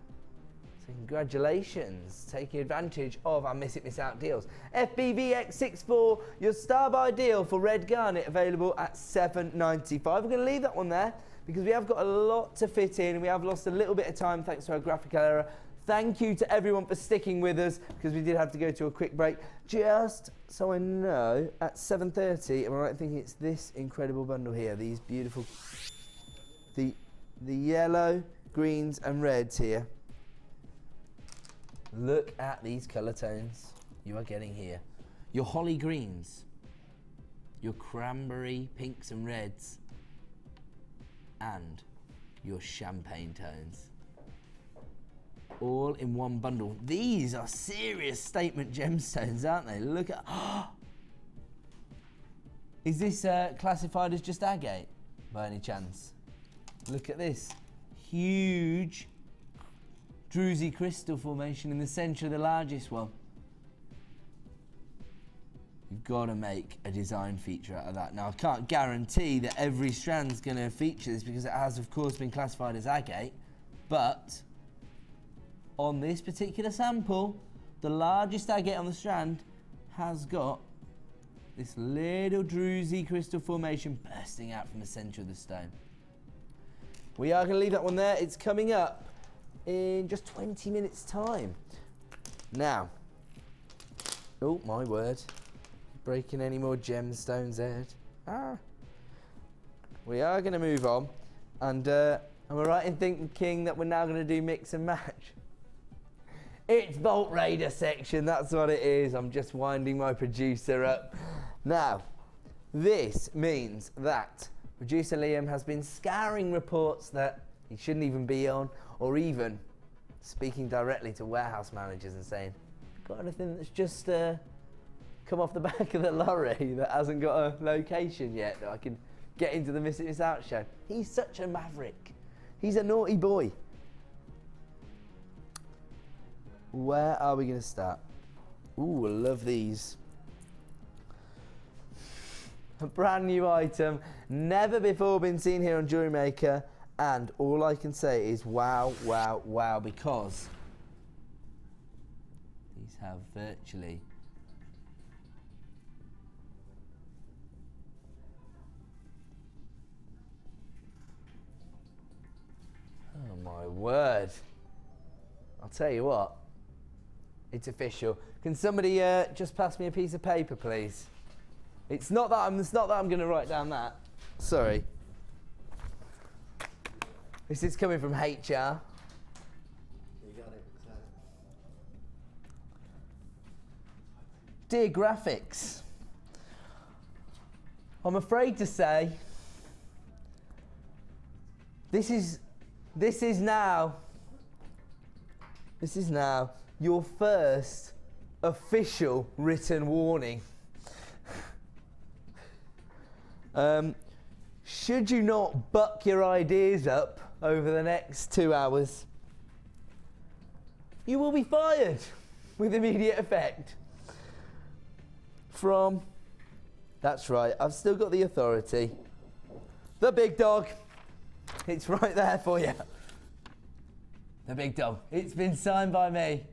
Speaker 3: So congratulations, taking advantage of our Miss It Miss Out deals. FBVX64, your star buy deal for red garnet, available at $7.95. We're going to leave that one there because we have got a lot to fit in and we have lost a little bit of time thanks to our graphical error. Thank you to everyone for sticking with us because we did have to go to a quick break. Just so I know, at 7:30, am I right thinking it's this incredible bundle here, these beautiful, the yellow, greens and reds here. Look at these colour tones you are getting here. Your holly greens, your cranberry pinks and reds, and your champagne tones. All in one bundle. These are serious statement gemstones, aren't they? Look at... Is this classified as just agate, by any chance? Look at this. Huge druzy crystal formation in the centre of the largest one. You've got to make a design feature out of that. Now, I can't guarantee that every strand's going to feature this because it has, of course, been classified as agate, but on this particular sample, the largest agate on the strand has got this little druzy crystal formation bursting out from the centre of the stone. We are going to leave that one there. It's coming up in just 20 minutes' time. Now, oh my word, breaking any more gemstones, Ed? We are going to move on, and am I right in thinking that we're now going to do mix and match? It's Vault Raider section, that's what it is. I'm just winding my producer up. Now, this means that producer Liam has been scouring reports that he shouldn't even be on, or even speaking directly to warehouse managers and saying, got anything that's just come off the back of the lorry that hasn't got a location yet that I can get into the Miss It Miss Out show? He's such a maverick. He's a naughty boy. Where are we going to start? Ooh, I love these. A brand new item, never before been seen here on JewelleryMaker, And all I can say is wow, wow, wow, because these have virtually oh my word. I'll tell you what, it's official. Can somebody just pass me a piece of paper, please? It's not that I'm going to write down that. Sorry. This is coming from HR.
Speaker 4: You got it.
Speaker 3: Dear graphics, I'm afraid to say this is now your first official written warning. Should you not buck your ideas up over the next 2 hours, you will be fired with immediate effect from, that's right, I've still got the authority, the big dog. It's right there for you. The big dog. It's been signed by me.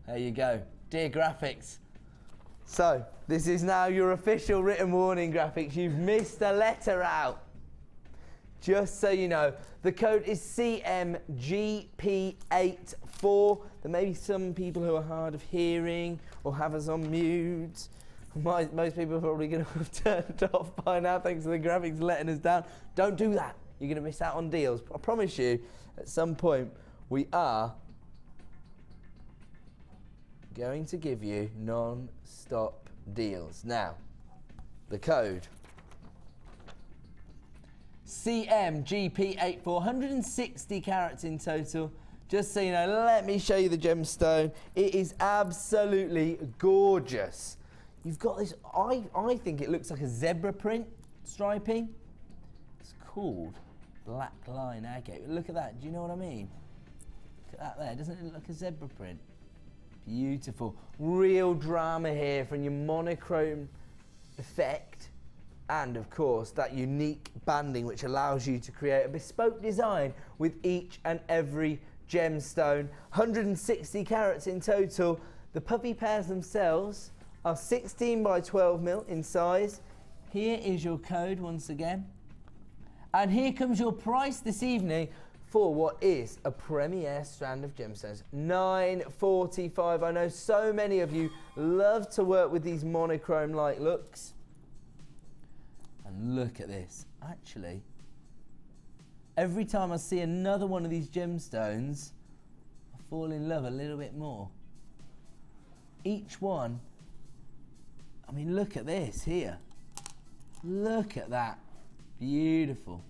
Speaker 3: There you go. Dear graphics. So, this is now your official written warning, graphics. You've missed a letter out. Just so you know, the code is CMGP84. There may be some people who are hard of hearing or have us on mute. Most people are probably going to have turned off by now thanks to the graphics letting us down. Don't do that. You're going to miss out on deals. I promise you, at some point, we are going to give you non-stop deals. Now, the code. CMGP84, 160 carats in total. Just so you know, let me show you the gemstone. It is absolutely gorgeous. You've got this, I think it looks like a zebra print striping. It's called Black Line Agate. Look at that, do you know what I mean? Look at that there, doesn't it look like a zebra print? Beautiful. Real drama here from your monochrome effect. And of course, that unique banding which allows you to create a bespoke design with each and every gemstone. 160 carats in total. The puppy pairs themselves are 16 by 12 mil in size. Here is your code once again. And here comes your price this evening for what is a premier strand of gemstones. $9.45. I know so many of you love to work with these monochrome-like looks. And look at this. Actually, every time I see another one of these gemstones, I fall in love a little bit more. Each one, I mean, look at this here. Look at that. Beautiful.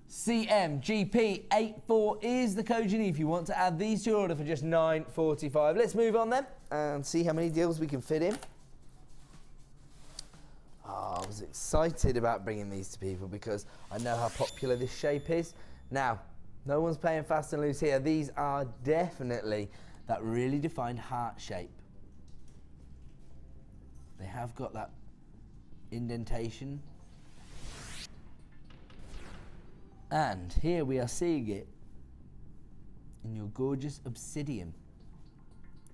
Speaker 3: CMGP84 is the code you need if you want to add these to your order for just $9.45. Let's move on then and see how many deals we can fit in. Oh, I was excited about bringing these to people because I know how popular this shape is. Now, no one's playing fast and loose here. These are definitely that really defined heart shape. They have got that indentation. And here we are seeing it in your gorgeous obsidian.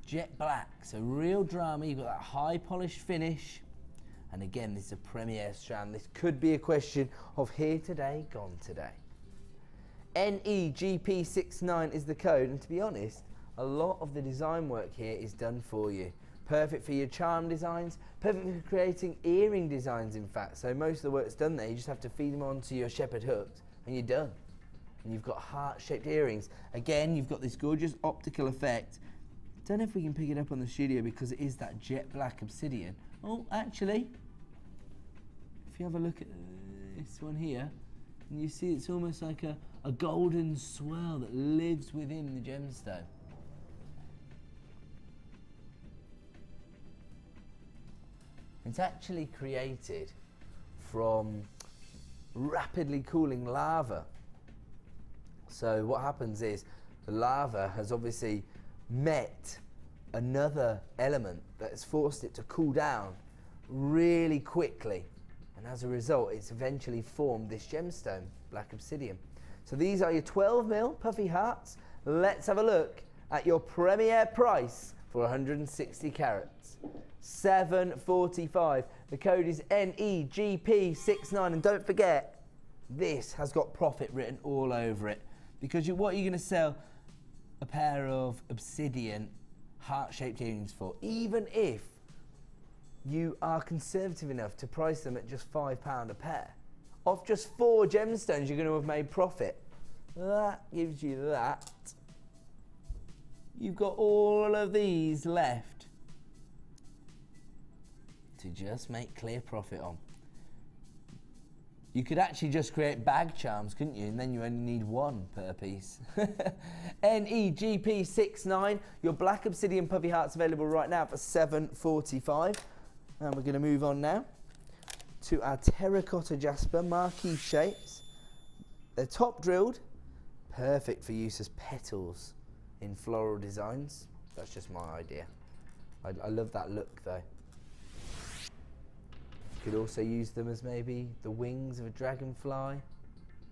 Speaker 3: Jet black, so real drama. You've got that high polished finish. And again, this is a premier strand. This could be a question of here today, gone today. NEGP69 is the code, and to be honest, a lot of the design work here is done for you. Perfect for your charm designs, perfect for creating earring designs, in fact. So most of the work's done there. You just have to feed them onto your shepherd hooks, and you're done. And you've got heart-shaped earrings. Again, you've got this gorgeous optical effect. Don't know if we can pick it up on the studio because it is that jet black obsidian. Oh, actually, if you have a look at this one here, and you see it's almost like a golden swirl that lives within the gemstone. It's actually created from rapidly cooling lava. So what happens is the lava has obviously met another element that has forced it to cool down really quickly, and as a result it's eventually formed this gemstone, black obsidian. So these are your 12mm puffy hearts. Let's have a look at your premier price for 160 carats. $7.45. The code is NEGP69, and don't forget, this has got profit written all over it, because what are you going to sell a pair of obsidian heart-shaped earrings for, even if you are conservative enough to price them at just £5 a pair? Off just 4 gemstones, you're going to have made profit. That gives you that. You've got all of these left to just make clear profit on. You could actually just create bag charms, couldn't you? And then you only need 1 per piece. NEGP69, your black obsidian puffy hearts available right now for $7.45. And we're going to move on now to our terracotta jasper marquee shapes. They're top drilled, perfect for use as petals in floral designs. That's just my idea. I love that look though. You could also use them as maybe the wings of a dragonfly.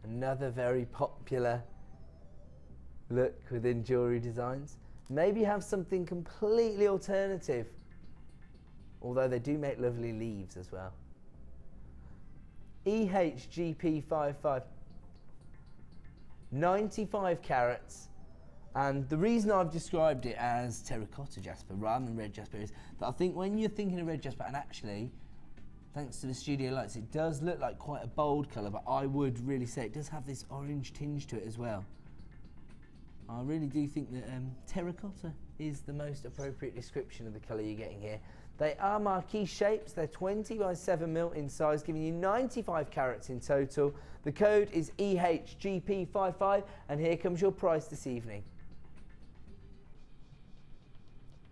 Speaker 3: Another very popular look within jewellery designs. Maybe have something completely alternative, although they do make lovely leaves as well. EHGP55, 95 carats, and the reason I've described it as terracotta jasper rather than red jasper is that I think when you're thinking of red jasper, and actually thanks to the studio lights it does look like quite a bold colour, but I would really say it does have this orange tinge to it as well. I really do think that terracotta is the most appropriate description of the colour you're getting here. They are marquee shapes. They're 20 by 7mm in size, giving you 95 carats in total. The code is EHGP55, and here comes your price this evening.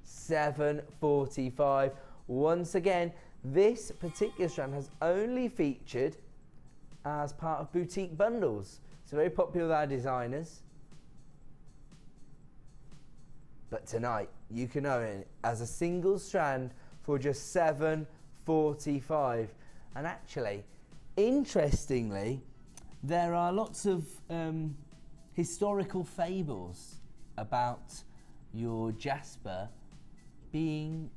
Speaker 3: $7.45. Once again, this particular strand has only featured as part of boutique bundles. So very popular with our designers. But tonight, you can own it as a single strand for just $7.45. And actually, interestingly, there are lots of historical fables about your jasper being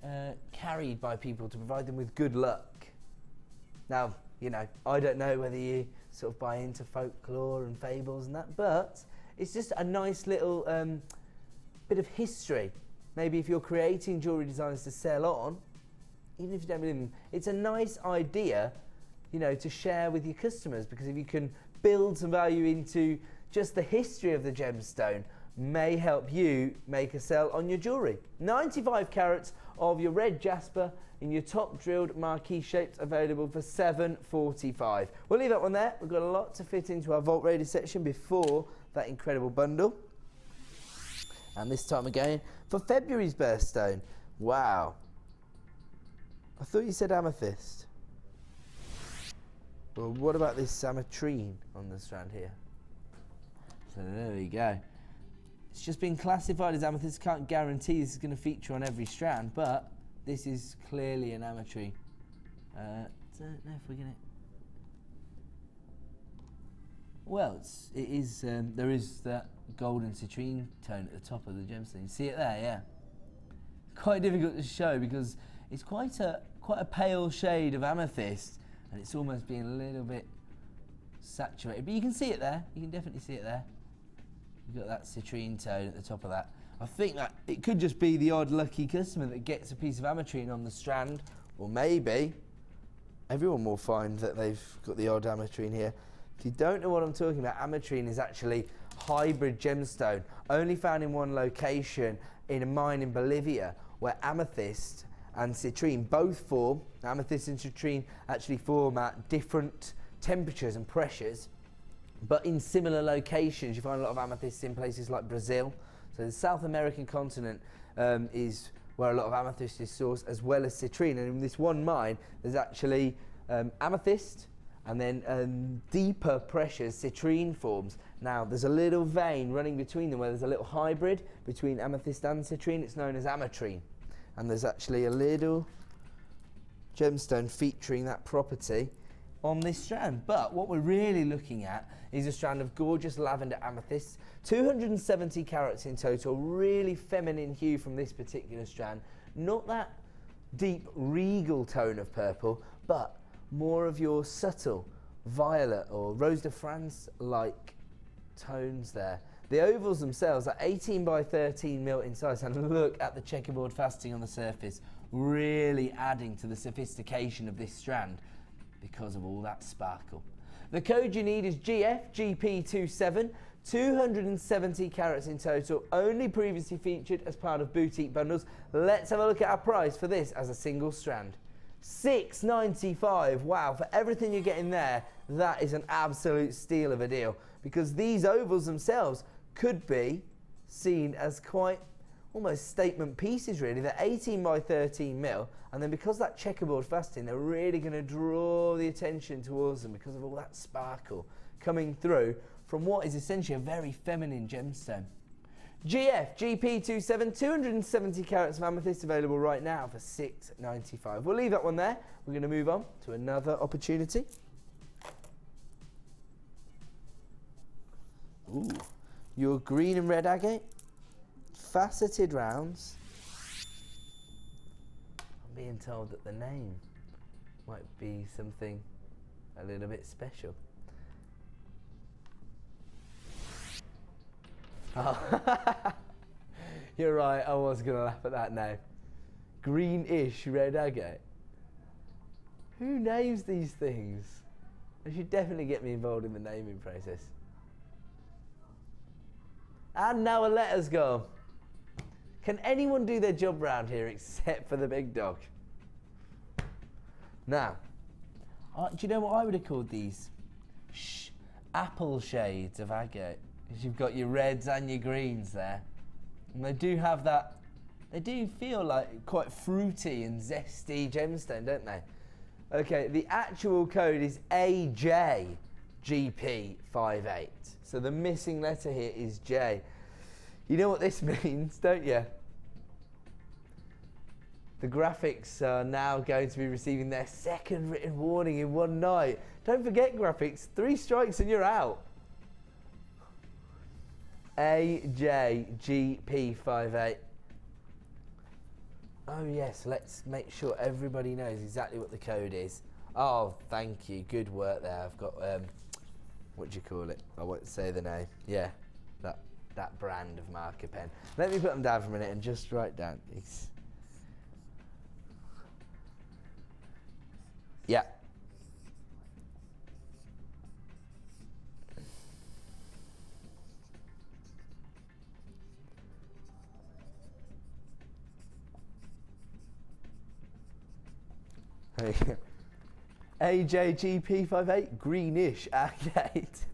Speaker 3: carried by people to provide them with good luck. Now, you know, I don't know whether you sort of buy into folklore and fables and that, but it's just a nice little bit of history. Maybe if you're creating jewellery designs to sell on, even if you don't believe them, it's a nice idea, you know, to share with your customers, because if you can build some value into just the history of the gemstone, may help you make a sell on your jewellery. 95 carats of your red jasper in your top drilled marquee shapes available for $7.45. We'll leave that one there. We've got a lot to fit into our Vault Raiders section before that incredible bundle. And this time again for February's birthstone. Wow. I thought you said amethyst. Well, what about this ametrine on the strand here? So there we go. It's just been classified as amethyst. Can't guarantee this is going to feature on every strand, but this is clearly an ametrine. Don't know if we're going to... Well, it is. There is that golden citrine tone at the top of the gemstone. You see it there, yeah. Quite difficult to show because it's quite a pale shade of amethyst, and it's almost being a little bit saturated. But you can see it there. You can definitely see it there. You've got that citrine tone at the top of that. I think that it could just be the odd lucky customer that gets a piece of ametrine on the strand, or maybe everyone will find that they've got the odd ametrine here. If you don't know what I'm talking about, ametrine is actually hybrid gemstone, only found in one location in a mine in Bolivia, where amethyst and citrine both form. Amethyst and citrine actually form at different temperatures and pressures, but in similar locations. You find a lot of amethysts in places like Brazil. So the South American continent is where a lot of amethyst is sourced, as well as citrine. And in this one mine, there's actually amethyst and then deeper pressures, citrine forms. Now there's a little vein running between them where there's a little hybrid between amethyst and citrine. It's known as ametrine, and there's actually a little gemstone featuring that property on this strand. But what we're really looking at is a strand of gorgeous lavender amethysts, 270 carats in total, really feminine hue from this particular strand. Not that deep regal tone of purple, but more of your subtle violet or Rose de France like tones there. The ovals themselves are 18 by 13 mil in size, and look at the checkerboard faceting on the surface, really adding to the sophistication of this strand because of all that sparkle. The code you need is GFGP27, 270 carats in total, only previously featured as part of boutique bundles. Let's have a look at our price for this as a single strand. $6.95. Wow, for everything you're getting there, that is an absolute steal of a deal, because these ovals themselves could be seen as quite almost statement pieces really. They're 18 by 13 mil, and then because that checkerboard faceting, they're really going to draw the attention towards them because of all that sparkle coming through from what is essentially a very feminine gemstone. GF GP27, 270 carats of amethyst available right now for $6.95. We'll leave that one there. We're going to move on to another opportunity. Ooh, your green and red agate, faceted rounds. I'm being told that the name might be something a little bit special. Oh. You're right, I was going to laugh at that name. Greenish red agate. Who names these things? They should definitely get me involved in the naming process. And now a letter's gone. Can anyone do their job round here except for the big dog? Now, do you know what I would have called these? Apple shades of agate. Because you've got your reds and your greens there. And they do have that, they do feel like quite fruity and zesty gemstone, don't they? Okay, the actual code is AJGP58. So the missing letter here is J. You know what this means, don't you? The graphics are now going to be receiving their second written warning in one night. Don't forget, graphics, 3 strikes and you're out. AJGP58. Oh yes, let's make sure everybody knows exactly what the code is. Oh, thank you, good work there. I've got, what do you call it? I won't say the name. Yeah, that brand of marker pen. Let me put them down for a minute and just write down these. Yeah. AJGP58, greenish agate.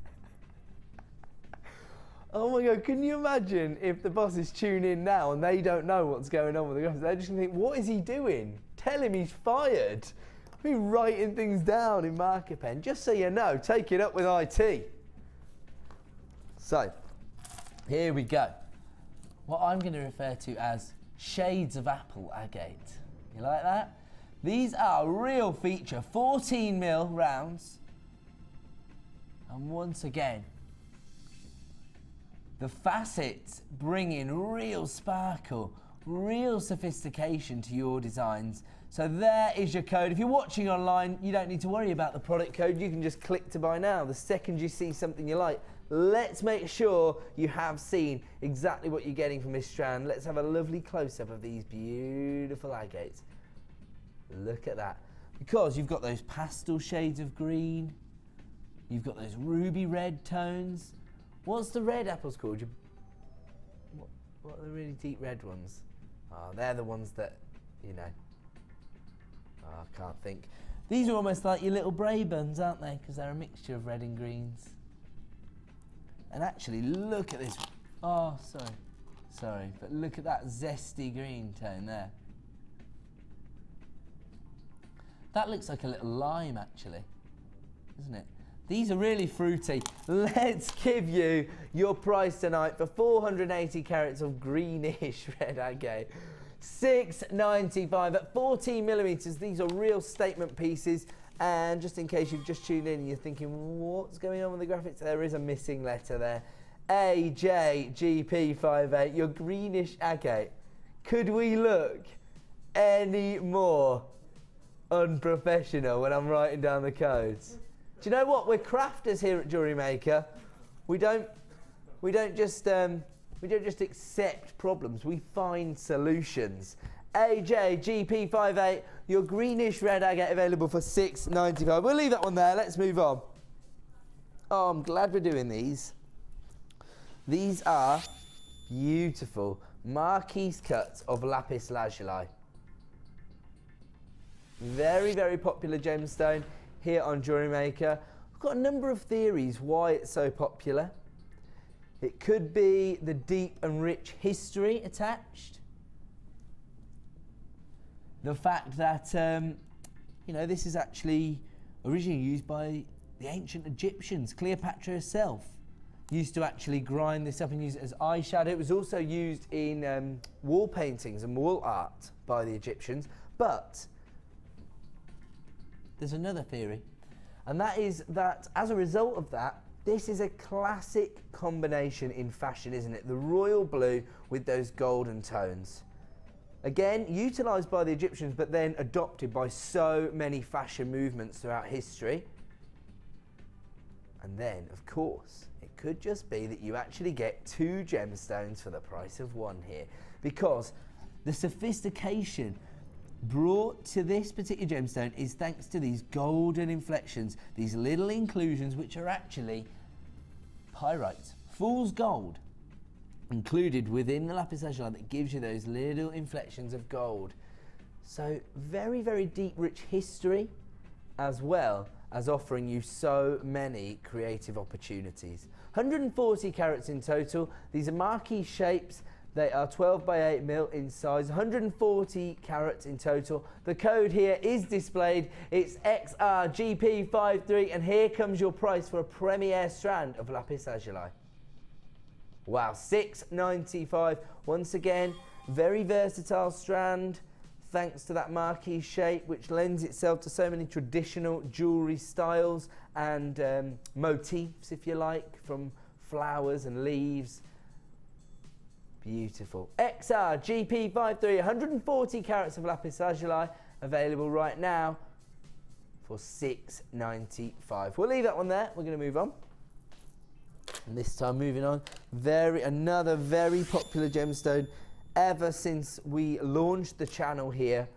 Speaker 3: Oh my God, can you imagine if the bosses tune in now and they don't know what's going on with the graphics? They're just going to think, what is he doing? Tell him he's fired. He's writing things down in marker pen. Just so you know, take it up with IT. So, here we go. What I'm going to refer to as shades of apple agate. You like that? These are a real feature, 14 mil rounds. And once again, the facets bring in real sparkle, real sophistication to your designs. So there is your code. If you're watching online, you don't need to worry about the product code. You can just click to buy now. The second you see something you like, let's make sure you have seen exactly what you're getting from this strand. Let's have a lovely close-up of these beautiful agates. Look at that. Because you've got those pastel shades of green, you've got those ruby red tones. What's the red apples called? What are the really deep red ones? Oh, they're the ones that, you know, oh, I can't think. These are almost like your little Braeburns, aren't they? Because they're a mixture of red and greens. And actually, look at this. Oh, sorry, but look at that zesty green tone there. That looks like a little lime, actually. doesn't it? These are really fruity. Let's give you your price tonight for 480 carats of greenish red agate. $6.95 at 14 millimeters. These are real statement pieces. And just in case you've just tuned in and you're thinking, what's going on with the graphics? There is a missing letter there. AJGP58, your greenish agate. Could we look any more unprofessional when I'm writing down the codes? Do you know what? We're crafters here at JewelleryMaker. We don't just accept problems. We find solutions. AJGP58, your greenish red agate, available for $6.95. We'll leave that one there. Let's move on. Oh, I'm glad we're doing these. These are beautiful marquise cuts of lapis lazuli. Very, very popular gemstone here on JewelleryMaker. We've got a number of theories why it's so popular. It could be the deep and rich history attached. The fact that, you know, this is actually originally used by the ancient Egyptians. Cleopatra herself used to actually grind this up and use it as eyeshadow. It was also used in wall paintings and wall art by the Egyptians. But there's another theory, and that is that as a result of that, this is a classic combination in fashion, isn't it? The royal blue with those golden tones. Again, utilised by the Egyptians, but then adopted by so many fashion movements throughout history. And then, of course, it could just be that you actually get two gemstones for the price of one here, because the sophistication brought to this particular gemstone is thanks to these golden inflections, these little inclusions which are actually pyrites, fool's gold, included within the lapis lazuli that gives you those little inflections of gold. So very, very deep, rich history, as well as offering you so many creative opportunities. 140 carats in total. These are marquee shapes. They are 12 by 8 mil in size, 140 carats in total. The code here is displayed. It's XRGP53, and here comes your price for a premier strand of lapis lazuli. Wow, $6.95. Once again, very versatile strand, thanks to that marquee shape, which lends itself to so many traditional jewellery styles and motifs, if you like, from flowers and leaves. Beautiful. XRGP53, 140 carats of lapis lazuli, available right now for $6.95. We'll leave that one there. We're going to move on. And this time, moving on, another very popular gemstone ever since we launched the channel here.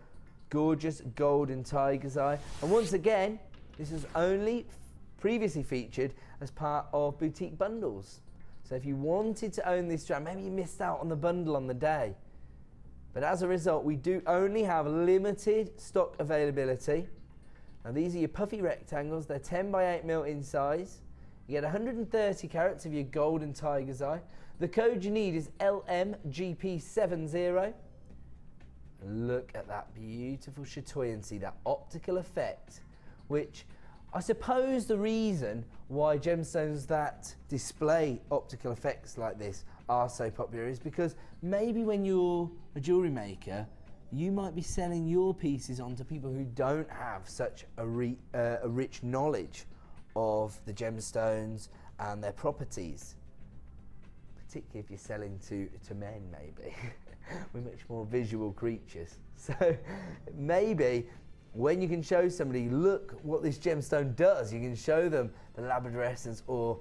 Speaker 3: Gorgeous golden tiger's eye. And once again, this was only previously featured as part of boutique bundles. So if you wanted to own this strand, maybe you missed out on the bundle on the day. But as a result, we do only have limited stock availability. Now these are your puffy rectangles. They're 10 by 8 mil in size. You get 130 carats of your golden tiger's eye. The code you need is LMGP70. Look at that beautiful chatoyancy, that optical effect, which I suppose the reason why gemstones that display optical effects like this are so popular is because maybe when you're a jewellery maker, you might be selling your pieces on to people who don't have such a rich knowledge of the gemstones and their properties. Particularly if you're selling to men, maybe. We're much more visual creatures. So maybe when you can show somebody, look what this gemstone does, you can show them the Labrador essence, or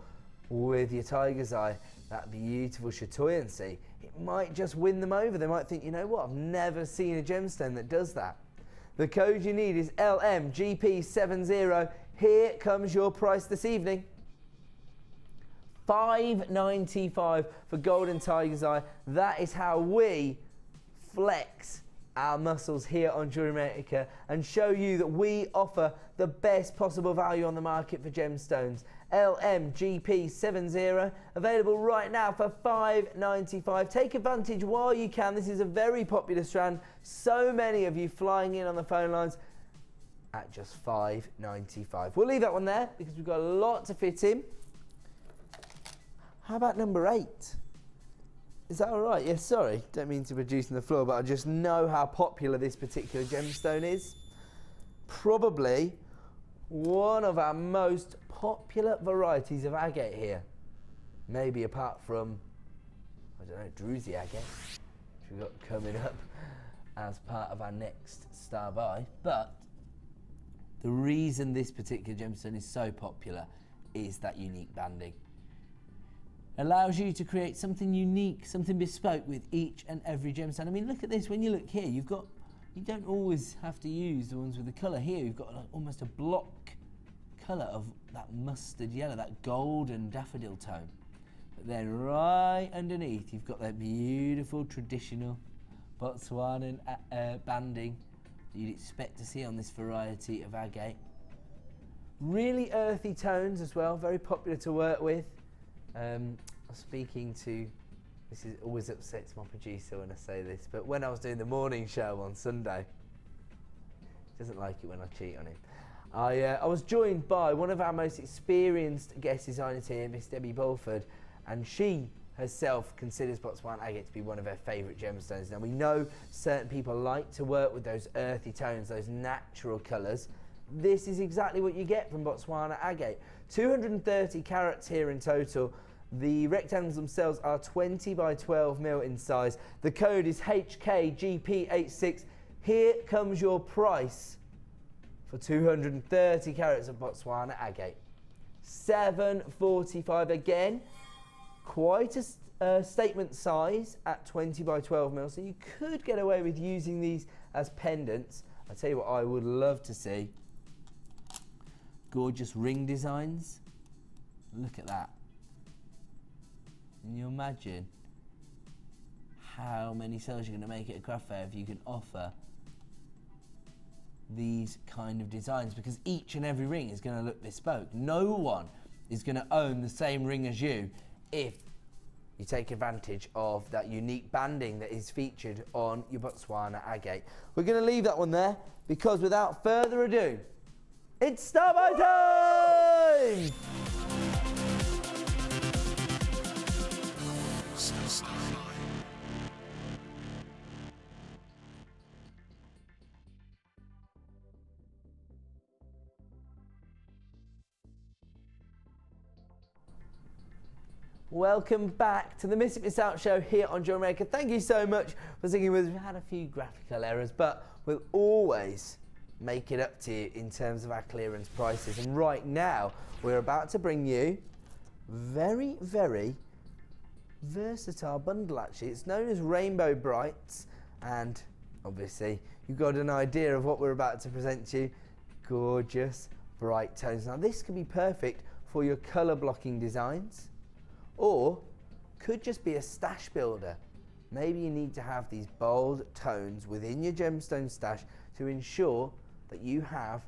Speaker 3: with your tiger's eye, that beautiful chatoyancy, it might just win them over. They might think, you know what, I've never seen a gemstone that does that. The code you need is LMGP70. Here comes your price this evening. $5.95 for golden tiger's eye. That is how we flex our muscles here on JewelleryMaker and show you that we offer the best possible value on the market for gemstones. LMGP70, available right now for $5.95. Take advantage while you can. This is a very popular strand. So many of you flying in on the phone lines. at just $5.95. We'll leave that one there because we've got a lot to fit in. How about number 8? Is that all right? Yes, sorry, don't mean to produce on the floor, but I just know how popular this particular gemstone is. Probably one of our most popular varieties of agate here. Maybe apart from, I don't know, Druzy agate, which we've got coming up as part of our next star buy. But the reason this particular gemstone is so popular is that unique banding. Allows you to create something unique, something bespoke with each and every gemstone. I mean, look at this. When you look here, you don't always have to use the ones with the colour. Here, you've got almost a block colour of that mustard yellow, that golden daffodil tone. But then right underneath, you've got that beautiful traditional Botswanan banding that you'd expect to see on this variety of agate. Really earthy tones as well, very popular to work with. I'm speaking to, this is always upsets my producer when I say this, but when I was doing the morning show on Sunday, he doesn't like it when I cheat on him, I was joined by one of our most experienced guest designers here, Miss Debbie Bulford, and she herself considers Botswana agate to be one of her favourite gemstones. Now we know certain people like to work with those earthy tones, those natural colours. This is exactly what you get from Botswana agate. 230 carats here in total. The rectangles themselves are 20 by 12 mil in size. The code is HKGP86. Here comes your price for 230 carats of Botswana agate. $7.45 again. Quite a statement size at 20 by 12 mil. So you could get away with using these as pendants. I'll tell you what I would love to see. Gorgeous ring designs. Look at that. Can you imagine how many sales you're going to make at a craft fair if you can offer these kind of designs? Because each and every ring is going to look bespoke. No one is going to own the same ring as you if you take advantage of that unique banding that is featured on your Botswana agate. We're going to leave that one there because without further ado, it's star buy time! Welcome back to the Miss It Miss Out show here on JewelleryMaker. Thank you so much for sticking with us. We've had a few graphical errors, but we'll always make it up to you in terms of our clearance prices. And right now, we're about to bring you very, very versatile bundle actually. It's known as Rainbow Brights, and obviously you've got an idea of what we're about to present to you. Gorgeous bright tones. Now this could be perfect for your colour blocking designs, or could just be a stash builder. Maybe you need to have these bold tones within your gemstone stash to ensure that you have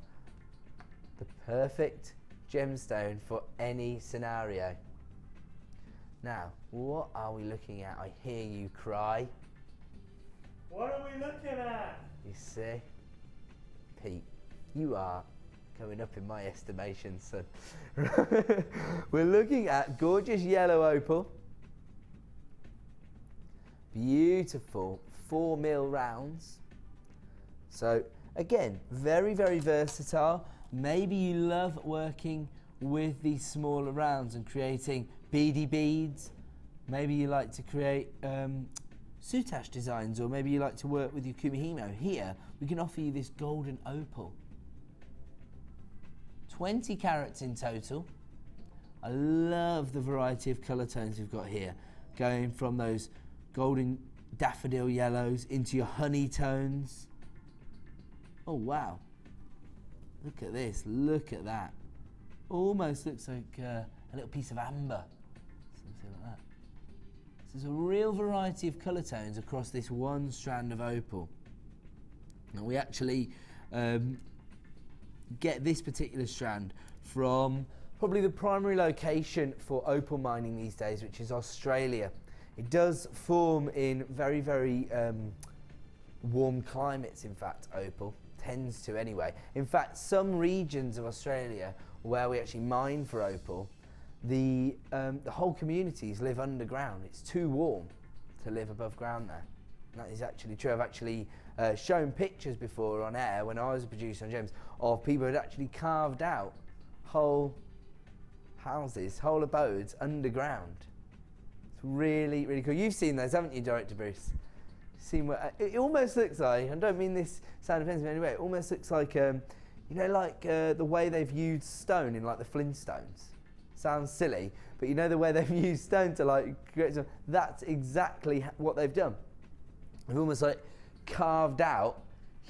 Speaker 3: the perfect gemstone for any scenario. Now, what are we looking at? I hear you cry.
Speaker 6: What are we looking at?
Speaker 3: You see? Pete, you are coming up in my estimation, son. We're looking at gorgeous yellow opal. Beautiful 4 mil rounds. So again, very, very versatile. Maybe you love working with these smaller rounds and creating beady beads. Maybe you like to create soutache designs, or maybe you like to work with your kumihimo. Here, we can offer you this golden opal. 20 carats in total. I love the variety of colour tones we've got here, going from those golden daffodil yellows into your honey tones. Oh wow, look at this, look at that. Almost looks like a little piece of amber, something like that. So there's a real variety of colour tones across this one strand of opal. Now we actually get this particular strand from probably the primary location for opal mining these days, which is Australia. It does form in very, very warm climates, in fact, opal. tends to anyway. In fact, some regions of Australia where we actually mine for opal, the whole communities live underground. It's too warm to live above ground there. And that is actually true. I've actually shown pictures before on air when I was a producer on Gems of people who had actually carved out whole houses, whole abodes underground. It's really, really cool. You've seen those, haven't you, Director Bruce? Seen what it almost looks like. I don't mean this sound offensive in any way. It almost looks like, you know, like the way they've used stone in like the Flintstones. Sounds silly, but you know the way they've used stone to like create some. That's exactly what they've done. They've almost like carved out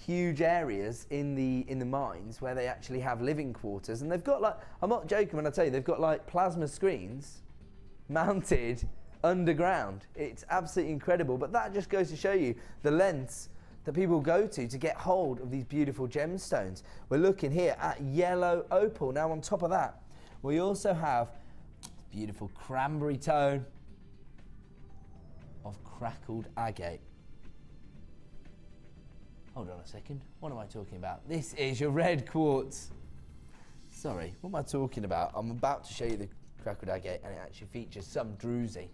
Speaker 3: huge areas in the mines where they actually have living quarters, and they've got like, I'm not joking when I tell you, they've got like plasma screens mounted underground. It's absolutely incredible, but that just goes to show you the lengths that people go to get hold of these beautiful gemstones. We're looking here at yellow opal. Now on top of that, we also have beautiful cranberry tone of crackled agate. Hold on a second, what am I talking about? This is your red quartz. Sorry, what am I talking about? I'm about to show you the crackled agate, and it actually features some druzy.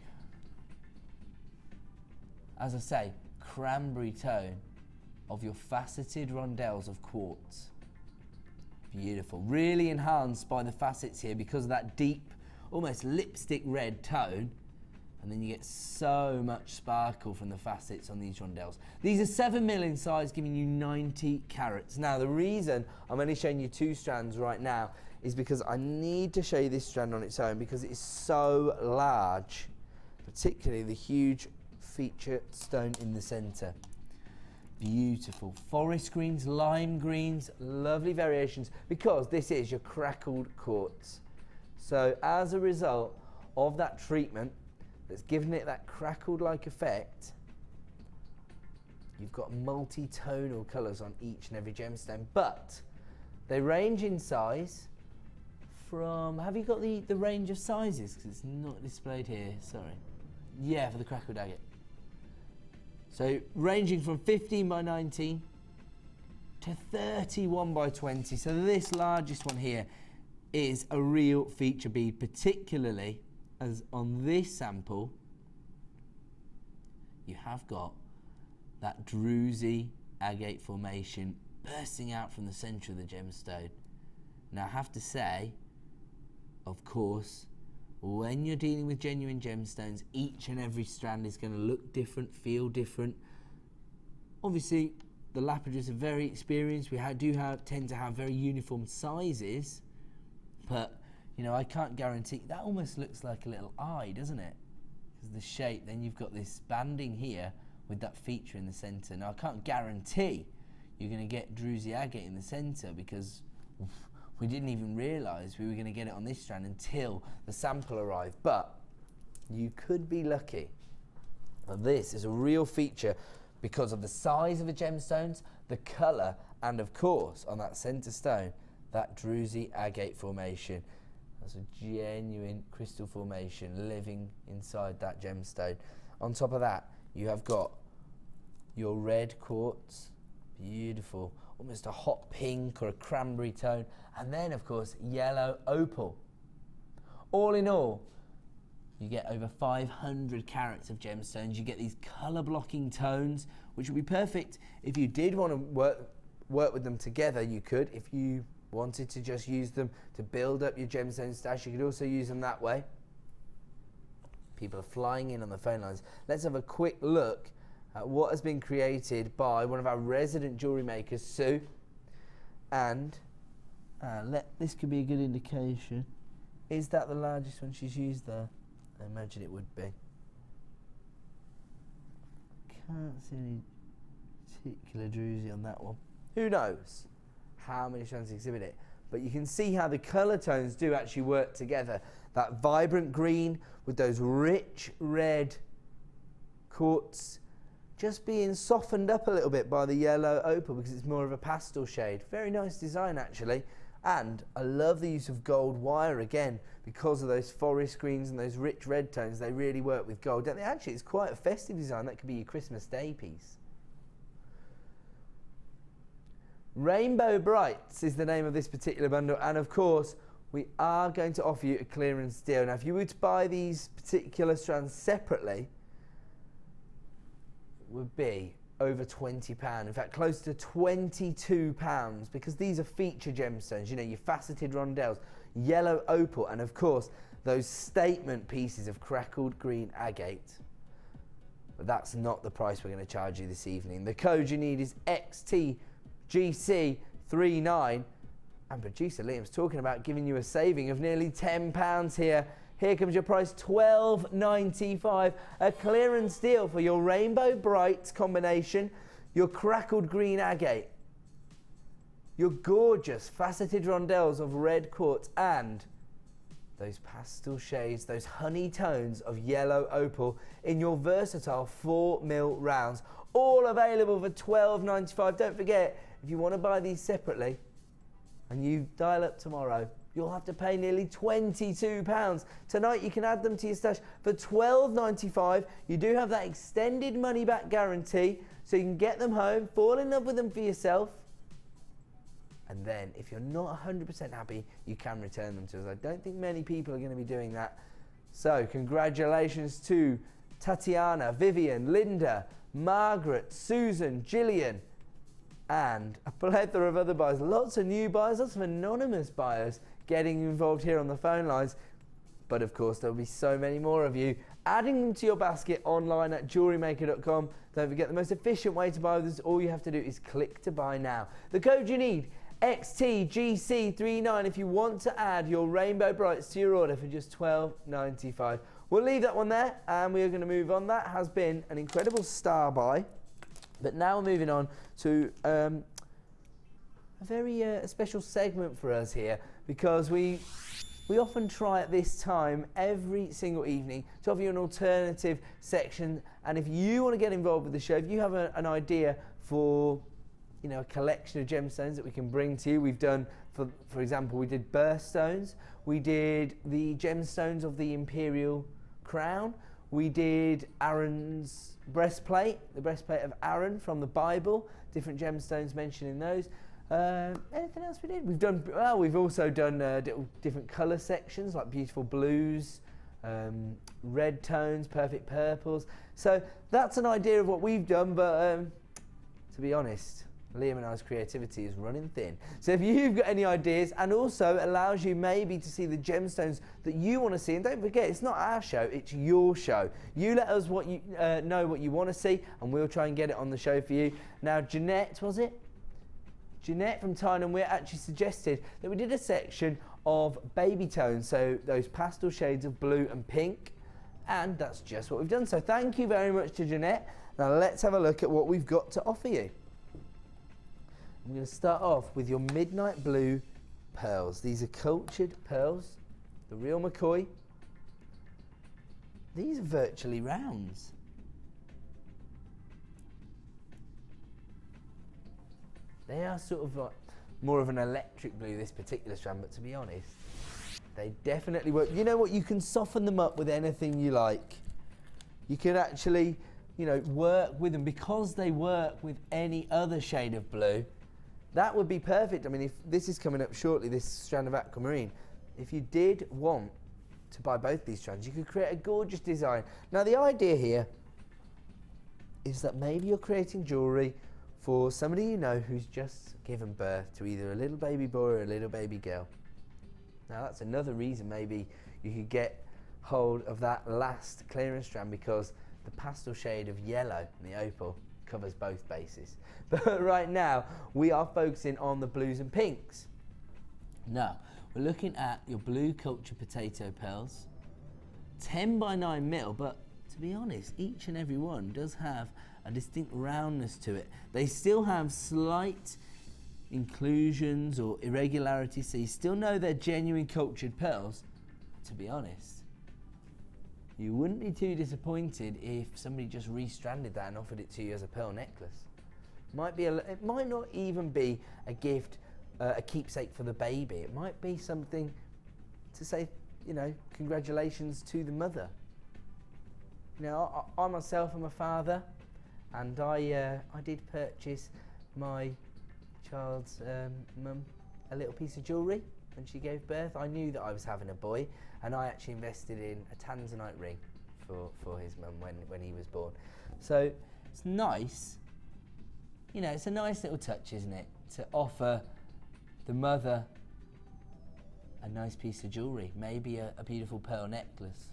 Speaker 3: As I say, cranberry tone of your faceted rondelles of quartz. Beautiful, really enhanced by the facets here because of that deep, almost lipstick red tone. And then you get so much sparkle from the facets on these rondelles. These are 7mm in size, giving you 90 carats. Now, the reason I'm only showing you 2 strands right now is because I need to show you this strand on its own because it is so large, particularly the huge feature stone in the centre. Beautiful. Forest greens, lime greens, lovely variations because this is your crackled quartz. So as a result of that treatment, that's given it that crackled-like effect, you've got multi-tonal colours on each and every gemstone, but they range in size from, have you got the range of sizes? Because it's not displayed here, sorry. Yeah, for the crackled agate. So ranging from 15 by 19 to 31 by 20. So this largest one here is a real feature bead, particularly as on this sample, you have got that druzy agate formation bursting out from the centre of the gemstone. Now I have to say, of course, when you're dealing with genuine gemstones, each and every strand is going to look different, feel different. Obviously, the lapidaries are very experienced. We tend to have very uniform sizes, but you know, I can't guarantee. That almost looks like a little eye, doesn't it? Because the shape, then you've got this banding here with that feature in the centre. Now, I can't guarantee you're going to get druzy agate in the centre because we didn't even realise we were going to get it on this strand until the sample arrived. But you could be lucky. But this is a real feature because of the size of the gemstones, the colour, and of course, on that centre stone, that druzy agate formation. That's a genuine crystal formation living inside that gemstone. On top of that, you have got your red quartz, beautiful, almost a hot pink or a cranberry tone, and then of course yellow opal. All in all, you get over 500 carats of gemstones. You get these colour blocking tones, which would be perfect if you did want to work with them together. You could, if you wanted to just use them to build up your gemstone stash, you could also use them that way. People are flying in on the phone lines. Let's have a quick look at what has been created by one of our resident jewellery makers, Sue. And this could be a good indication. Is that the largest one she's used there? I imagine it would be. Can't see any particular druzy on that one. Who knows how many strands exhibit it, but you can see how the colour tones do actually work together. That vibrant green with those rich red quartz just being softened up a little bit by the yellow opal because it's more of a pastel shade. Very nice design actually, and I love the use of gold wire again because of those forest greens and those rich red tones. They really work with gold, don't they? Actually, it's quite a festive design. That could be your Christmas Day piece. Rainbow Brights is the name of this particular bundle, and of course we are going to offer you a clearance deal. Now if you were to buy these particular strands separately, it would be over £20, in fact close to £22, because these are feature gemstones, you know, your faceted rondelles, yellow opal, and of course those statement pieces of crackled green agate. But that's not the price we're going to charge you this evening. The code you need is XTGC39, and producer Liam's talking about giving you a saving of nearly £10 here. Here comes your price, $12.95, a clearance deal for your Rainbow Bright combination, your crackled green agate, your gorgeous faceted rondelles of red quartz, and those pastel shades, those honey tones of yellow opal in your versatile 4mm rounds, all available for $12.95. Don't forget, if you want to buy these separately and you dial up tomorrow, you'll have to pay nearly £22. Tonight you can add them to your stash for $12.95. You do have that extended money back guarantee, so you can get them home, fall in love with them for yourself, and then if you're not 100% happy, you can return them to us. I don't think many people are going to be doing that. So congratulations to Tatiana, Vivian, Linda, Margaret, Susan, Gillian, and a plethora of other buyers. Lots of new buyers, lots of anonymous buyers getting involved here on the phone lines. But of course, there'll be so many more of you adding them to your basket online at JewelleryMaker.com. Don't forget, the most efficient way to buy this, all you have to do is click to buy now. The code you need, XTGC39, if you want to add your Rainbow Brights to your order for just $12.95. We'll leave that one there, and we are going to move on. That has been an incredible star buy. But now we're moving on to a very special segment for us here, because we often try at this time every single evening to offer you an alternative section. And if you want to get involved with the show, if you have an idea for, you know, a collection of gemstones that we can bring to you, we've done, for example, we did birthstones, we did the gemstones of the Imperial Crown, we did Aaron's breastplate, the breastplate of Aaron from the Bible, different gemstones mentioned in those. Anything else we did? We've also done different colour sections, like beautiful blues, red tones, perfect purples. So that's an idea of what we've done, but to be honest, Liam and I's creativity is running thin. So if you've got any ideas, and also allows you maybe to see the gemstones that you want to see, and don't forget, it's not our show, it's your show. You let us know what you want to see, and we'll try and get it on the show for you. Now, Jeanette, was it? Jeanette from Tyne and Weir actually suggested that we did a section of baby tones, so those pastel shades of blue and pink, and that's just what we've done. So thank you very much to Jeanette. Now let's have a look at what we've got to offer you. I'm going to start off with your midnight blue pearls. These are cultured pearls, the real McCoy. These are virtually rounds. They are sort of like more of an electric blue, this particular strand, but to be honest, they definitely work. You know what, you can soften them up with anything you like. You can actually, you know, work with them because they work with any other shade of blue. That would be perfect. I mean, if this is coming up shortly, this strand of aquamarine, if you did want to buy both these strands, you could create a gorgeous design. Now, the idea here is that maybe you're creating jewellery for somebody you know who's just given birth to either a little baby boy or a little baby girl. Now, that's another reason maybe you could get hold of that last clearance strand, because the pastel shade of yellow and the opal covers both bases. But right now, we are focusing on the blues and pinks. Now, we're looking at your blue culture potato pearls, 10 by 9 mil, but to be honest, each and every one does have a distinct roundness to it. They still have slight inclusions or irregularities, so you still know they're genuine cultured pearls. To be honest, you wouldn't be too disappointed if somebody just restranded that and offered it to you as a pearl necklace. It might not even be a gift, a keepsake for the baby. It might be something to say, you know, congratulations to the mother. You know, I myself am a father, and I did purchase my child's mum a little piece of jewellery when she gave birth. I knew that I was having a boy, and I actually invested in a tanzanite ring for his mum when he was born. So it's nice, you know, it's a nice little touch, isn't it, to offer the mother a nice piece of jewellery, maybe a beautiful pearl necklace.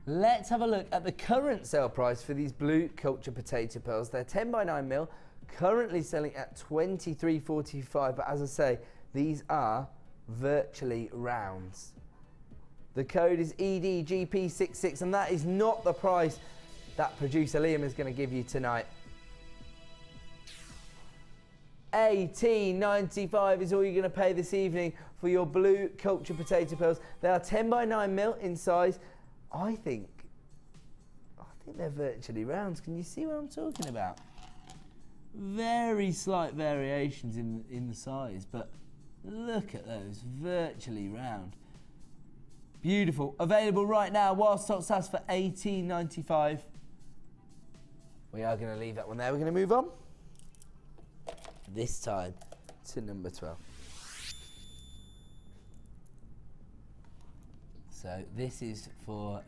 Speaker 3: Let's have a look at the current sale price for these blue culture potato pearls. They're 10 by 9 mil, currently selling at $23.45, but as I say, these are virtually rounds. The code is EDGP66, and that is not the price that producer Liam is going to give you tonight. $18.95 is all you're going to pay this evening for your blue culture potato pearls. They are 10 by 9 mil in size. I think they're virtually rounds. Can you see what I'm talking about? Very slight variations in the size, but look at those, virtually round. Beautiful. Available right now while stock lasts for $18.95. We are going to leave that one there. We're going to move on. This time to number 12. So this is for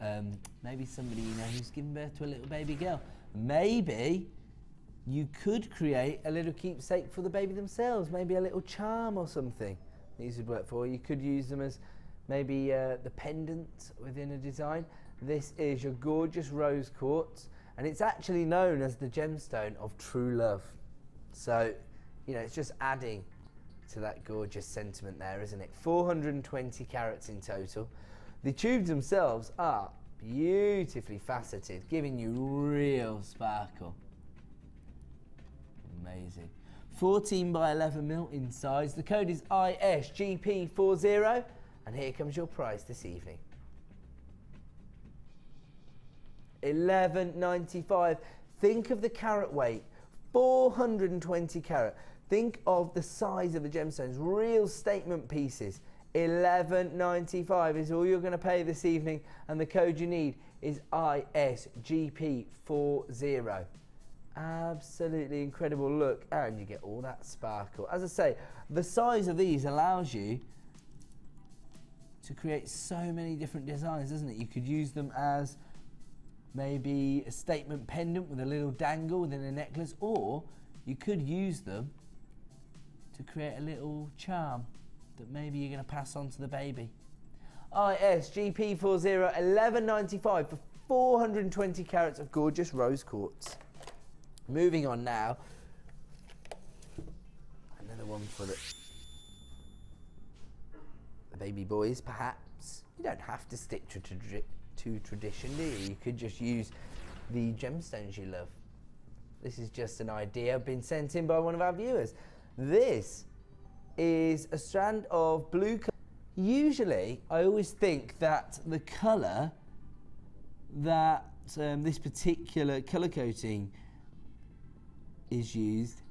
Speaker 3: maybe somebody you know who's given birth to a little baby girl. Maybe you could create a little keepsake for the baby themselves, maybe a little charm or something. These would work for. You could use them as maybe the pendant within a design. This is your gorgeous rose quartz, and it's actually known as the gemstone of true love. So, you know, it's just adding to that gorgeous sentiment there, isn't it? 420 carats in total. The tubes themselves are beautifully faceted, giving you real sparkle. Amazing. 14 by 11 mil in size. The code is ISGP40, and here comes your price this evening. $11.95. Think of the carat weight, 420 carat. Think of the size of the gemstones, real statement pieces. $11.95 is all you're going to pay this evening, and the code you need is ISGP40. Absolutely incredible look, and you get all that sparkle. As I say, the size of these allows you to create so many different designs, doesn't it? You could use them as maybe a statement pendant with a little dangle within a necklace, or you could use them to create a little charm that maybe you're going to pass on to the baby. ISGP40, $11.95 for 420 carats of gorgeous rose quartz. Moving on now, another one for the baby boys, perhaps. You don't have to stick to tradition, do you? You could just use the gemstones you love. This is just an idea been sent in by one of our viewers. This is a strand of blue. Usually, I always think that the colour that this particular colour coating is used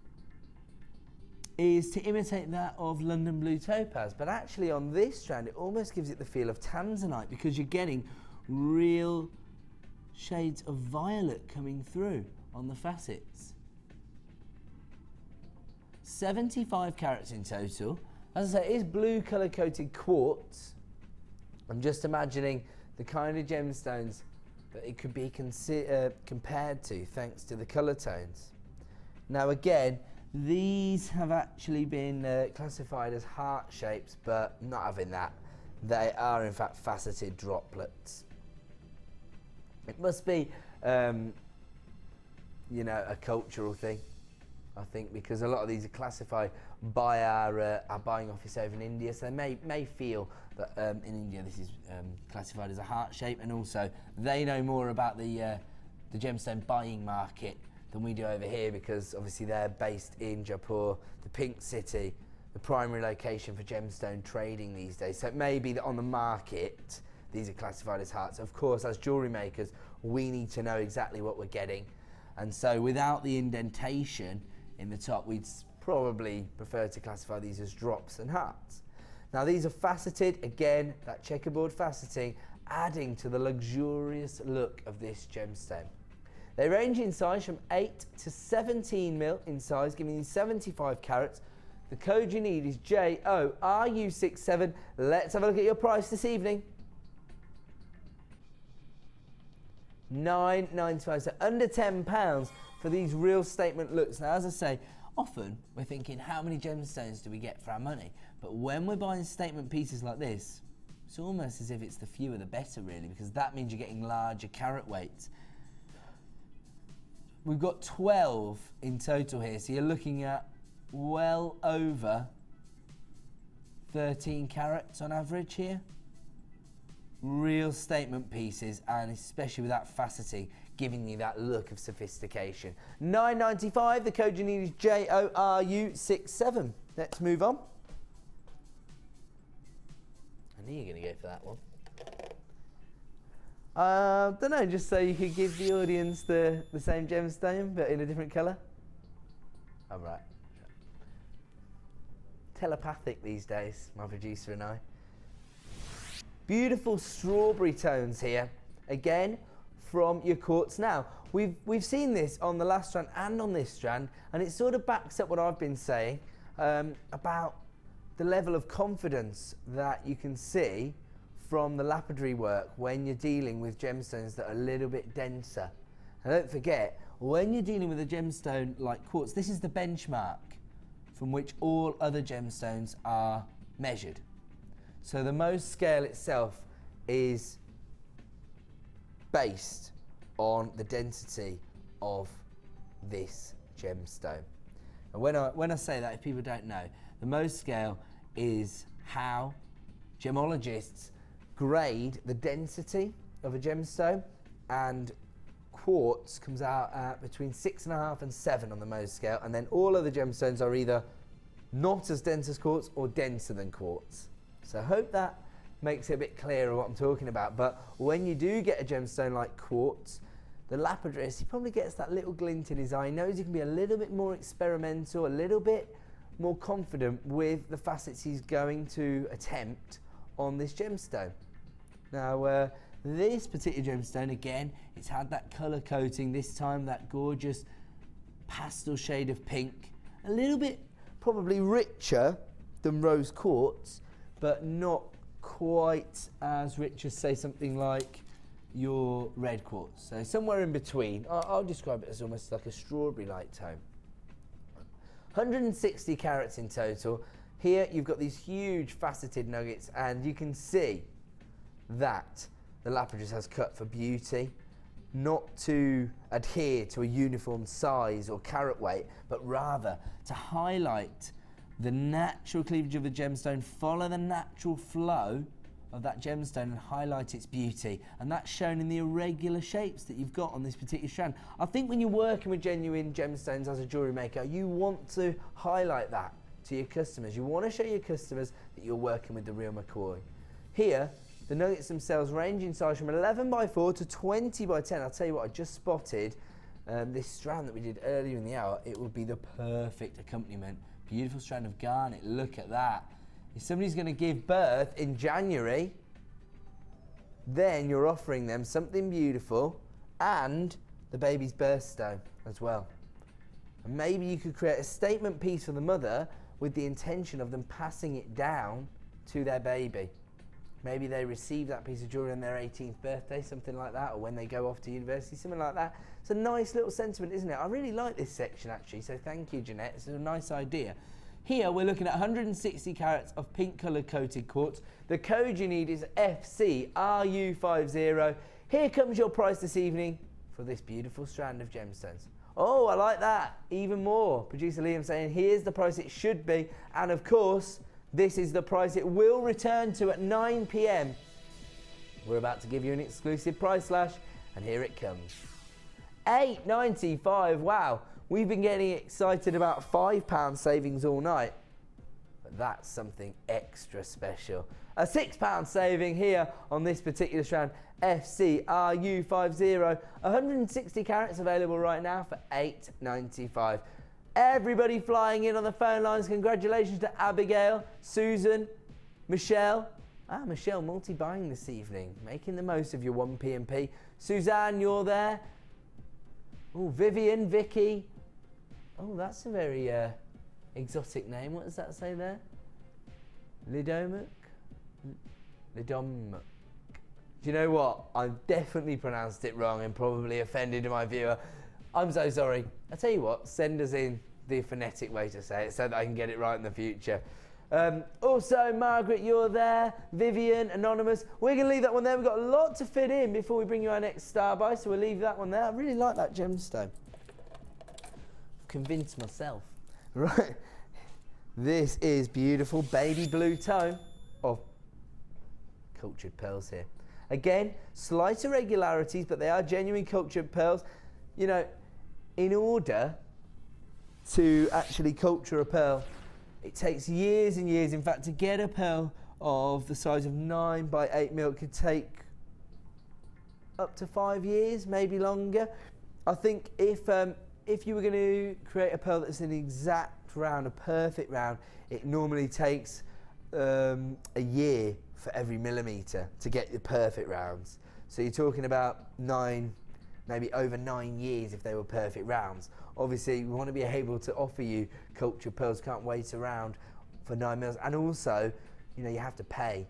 Speaker 3: is to imitate that of London Blue Topaz, but actually on this strand it almost gives it the feel of tanzanite, because you're getting real shades of violet coming through on the facets. 75 carats in total. As I say, it is blue colour coated quartz. I'm just imagining the kind of gemstones that it could be compared to, thanks to the colour tones. Now again, these have actually been classified as heart shapes, but not having that. They are in fact faceted droplets. It must be, you know, a cultural thing, I think, because a lot of these are classified by our buying office over in India, so they may feel that in India this is classified as a heart shape, and also they know more about the gemstone buying market than we do over here, because obviously they're based in Jaipur, the Pink City, the primary location for gemstone trading these days. So it may be that on the market these are classified as hearts. Of course, as jewellery makers, we need to know exactly what we're getting, and so without the indentation in the top, we'd probably prefer to classify these as drops and hearts. Now these are faceted, again, that checkerboard faceting, adding to the luxurious look of this gemstone. They range in size from 8 to 17 mil in size, giving you 75 carats. The code you need is JORU67. Let's have a look at your price this evening. £9.95, so under £10 for these real statement looks. Now, as I say, often we're thinking, how many gemstones do we get for our money? But when we're buying statement pieces like this, it's almost as if it's the fewer the better, really, because that means you're getting larger carat weights. We've got 12 in total here, so you're looking at well over 13 carats on average here. Real statement pieces, and especially with that faceting, giving you that look of sophistication. £9.95, the code you need is JORU67. Let's move on. I knew you were going to go for that one. Don't know, just so you could give the audience the same gemstone, but in a different colour. All right. Telepathic these days, my producer and I. Beautiful strawberry tones here, again from your quartz. Now, we've seen this on the last strand and on this strand, and it sort of backs up what I've been saying about the level of confidence that you can see from the lapidary work when you're dealing with gemstones that are a little bit denser. And don't forget, when you're dealing with a gemstone like quartz, this is the benchmark from which all other gemstones are measured. So the Mohs scale itself is based on the density of this gemstone. And when I say that, if people don't know, the Mohs scale is how gemologists grade the density of a gemstone, and quartz comes out at between 6.5 and 7 on the Mohs scale, and then all other gemstones are either not as dense as quartz or denser than quartz. So I hope that makes it a bit clearer what I'm talking about. But when you do get a gemstone like quartz, the lapidarist, he probably gets that little glint in his eye. He knows he can be a little bit more experimental, a little bit more confident with the facets he's going to attempt on this gemstone. Now, this particular gemstone, again, it's had that colour coating, this time that gorgeous pastel shade of pink, a little bit probably richer than rose quartz, but not quite as rich as, say, something like your red quartz. So somewhere in between. I'll describe it as almost like a strawberry-like tone. 160 carats in total. Here you've got these huge faceted nuggets, and you can see that the lapidarist has cut for beauty, not to adhere to a uniform size or carat weight, but rather to highlight the natural cleavage of the gemstone, follow the natural flow of that gemstone and highlight its beauty. And that's shown in the irregular shapes that you've got on this particular strand. I think when you're working with genuine gemstones as a jewellery maker, you want to highlight that to your customers. You want to show your customers that you're working with the real McCoy. Here, the nuggets themselves range in size from 11 by 4 to 20 by 10. I'll tell you what, I just spotted this strand that we did earlier in the hour. It would be the perfect accompaniment. Beautiful strand of garnet, look at that. If somebody's going to give birth in January, then you're offering them something beautiful and the baby's birthstone as well. And maybe you could create a statement piece for the mother with the intention of them passing it down to their baby. Maybe they receive that piece of jewellery on their 18th birthday, something like that, or when they go off to university, something like that. It's a nice little sentiment, isn't it? I really like this section, actually, so thank you, Jeanette. It's a nice idea. Here, we're looking at 160 carats of pink coloured coated quartz. The code you need is FCRU50. Here comes your price this evening for this beautiful strand of gemstones. Oh, I like that. Even more. Producer Liam saying, here's the price it should be. And of course, this is the price it will return to at 9 p.m. We're about to give you an exclusive price slash, and here it comes. £8.95. Wow, we've been getting excited about £5 savings all night, but that's something extra special. A £6 saving here on this particular strand, FCRU50. 160 carats available right now for £8.95. Everybody flying in on the phone lines. Congratulations to Abigail, Susan, Michelle. Michelle multi-buying this evening, making the most of your 1P&P. Suzanne, you're there. Oh, Vivian, Vicky. Oh, that's a very exotic name. What does that say there? Lidomuk? Lidomuk. Do you know what? I've definitely pronounced it wrong and probably offended my viewer. I'm so sorry. I tell you what, send us in the phonetic way to say it so that I can get it right in the future. Also, Margaret, you're there. Vivian, Anonymous. We're going to leave that one there. We've got a lot to fit in before we bring you our next star buy, so we'll leave that one there. I really like that gemstone. I've convinced myself. Right. This is beautiful baby blue tone of cultured pearls here. Again, slight irregularities, but they are genuine cultured pearls. You know, in order to actually culture a pearl, it takes years and years. In fact, to get a pearl of the size of 9 by 8 mil could take up to 5 years, maybe longer. I think if you were going to create a pearl that's an exact round, a perfect round, it normally takes a year for every millimetre to get the perfect rounds. So you're talking about 9, maybe over 9 years if they were perfect rounds. Obviously, we want to be able to offer you cultured pearls. Can't wait around for 9 mils. And also, you know, you have to pay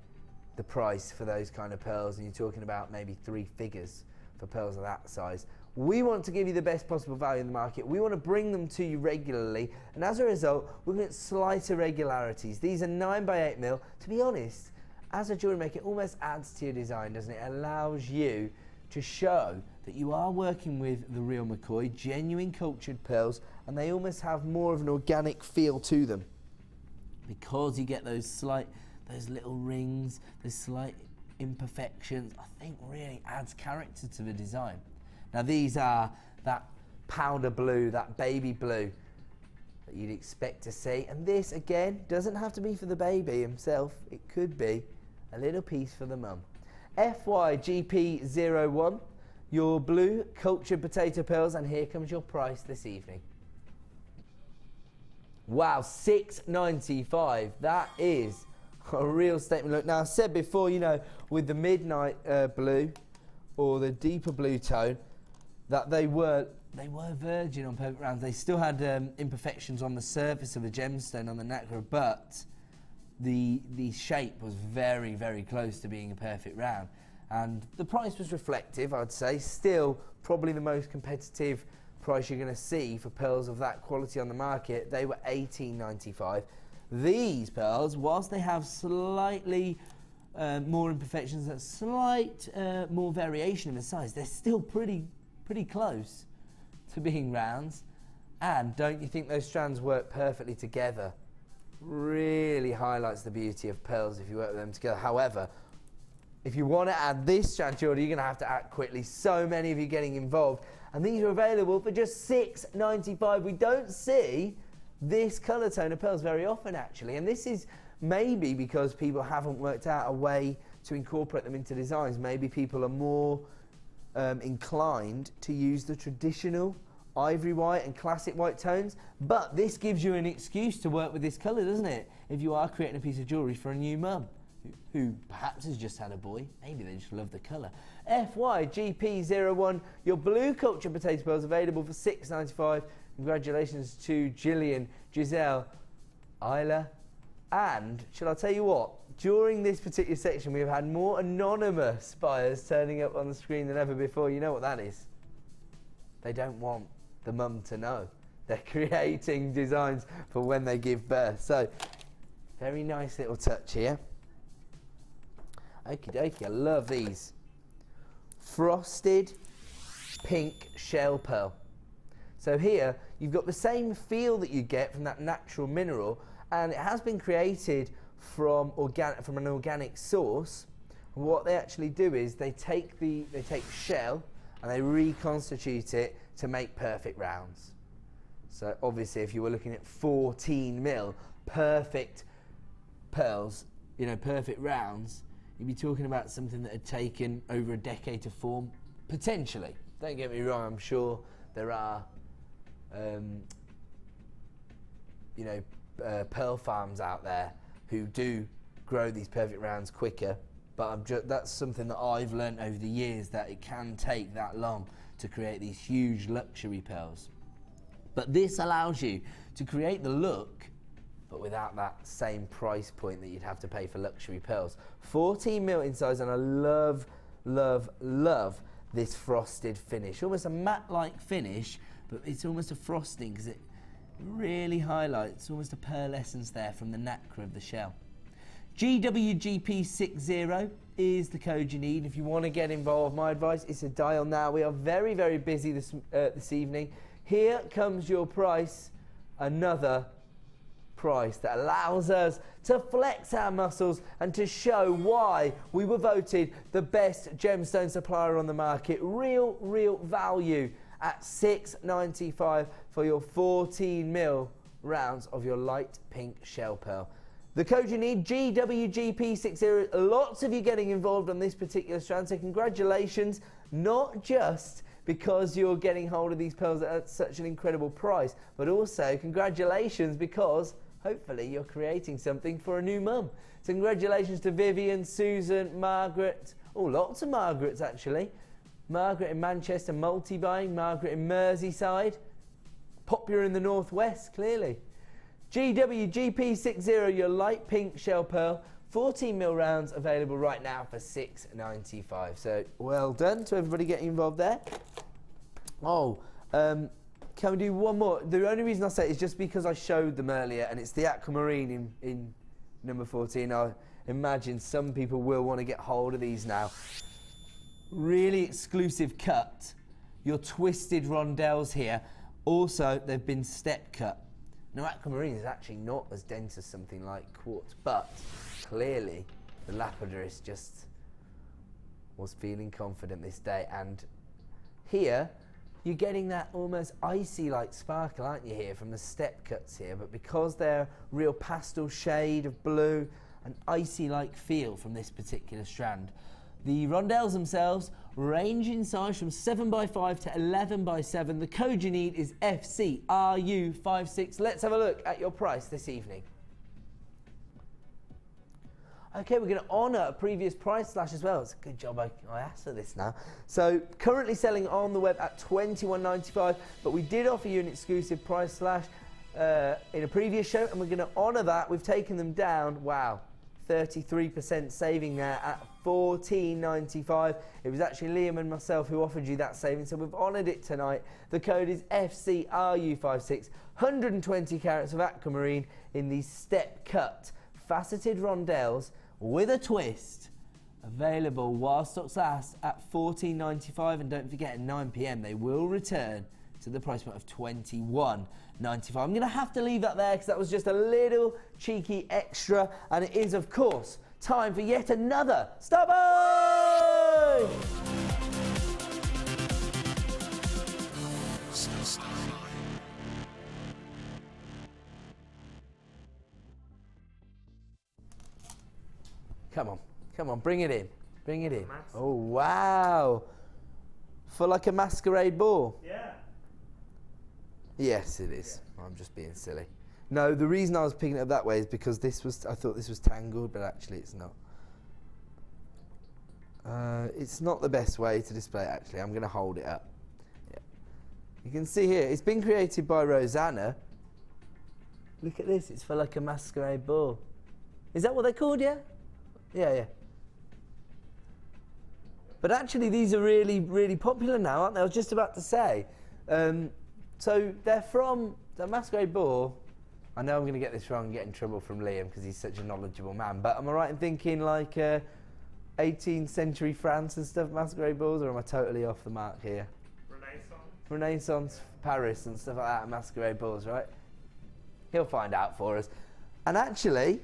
Speaker 3: the price for those kind of pearls, and you're talking about maybe 3 figures for pearls of that size. We want to give you the best possible value in the market. We want to bring them to you regularly, and as a result, we're going to get slight irregularities. These are 9 by 8 mil. To be honest, as a jewellery maker, it almost adds to your design, doesn't it? It allows you to show that you are working with the real McCoy, genuine cultured pearls, and they almost have more of an organic feel to them because you get those little rings, those slight imperfections. I think really adds character to the design. Now these are that powder blue, that baby blue that you'd expect to see, and this again doesn't have to be for the baby himself. It could be a little piece for the mum. FYGP01, your blue cultured potato pearls, and here comes your price this evening. Wow, $6.95. That is a real statement. Look, now I said before, you know, with the midnight blue or the deeper blue tone, that they were virgin on perfect rounds. They still had imperfections on the surface of the gemstone on the nacre, but the shape was very, very close to being a perfect round. And the price was reflective, I'd say. Still, probably the most competitive price you're going to see for pearls of that quality on the market. They were $18.95. These pearls, whilst they have slightly more imperfections, a slight more variation in the size, they're still pretty close to being rounds. And don't you think those strands work perfectly together? Really highlights the beauty of pearls if you work with them together. However, if you want to add this strand to your order, you're going to have to act quickly. So many of you getting involved. And these are available for just $6.95. We don't see this colour tone of pearls very often, actually. And this is maybe because people haven't worked out a way to incorporate them into designs. Maybe people are more inclined to use the traditional ivory white and classic white tones, but this gives you an excuse to work with this colour, doesn't it? If you are creating a piece of jewellery for a new mum who perhaps has just had a boy, maybe they just love the colour. FYGP01, your blue culture potato pearls available for $6.95. Congratulations to Gillian, Giselle, Isla, and shall I tell you what? During this particular section, we've had more anonymous buyers turning up on the screen than ever before. You know what that is? They don't want the mum to know. They're creating designs for when they give birth. So, very nice little touch here. Okie dokie, I love these. Frosted pink shell pearl. So here, you've got the same feel that you get from that natural mineral, and it has been created from an organic source. What they actually do is they take shell and they reconstitute it to make perfect rounds. So obviously, if you were looking at 14 mil perfect pearls, you know, perfect rounds, you'd be talking about something that had taken over a decade to form, potentially. Don't get me wrong, I'm sure there are pearl farms out there who do grow these perfect rounds quicker, but that's something that I've learnt over the years, that it can take that long to create these huge luxury pearls. But this allows you to create the look, but without that same price point that you'd have to pay for luxury pearls. 14 mil in size, and I love, love, love this frosted finish. Almost a matte-like finish, but it's almost a frosting because it really highlights almost a pearlescence there from the nacre of the shell. GWGP60 is the code you need if you want to get involved. My advice is to dial now. We are very, very busy this evening. Here comes your price, another price that allows us to flex our muscles and to show why we were voted the best gemstone supplier on the market. Real value at $6.95 for your 14 mil rounds of your light pink shell pearl. The code you need, GWGP60. Lots of you getting involved on this particular strand, so congratulations, not just because you're getting hold of these pearls at such an incredible price, but also congratulations because hopefully you're creating something for a new mum. So congratulations to Vivian, Susan, Margaret, lots of Margarets actually. Margaret in Manchester, multi-buying, Margaret in Merseyside, popular in the Northwest, clearly. GWGP60, your light pink shell pearl, 14 mil rounds available right now for $6.95. So well done to everybody getting involved there. Can we do one more? The only reason I say it is just because I showed them earlier, and it's the aquamarine in number 14. I imagine some people will want to get hold of these now. Really exclusive cut. Your twisted rondelles here. Also, they've been step cut. Now, aquamarine is actually not as dense as something like quartz, but clearly the lapidary just was feeling confident this day. And here, you're getting that almost icy-like sparkle, aren't you, here from the step cuts here? But because they're real pastel shade of blue, an icy-like feel from this particular strand. The rondelles themselves range in size from 7x5 to 11x7. The code you need is FCRU56. Let's have a look at your price this evening. Okay, we're going to honour a previous price slash as well. It's a good job I asked for this now. So currently selling on the web at $21.95, but we did offer you an exclusive price slash in a previous show, and we're going to honour that. We've taken them down. Wow. 33% saving there at $14.95. It was actually Liam and myself who offered you that saving, so we've honoured it tonight. The code is FCRU56. 120 carats of aquamarine in these step cut faceted rondelles with a twist. Available while stocks last at $14.95, and don't forget at 9 p.m. they will return to the price point of $21.95. I'm going to have to leave that there because that was just a little cheeky extra, and it is of course time for yet another Stubborn! Come on, bring it in. Oh wow, for like a masquerade ball.
Speaker 6: Yeah.
Speaker 3: Yes, it is. Yeah. I'm just being silly. No, the reason I was picking it up that way is because I thought this was tangled, but actually it's not. It's not the best way to display it, actually. I'm going to hold it up. Yeah. You can see here, it's been created by Rosanna. Look at this, it's for like a masquerade ball. Is that what they're called, yeah? Yeah. But actually these are really, really popular now, aren't they? I was just about to say. So they're from the masquerade ball. I know I'm going to get this wrong and get in trouble from Liam because he's such a knowledgeable man. But am I right in thinking like 18th century France and stuff, masquerade balls, or am I totally off the mark here? Renaissance Paris and stuff like that, masquerade balls, right? He'll find out for us. And actually,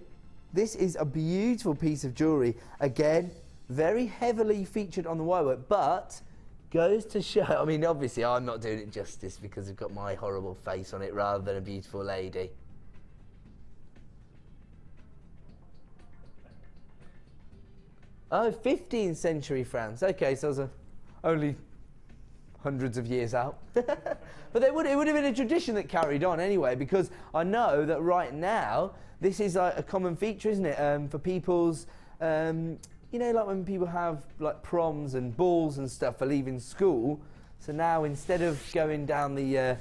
Speaker 3: this is a beautiful piece of jewellery. Again, very heavily featured on the wirework, but goes to show, I mean, obviously I'm not doing it justice because I've got my horrible face on it rather than a beautiful lady. Oh, 15th century France. Okay, so it's only hundreds of years out. But it would have been a tradition that carried on anyway, because I know that right now, this is like a common feature, isn't it, for people's, you know, like when people have like proms and balls and stuff for leaving school, So now instead of going down the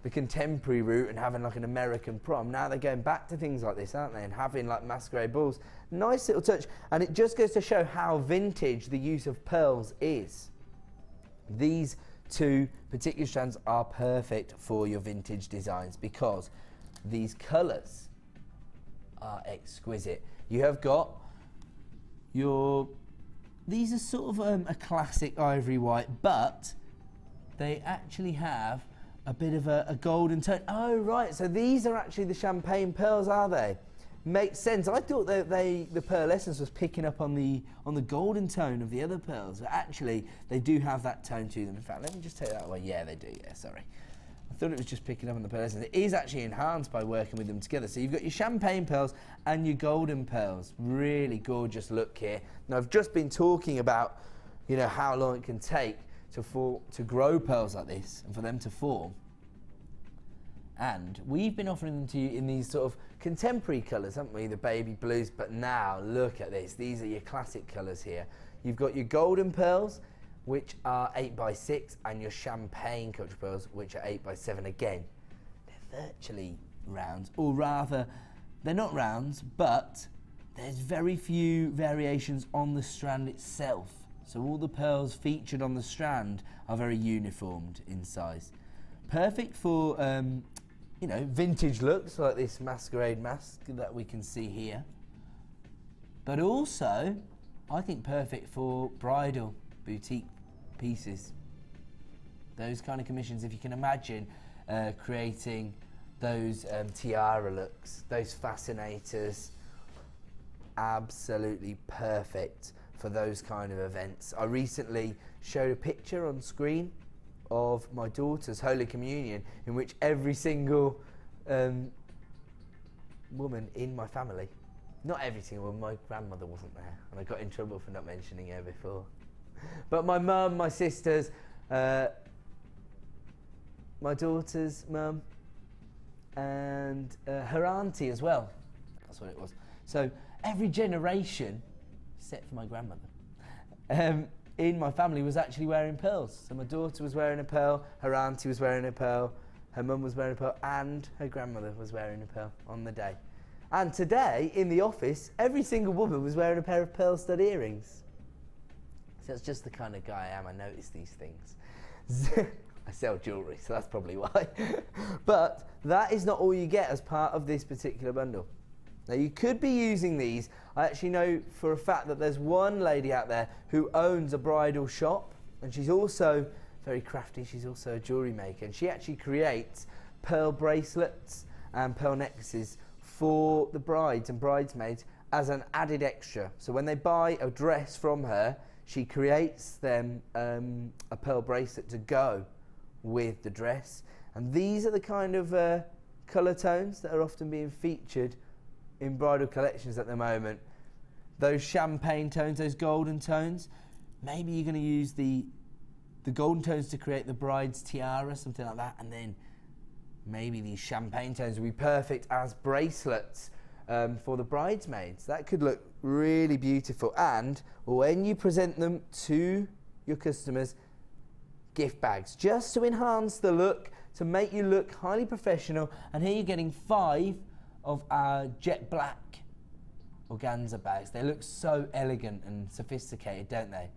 Speaker 3: contemporary route and having like an American prom, now they're going back to things like this, aren't they? And having like masquerade balls. Nice little touch. And it just goes to show how vintage the use of pearls is. These two particular strands are perfect for your vintage designs because these colours are exquisite. You have got these are sort of a classic ivory white, but they actually have a bit of a golden tone. Oh right, so these are actually the champagne pearls, are they? Makes sense. I thought that the pearl essence was picking up on the golden tone of the other pearls, but actually they do have that tone to them. In fact, let me just take that away. Yeah, they do. Yeah, sorry. I thought it was just picking up on the pearl essence. It is actually enhanced by working with them together. So you've got your champagne pearls and your golden pearls. Really gorgeous look here. Now I've just been talking about, you know, how long it can take to grow pearls like this and for them to form. And we've been offering them to you in these sort of contemporary colours, haven't we? The baby blues, but now look at this. These are your classic colours here. You've got your golden pearls, which are 8x6, and your champagne culture pearls, which are 8x7 again. They're virtually rounds, or rather, they're not rounds, but there's very few variations on the strand itself. So all the pearls featured on the strand are very uniformed in size. Perfect for you know, vintage looks like this masquerade mask that we can see here. But also, I think perfect for bridal boutique pieces. Those kind of commissions, if you can imagine creating those tiara looks, those fascinators, absolutely perfect for those kind of events. I recently showed a picture on screen of my daughter's Holy Communion, in which every single woman in my family, not every single one, my grandmother wasn't there, and I got in trouble for not mentioning her before, but my mum, my sisters, my daughter's mum, and her auntie as well. That's what it was. So every generation, except for my grandmother, in my family was actually wearing pearls. So my daughter was wearing a pearl, her auntie was wearing a pearl, her mum was wearing a pearl, and her grandmother was wearing a pearl on the day. And today, in the office, every single woman was wearing a pair of pearl stud earrings. So that's just the kind of guy I am. I notice these things. I sell jewellery, so that's probably why. But that is not all you get as part of this particular bundle. Now you could be using these. I actually know for a fact that there's one lady out there who owns a bridal shop, and she's also very crafty. She's also a jewellery maker, and she actually creates pearl bracelets and pearl necklaces for the brides and bridesmaids as an added extra. So when they buy a dress from her, she creates them a pearl bracelet to go with the dress. And these are the kind of colour tones that are often being featured in bridal collections at the moment. Those champagne tones, those golden tones. Maybe you're going to use the golden tones to create the bride's tiara, something like that, and then maybe these champagne tones will be perfect as bracelets for the bridesmaids. That could look really beautiful. And when you present them to your customers, gift bags, just to enhance the look, to make you look highly professional. And here you're getting 5 of our jet black organza bags. They look so elegant and sophisticated, don't they?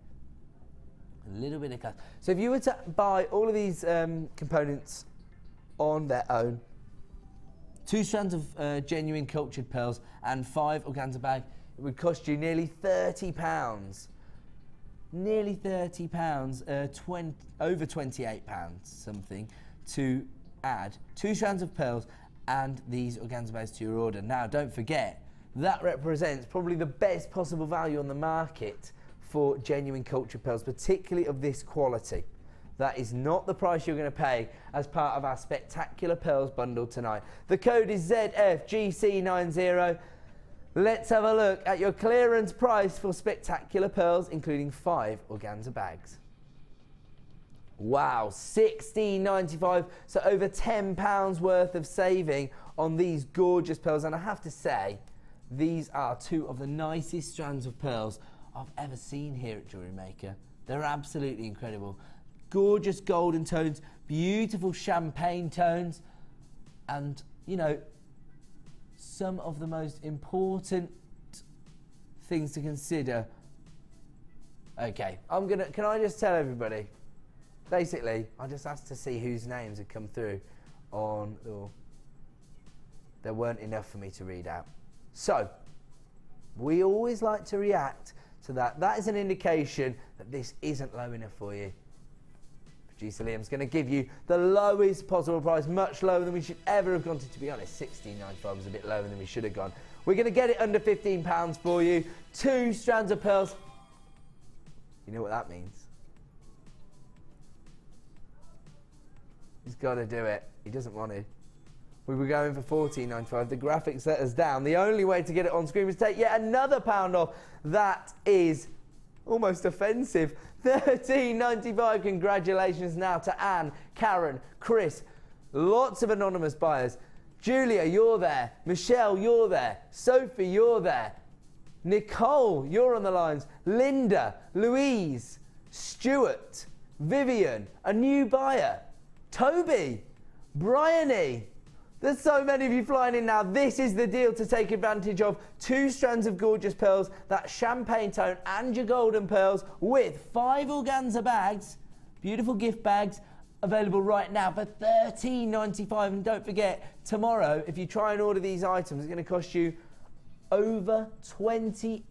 Speaker 3: A little bit of class. So if you were to buy all of these components on their own, 2 strands of genuine cultured pearls and 5 organza bags, it would cost you nearly £30. Nearly £30, over £28 something, to add 2 strands of pearls and these organza bags to your order. Now don't forget, that represents probably the best possible value on the market for genuine cultured pearls, particularly of this quality. That is not the price you're going to pay as part of our Spectacular Pearls bundle tonight. The code is ZFGC90. Let's have a look at your clearance price for Spectacular Pearls, including 5 organza bags. Wow, £16.95, so over £10 worth of saving on these gorgeous pearls. And I have to say, these are 2 of the nicest strands of pearls I've ever seen here at JewelleryMaker. They're absolutely incredible. gorgeous golden tones, beautiful champagne tones, and, you know, some of the most important things to consider. Okay, can I just tell everybody, basically, I just asked to see whose names had come through on, there weren't enough for me to read out. So, we always like to react to that. That is an indication that this isn't low enough for you. Producer Liam's going to give you the lowest possible price, much lower than we should ever have gone to be honest. $16.95 was a bit lower than we should have gone. We're going to get it under £15 for you. 2 strands of pearls. You know what that means? He's got to do it. He doesn't want to. We were going for $14.95. The graphics let us down. The only way to get it on screen was take yet another £1 off. That is almost offensive. $13.95. Congratulations now to Anne, Karen, Chris. Lots of anonymous buyers. Julia, you're there. Michelle, you're there. Sophie, you're there. Nicole, you're on the lines. Linda, Louise, Stuart, Vivian, a new buyer. Toby, Bryony. There's so many of you flying in now. This is the deal to take advantage of. 2 strands of gorgeous pearls, that champagne tone and your golden pearls with 5 organza bags, beautiful gift bags, available right now for $13.95. And don't forget, tomorrow, if you try and order these items, it's going to cost you over £28.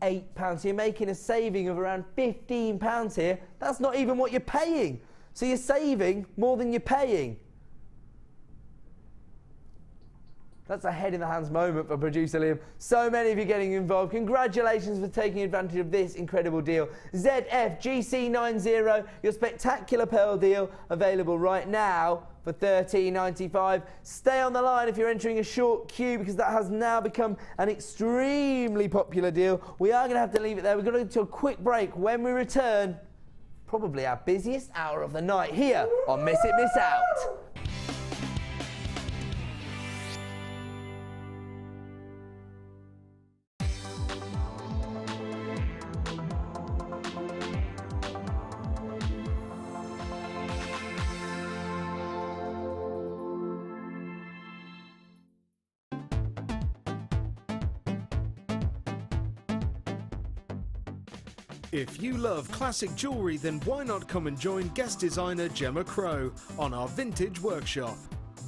Speaker 3: So you're making a saving of around £15 here. That's not even what you're paying. So you're saving more than you're paying. That's a head in the hands moment for producer Liam. So many of you getting involved. Congratulations for taking advantage of this incredible deal. ZFGC90, your spectacular pearl deal, available right now for $13.95. Stay on the line if you're entering a short queue, because that has now become an extremely popular deal. We are going to have to leave it there. We're going to go to a quick break. When we return, probably our busiest hour of the night here on Miss It, Miss Out.
Speaker 1: If you love classic jewellery, then why not come and join guest designer Gemma Crow on our vintage workshop.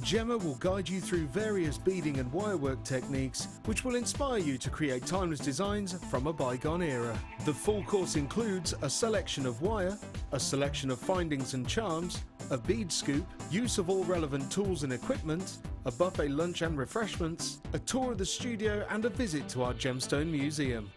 Speaker 1: Gemma will guide you through various beading and wirework techniques which will inspire you to create timeless designs from a bygone era. The full course includes a selection of wire, a selection of findings and charms, a bead scoop, use of all relevant tools and equipment, a buffet lunch and refreshments, a tour of the studio and a visit to our gemstone museum.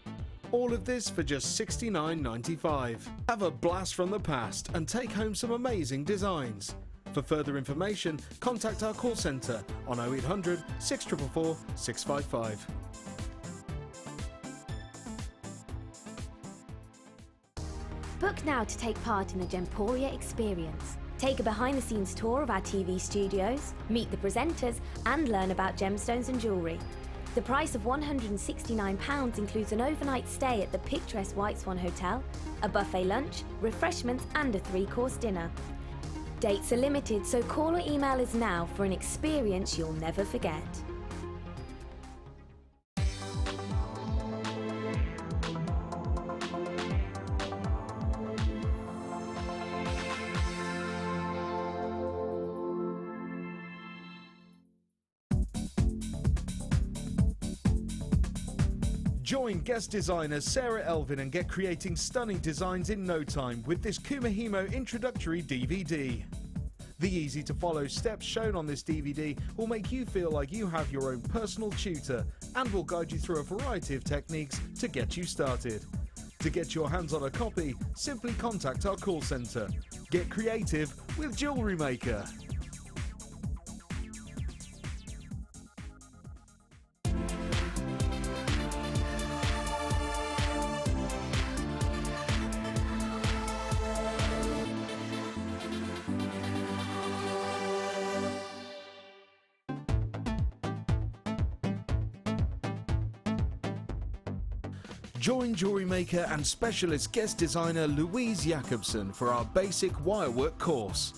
Speaker 1: All of this for just $69.95. Have a blast from the past and take home some amazing designs. For further information, contact our call centre on 0800 644 655.
Speaker 7: Book now to take part in the Gemporia experience. Take a behind-the-scenes tour of our TV studios, meet the presenters and learn about gemstones and jewellery. The price of £169 includes an overnight stay at the picturesque White Swan Hotel, a buffet lunch, refreshments and a 3-course dinner. Dates are limited, so call or email us now for an experience you'll never forget.
Speaker 1: Join guest designer Sarah Elvin and get creating stunning designs in no time with this Kumahimo introductory DVD. The easy-to-follow steps shown on this DVD will make you feel like you have your own personal tutor and will guide you through a variety of techniques to get you started. To get your hands on a copy, simply contact our call centre. Get creative with JewelleryMaker. Join jewellery maker and specialist guest designer Louise Jacobson for our basic wirework course.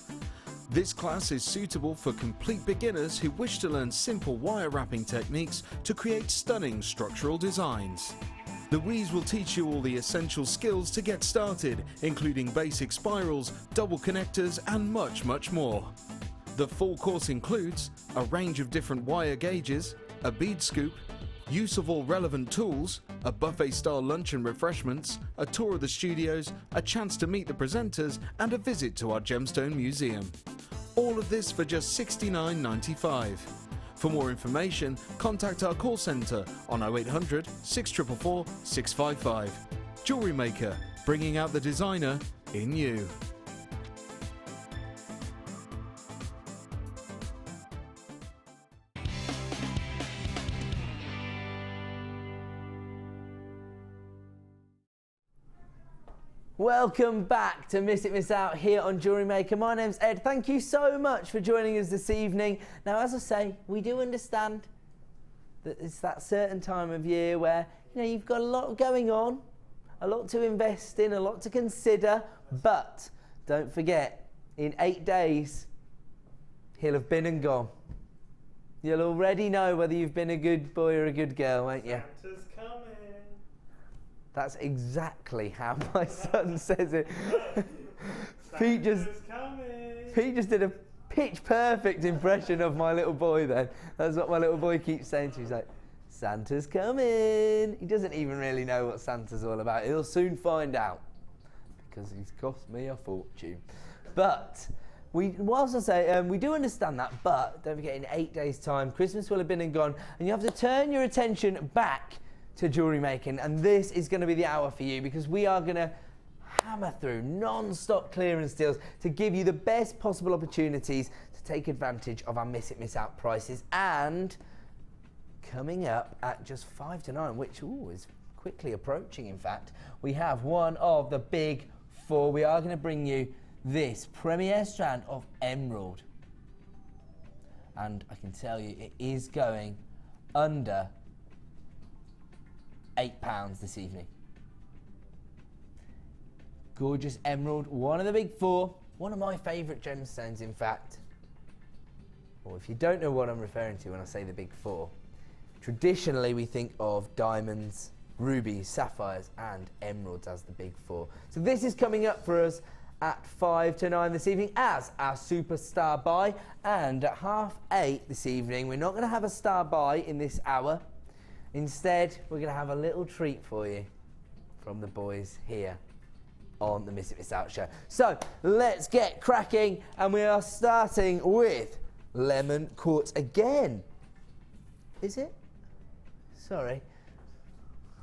Speaker 1: This class is suitable for complete beginners who wish to learn simple wire wrapping techniques to create stunning structural designs. Louise will teach you all the essential skills to get started, including basic spirals, double connectors and much, much more. The full course includes a range of different wire gauges, a bead scoop, use of all relevant tools, a buffet-style lunch and refreshments, a tour of the studios, a chance to meet the presenters and a visit to our Gemstone Museum. All of this for just $69.95. For more information, contact our call centre on 0800 644 655. Jewellery Maker, bringing out the designer in you.
Speaker 3: Welcome back to Miss It Miss Out here on Jewellery Maker. My name's Ed. Thank you so much for joining us this evening. Now, as I say, we do understand that it's that certain time of year where, you know, you've got a lot going on, a lot to invest in, a lot to consider, but don't forget, in 8 days, he'll have been and gone. You'll already know whether you've been a good boy or a good girl, won't you?
Speaker 6: Santa's coming.
Speaker 3: That's exactly how my son says it. Pete just did a pitch perfect impression of my little boy then. That's what my little boy keeps saying to me. He's like, Santa's coming. He doesn't even really know what Santa's all about. He'll soon find out because he's cost me a fortune. But whilst I say we do understand that, but don't forget in 8 days' time, Christmas will have been and gone, and you have to turn your attention back to jewellery making, and this is going to be the hour for you because we are going to hammer through non-stop clearance deals to give you the best possible opportunities to take advantage of our Miss It Miss Out prices. And coming up at just 5 to 9, which is quickly approaching, in fact, we have one of the big four. We are going to bring you this premier strand of emerald, and I can tell you it is going under £8 this evening. Gorgeous emerald, one of the big four, one of my favourite gemstones, in fact. Or if you don't know what I'm referring to when I say the big four, traditionally we think of diamonds, rubies, sapphires and emeralds as the big four. So this is coming up for us at 5 to 9 this evening as our superstar buy, and at 8:30 this evening we're not going to have a star buy in this hour. Instead, we're going to have a little treat for you from the boys here on the Miss It Miss Out show. So, let's get cracking, and we are starting with lemon quartz again. Is it? Sorry.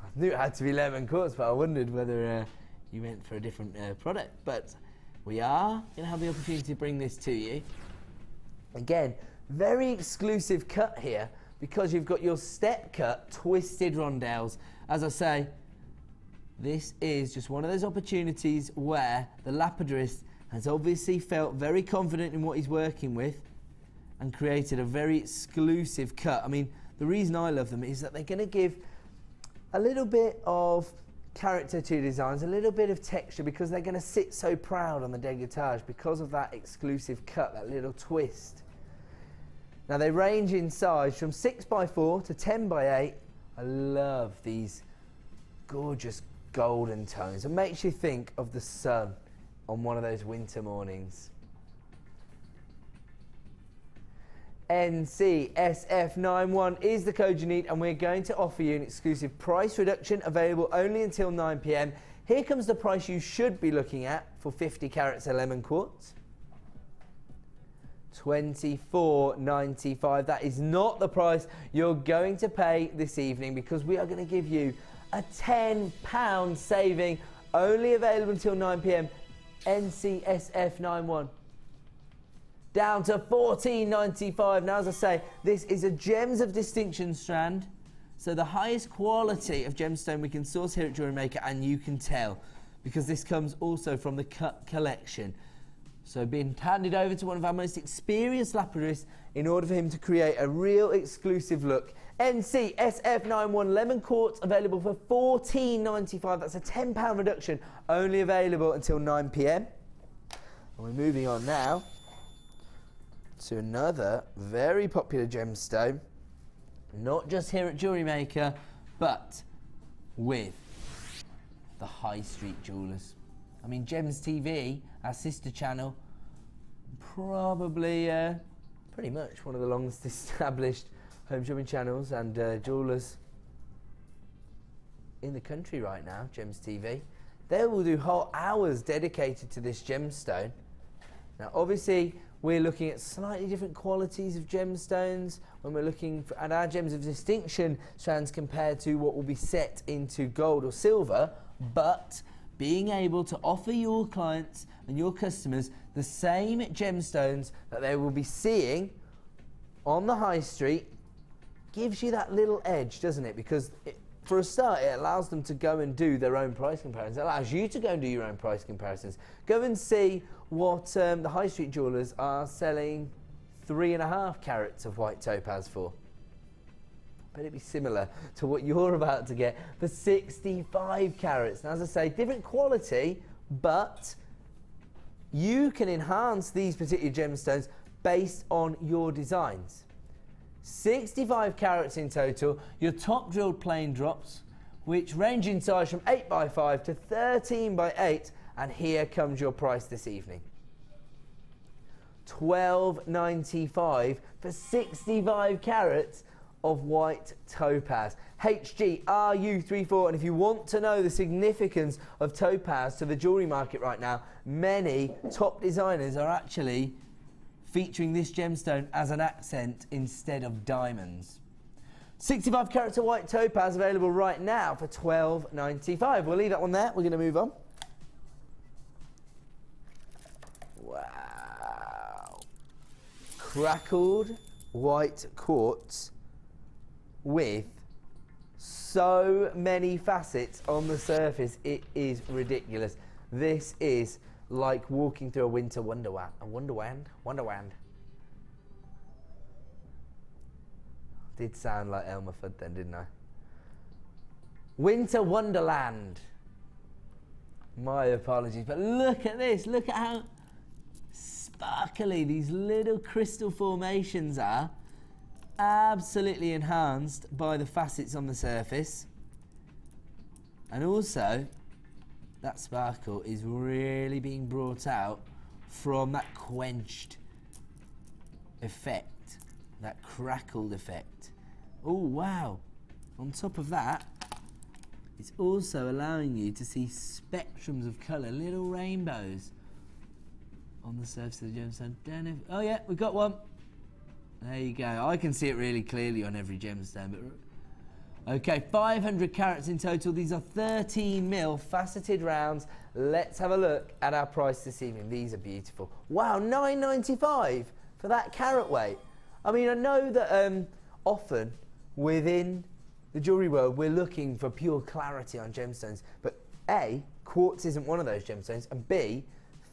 Speaker 3: I knew it had to be lemon quartz, but I wondered whether you went for a different product. But we are going to have the opportunity to bring this to you. Again, very exclusive cut here, because you've got your step cut twisted rondelles. As I say, this is just one of those opportunities where the lapidarist has obviously felt very confident in what he's working with and created a very exclusive cut. I mean, the reason I love them is that they're going to give a little bit of character to designs, a little bit of texture, because they're going to sit so proud on the décolletage because of that exclusive cut, that little twist. Now they range in size from 6x4 to 10x8. I love these gorgeous golden tones. It makes you think of the sun on one of those winter mornings. NCSF91 is the code you need, and we're going to offer you an exclusive price reduction available only until 9 PM. Here comes the price you should be looking at for 50 carats of lemon quartz. $24.95. That is not the price you're going to pay this evening, because we are going to give you a £10 saving, only available until 9 PM. NCSF91. Down to $14.95. Now, as I say, this is a Gems of Distinction strand, so the highest quality of gemstone we can source here at Jewellery Maker, and you can tell because this comes also from the cut collection. So being handed over to one of our most experienced lapidarists in order for him to create a real exclusive look. NC SF91 lemon quartz available for $14.95. That's a £10 reduction, only available until 9 p.m. And we're moving on now to another very popular gemstone, not just here at JewelleryMaker, but with the high street jewellers. I mean, Gems TV, our sister channel, probably pretty much one of the longest established home shopping channels and jewellers in the country right now, Gems TV. They will do whole hours dedicated to this gemstone. Now, obviously, we're looking at slightly different qualities of gemstones when we're looking at our gems of distinction strands compared to what will be set into gold or silver, but being able to offer your clients and your customers the same gemstones that they will be seeing on the high street gives you that little edge, doesn't it? Because for a start, it allows them to go and do their own price comparisons. It allows you to go and do your own price comparisons. Go and see what the high street jewellers are selling 3.5 carats of white topaz for. But it'd be similar to what you're about to get for 65 carats. Now, as I say, different quality, but you can enhance these particular gemstones based on your designs. 65 carats in total, your top drilled plain drops, which range in size from 8x5 to 13x8, and here comes your price this evening. $12.95 for 65 carats of white topaz. HG RU34, and if you want to know the significance of topaz to the jewellery market right now, many top designers are actually featuring this gemstone as an accent instead of diamonds. 65 carats of white topaz available right now for $12.95. We'll leave that one there. We're going to move on. Wow. Crackled white quartz with so many facets on the surface, it is ridiculous. This is like walking through a winter wonderland. Did sound like Elmer Fudd then, didn't I? Winter wonderland. My apologies, but look at this. Look at how sparkly these little crystal formations are. Absolutely enhanced by the facets on the surface. And also, that sparkle is really being brought out from that quenched effect, that crackled effect. Oh, wow. On top of that, it's also allowing you to see spectrums of colour, little rainbows on the surface of the gemstone. Oh yeah, we've got one. There you go. I can see it really clearly on every gemstone. But okay, 500 carats in total. These are 13mm faceted rounds. Let's have a look at our price this evening. These are beautiful. Wow, $9.95 for that carat weight. I mean, I know that often within the jewellery world, we're looking for pure clarity on gemstones. But A, quartz isn't one of those gemstones. And B,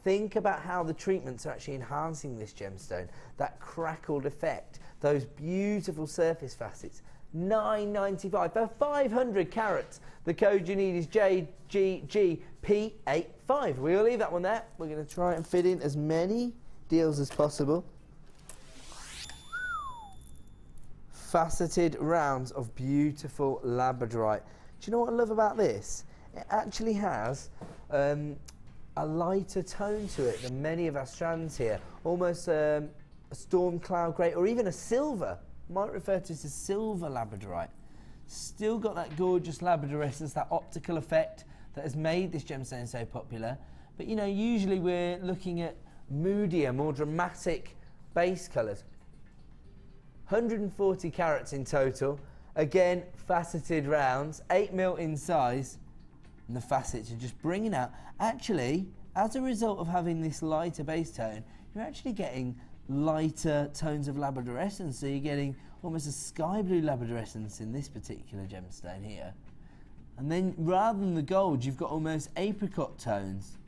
Speaker 3: think about how the treatments are actually enhancing this gemstone. That crackled effect, those beautiful surface facets. $9.95 for 500 carats. The code you need is JGGP85. We'll leave that one there. We're going to try and fit in as many deals as possible. Faceted rounds of beautiful labradorite. Do you know what I love about this? It actually has a lighter tone to it than many of our strands here. Almost a storm cloud grey or even a silver. Might refer to this as silver labradorite. Still got that gorgeous labradorescence, that optical effect that has made this gemstone so popular. But you know, usually we're looking at moodier, more dramatic base colours. 140 carats in total. Again, faceted rounds, 8mm in size. And the facets are just bringing out. Actually, as a result of having this lighter base tone, you're actually getting lighter tones of labradorescence. So you're getting almost a sky blue labradorescence in this particular gemstone here. And then rather than the gold, you've got almost apricot tones.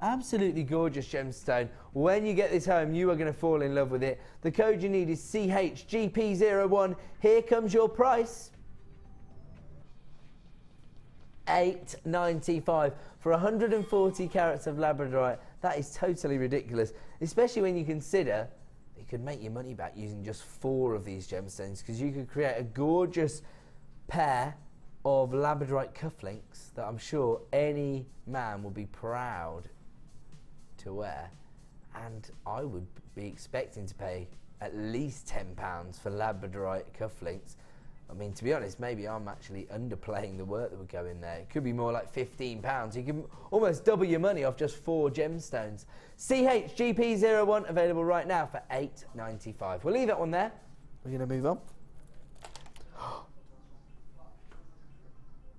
Speaker 3: Absolutely gorgeous gemstone. When you get this home, you are going to fall in love with it. The code you need is CHGP01. Here comes your price. $8.95 for 140 carats of labradorite. That is totally ridiculous, especially when you consider you could make your money back using just 4 of these gemstones, because you could create a gorgeous pair of labradorite cufflinks that I'm sure any man will be proud to wear, and I would be expecting to pay at least £10 for labradorite cufflinks. I mean, to be honest, maybe I'm actually underplaying the work that would go in there. It could be more like £15. You can almost double your money off just 4 gemstones. CHGP01 available right now for $8.95. We'll leave that one there. We're going to move on.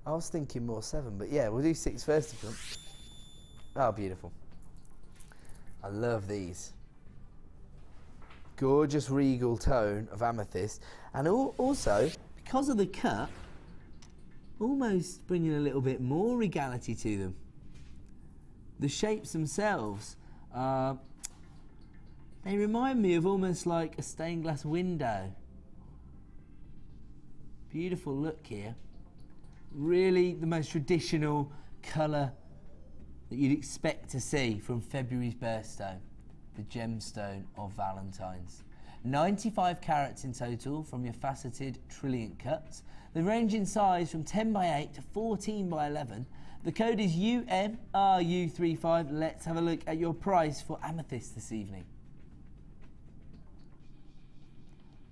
Speaker 3: I was thinking more 7, but yeah, we'll do 6 first if you want. Oh, beautiful. I love these. Gorgeous regal tone of amethyst, and also, because of the cut, almost bringing a little bit more regality to them. The shapes themselves, they remind me of almost like a stained glass window. Beautiful look here. Really the most traditional colour that you'd expect to see from February's birthstone, the gemstone of Valentine's. 95 carats in total from your faceted trilliant cuts. They range in size from 10 by 8 to 14 by 11. The code is UMRU35. Let's have a look at your price for amethyst this evening.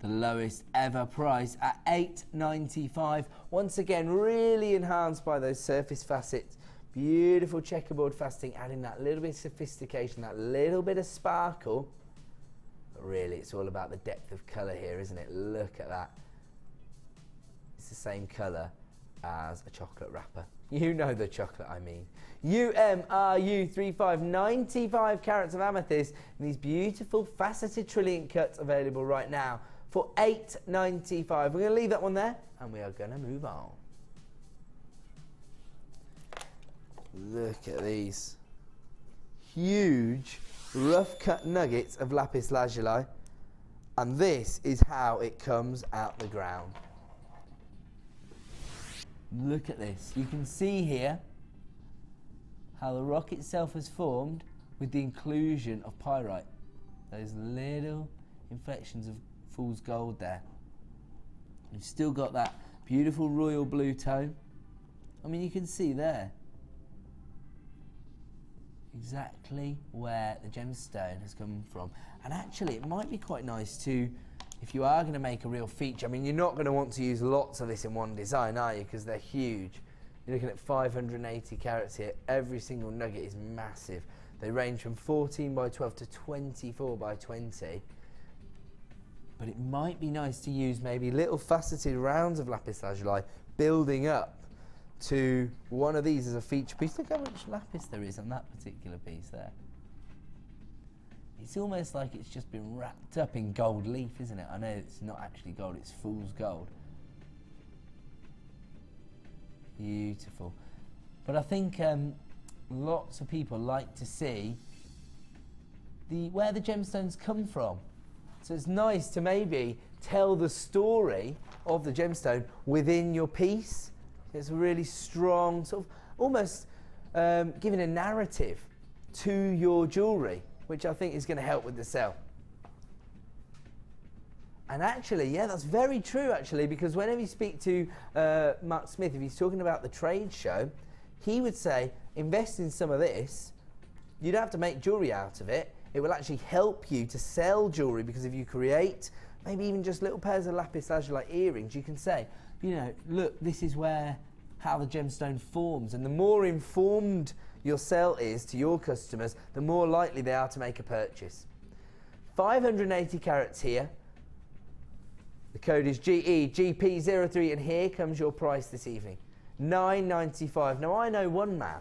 Speaker 3: The lowest ever price at $8.95. Once again, really enhanced by those surface facets. Beautiful checkerboard faceting, adding that little bit of sophistication, that little bit of sparkle. But really, it's all about the depth of colour here, isn't it? Look at that. It's the same colour as a chocolate wrapper. You know the chocolate I mean. UMRU35, 95 carats of amethyst, and these beautiful faceted trilliant cuts available right now for $8.95. We're going to leave that one there, and we are going to move on. Look at these huge rough cut nuggets of lapis lazuli, and this is how it comes out the ground. Look at this. You can see here how the rock itself has formed with the inclusion of pyrite. Those little inflections of fool's gold there. You've still got that beautiful royal blue tone. I mean, you can see there exactly where the gemstone has come from. And actually, it might be quite nice to, if you are going to make a real feature, I mean, you're not going to want to use lots of this in one design, are you? Because they're huge. You're looking at 580 carats here. Every single nugget is massive. They range from 14 by 12 to 24 by 20. But it might be nice to use maybe little faceted rounds of lapis lazuli building up to one of these as a feature piece. Look how much lapis there is on that particular piece there. It's almost like it's just been wrapped up in gold leaf, isn't it? I know it's not actually gold, it's fool's gold. Beautiful. But I think lots of people like to see where the gemstones come from. So it's nice to maybe tell the story of the gemstone within your piece. It's a really strong, sort of almost giving a narrative to your jewellery, which I think is going to help with the sale. And actually, yeah, that's very true, actually, because whenever you speak to Mark Smith, if he's talking about the trade show, he would say, invest in some of this. You don't have to make jewellery out of it. It will actually help you to sell jewellery, because if you create maybe even just little pairs of lapis lazuli earrings, you can say, you know, look, this is how the gemstone forms. And the more informed your sell is to your customers, the more likely they are to make a purchase. 580 carats here. The code is GEGP03, and here comes your price this evening. $9.95. Now, I know one man,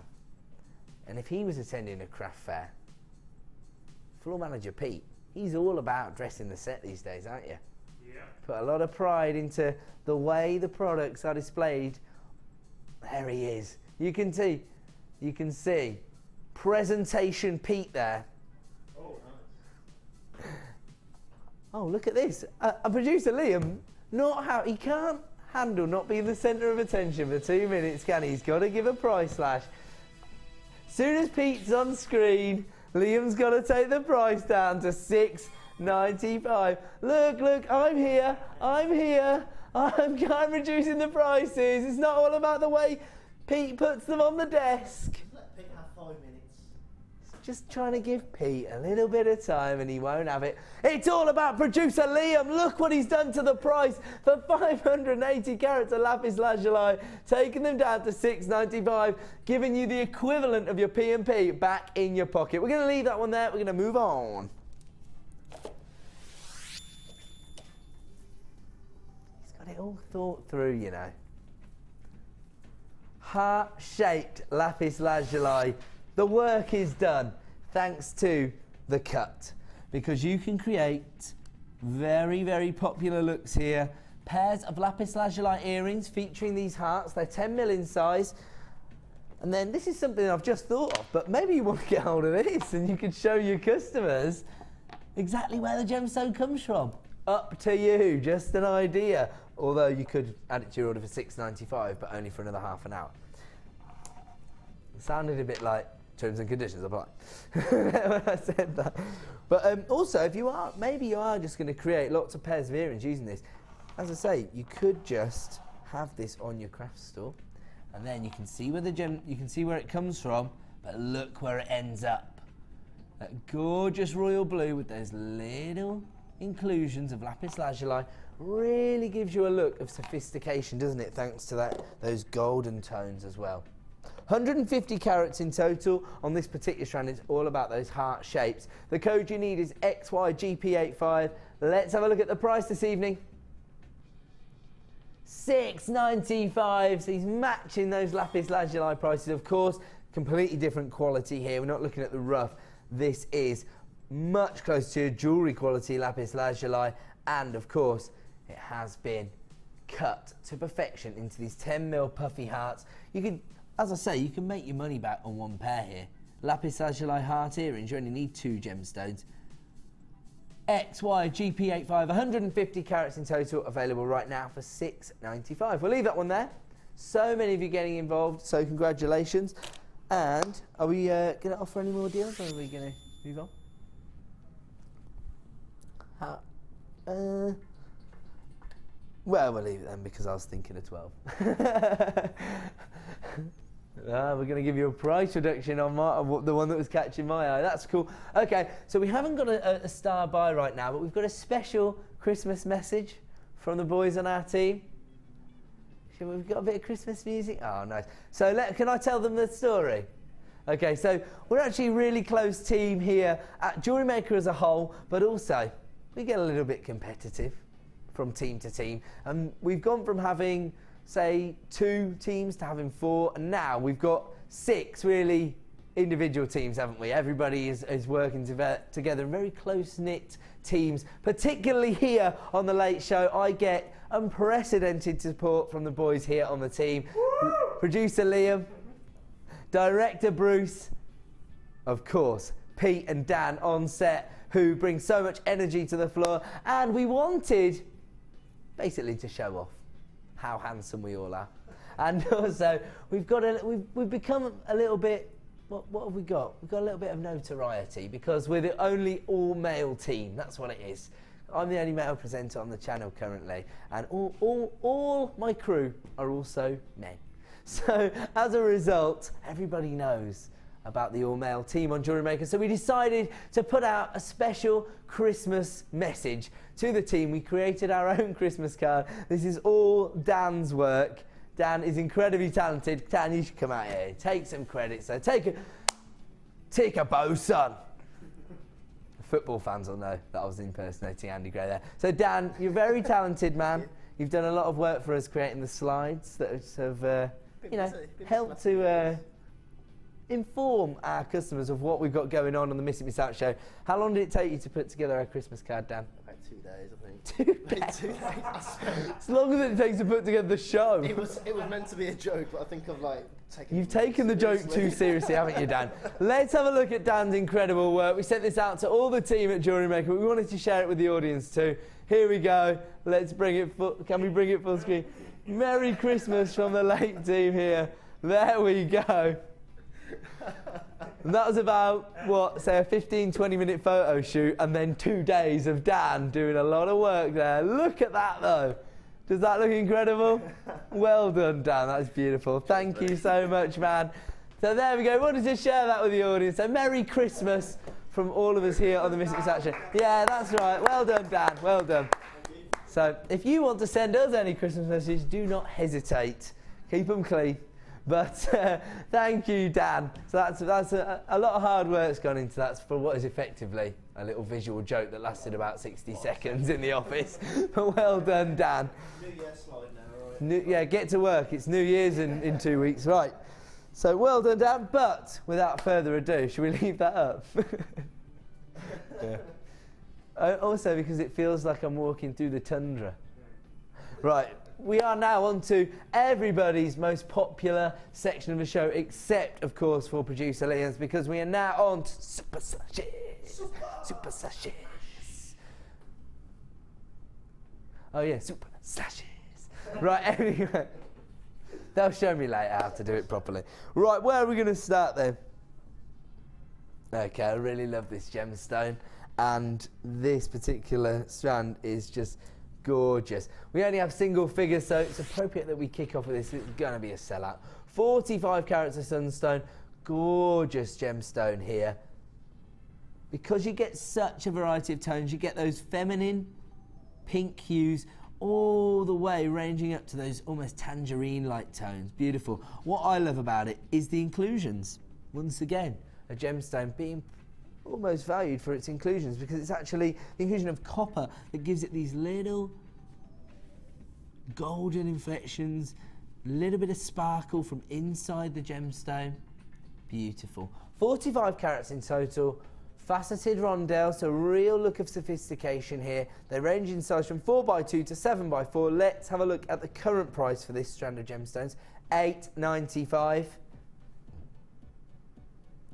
Speaker 3: and if he was attending a craft fair, floor manager Pete, he's all about dressing the set these days, aren't you?
Speaker 6: Yeah.
Speaker 3: Put a lot of pride into the way the products are displayed. There he is. You can see presentation Pete there.
Speaker 6: Oh, nice.
Speaker 3: Oh, look at this. Producer Liam, he can't handle not being the centre of attention for 2 minutes, can he? He's got to give a price slash. Soon as Pete's on screen, Liam's got to take the price down to $6.95. Look, I'm here. I'm reducing the prices. It's not all about the way Pete puts them on the desk.
Speaker 4: Let Pete have 5 minutes.
Speaker 3: Just trying to give Pete a little bit of time and he won't have it. It's all about producer Liam. Look what he's done to the price for 580 carats of lapis lazuli, taking them down to $6.95, giving you the equivalent of your P&P back in your pocket. We're going to leave that one there. We're going to move on. He's got it all thought through, you know. Heart-shaped lapis lazuli. The work is done thanks to the cut, because you can create very, very popular looks here. Pairs of lapis lazuli earrings featuring these hearts. They're 10mm in size. And then this is something I've just thought of, but maybe you want to get hold of this and you can show your customers exactly where the gemstone comes from. Up to you, just an idea. Although you could add it to your order for $6.95, but only for another half an hour. It sounded a bit like terms and conditions apply when I said that. But also, if you are, maybe you are just going to create lots of pairs of earrings using this. As I say, you could just have this on your craft store, and then you can see where you can see where it comes from, but look where it ends up. That gorgeous royal blue with those little inclusions of lapis lazuli really gives you a look of sophistication, doesn't it? Thanks to those golden tones as well. 150 carats in total on this particular strand. It's all about those heart shapes. The code you need is XYGP85. Let's have a look at the price this evening. $6.95. So he's matching those lapis lazuli prices, of course. Completely different quality here. We're not looking at the rough. This is much closer to jewellery quality lapis lazuli, and of course it has been cut to perfection into these 10mm puffy hearts. You could, as I say, you can make your money back on one pair here. Lapis lazuli heart earrings, you only need 2 gemstones. XYGP85, 150 carats in total, available right now for $6.95. We'll leave that one there. So many of you getting involved, so congratulations. And are we going to offer any more deals, or are we going to move on? Well, we'll leave it then, because I was thinking of 12. We're going to give you a price reduction on the one that was catching my eye. That's cool. Okay, so we haven't got a star buy right now, but we've got a special Christmas message from the boys on our team. We've got a bit of Christmas music. Oh, nice. So can I tell them the story? Okay, so we're actually a really close team here at JewelleryMaker as a whole, but also we get a little bit competitive from team to team. And we've gone from having, say, 2 teams to having 4, and now we've got 6 really individual teams, haven't we? Everybody is working together in very close-knit teams. Particularly here on The Late Show, I get unprecedented support from the boys here on the team. Producer Liam, director Bruce, of course, Pete and Dan on set, who bring so much energy to the floor, and we wanted basically to show off how handsome we all are. And also, we've become a little bit, what have we got? We've got a little bit of notoriety because we're the only all-male team. That's what it is. I'm the only male presenter on the channel currently, and all my crew are also men. So as a result, everybody knows about the all-male team on JewelleryMaker. So we decided to put out a special Christmas message to the team. We created our own Christmas card. This is all Dan's work. Dan is incredibly talented. Dan, you should come out here. Take some credit. So take a bow, son. Football fans will know that I was impersonating Andy Gray there. So Dan, you're very talented, man. You've done a lot of work for us creating the slides that have, helped to inform our customers of what we've got going on the Miss It Miss Out show. How long did it take you to put together our Christmas card, Dan?
Speaker 4: About 2 days, I think.
Speaker 3: 2 days.
Speaker 4: 2 days. I swear.
Speaker 3: It's longer than it takes to put together the show.
Speaker 4: It was meant to be a joke, but I think I've like taken.
Speaker 3: You've taken the joke too seriously, haven't you, Dan? Let's have a look at Dan's incredible work. We sent this out to all the team at JewelleryMaker, but we wanted to share it with the audience too. Here we go. Let's bring it full. Can we bring it full screen? Merry Christmas from the late team here. There we go. And that was about, what, say a 15-20 minute photo shoot and then 2 days of Dan doing a lot of work there. Look at that though. Does that look incredible? Well done, Dan. That's beautiful. Thank you so much, man. So there we go. Wanted to share that with the audience. So Merry Christmas from all of us here on the Miss Action. Yeah, that's right. Well done, Dan. Well done. So if you want to send us any Christmas messages, do not hesitate. Keep them clean. But thank you, Dan. So that's a lot of hard work's gone into that for what is effectively a little visual joke that lasted about 60 seconds in the office. But well done, Dan.
Speaker 4: New Year slide now, right?
Speaker 3: Yeah, get to work. It's New Year's in 2 weeks. Right. So well done, Dan. But without further ado, should we leave that up? Yeah. Also because it feels like I'm walking through the tundra. Right. We are now on to everybody's most popular section of the show, except, of course, for producer Liam's, because we are now on to Super Sashes. Super Sashes. Oh, yeah, Super Sashes. Right, anyway. They'll show me later how to do it properly. Right, where are we going to start then? Okay, I really love this gemstone, and this particular strand is just gorgeous. We only have single figures, so it's appropriate that we kick off with this. It's going to be a sellout. 45 carats of sunstone. Gorgeous gemstone here. Because you get such a variety of tones, you get those feminine pink hues all the way ranging up to those almost tangerine-like tones. Beautiful. What I love about it is the inclusions. Once again, a gemstone being almost valued for its inclusions, because it's actually the inclusion of copper that gives it these little golden inflections, a little bit of sparkle from inside the gemstone. Beautiful. 45 carats in total, faceted rondelle, so real look of sophistication here. They range in size from 4x2 to 7x4. Let's have a look at the current price for this strand of gemstones. $8.95.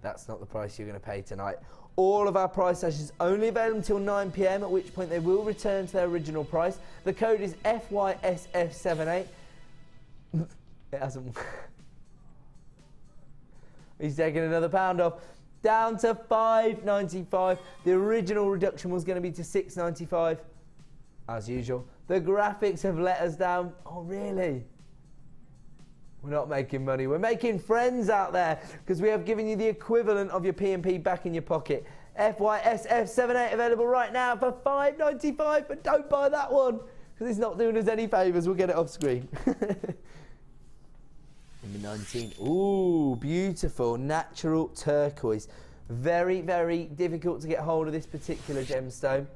Speaker 3: That's not the price you're going to pay tonight. All of our price sessions only available until 9 PM, at which point they will return to their original price. The code is FYSF78. It hasn't. He's taking another pound off. Down to $5.95. The original reduction was going to be to $6.95. As usual. The graphics have let us down. Oh, really? We're not making money, we're making friends out there, because we have given you the equivalent of your P&P back in your pocket. FYSF78 available right now for $5.95, but don't buy that one, because it's not doing us any favours. We'll get it off screen. Number 19. Ooh, beautiful natural turquoise. Very, very difficult to get hold of this particular gemstone.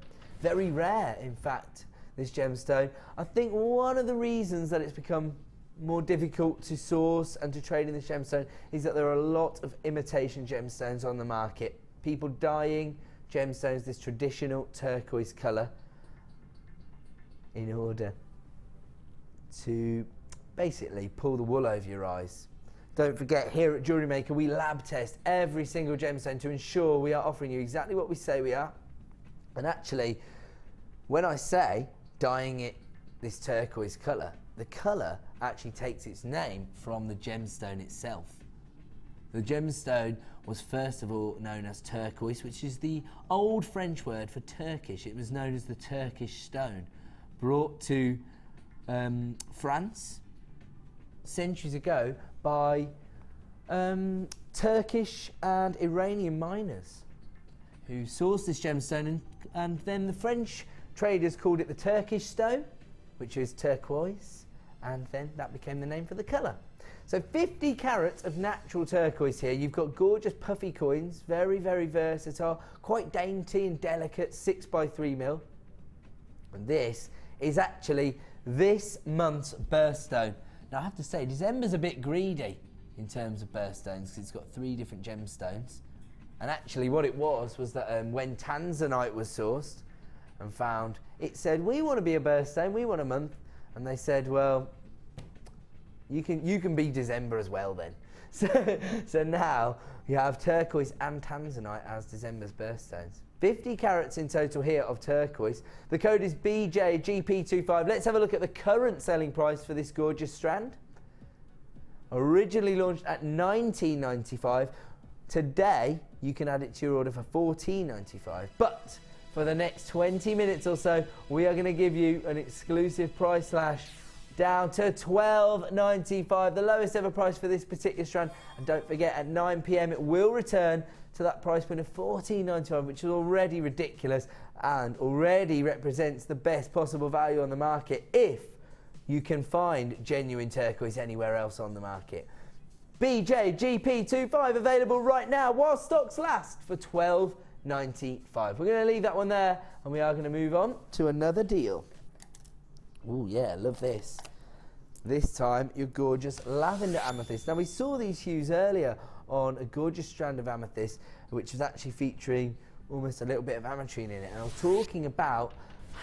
Speaker 3: Very rare, in fact, this gemstone. I think one of the reasons that it's become more difficult to source and to trade in the gemstone is that there are a lot of imitation gemstones on the market. People dyeing gemstones this traditional turquoise colour in order to basically pull the wool over your eyes. Don't forget, here at JewelleryMaker we lab test every single gemstone to ensure we are offering you exactly what we say we are. And actually, when I say dyeing it this turquoise colour, the colour actually takes its name from the gemstone itself. The gemstone was first of all known as turquoise, which is the old French word for Turkish. It was known as the Turkish stone, brought to France centuries ago by Turkish and Iranian miners who sourced this gemstone, and then the French traders called it the Turkish stone, which is turquoise, and then that became the name for the colour. So 50 carats of natural turquoise here. You've got gorgeous puffy coins, very, very versatile, quite dainty and delicate, 6x3mm. And this is actually this month's birthstone. Now I have to say, December's a bit greedy in terms of birthstones, because it's got 3 different gemstones. And actually what it was that when tanzanite was sourced, and found it said, we want to be a birthstone, we want a month. And they said, well, you can be December as well then. So now you have turquoise and tanzanite as December's birthstones. 50 carats in total here of turquoise. The code is BJGP25. Let's have a look at the current selling price for this gorgeous strand. Originally launched at $19.95. Today, you can add it to your order for $14.95. But for the next 20 minutes or so, we are going to give you an exclusive price slash down to $12.95, the lowest ever price for this particular strand. And don't forget, at 9 p.m. it will return to that price point of $14.95, which is already ridiculous and already represents the best possible value on the market if you can find genuine turquoise anywhere else on the market. BJGP25 available right now while stocks last for $12.95. We're going to leave that one there and we are going to move on to another deal. Oh yeah, love this. This time, your gorgeous lavender amethyst. Now, we saw these hues earlier on a gorgeous strand of amethyst, which was actually featuring almost a little bit of ametrine in it. And I was talking about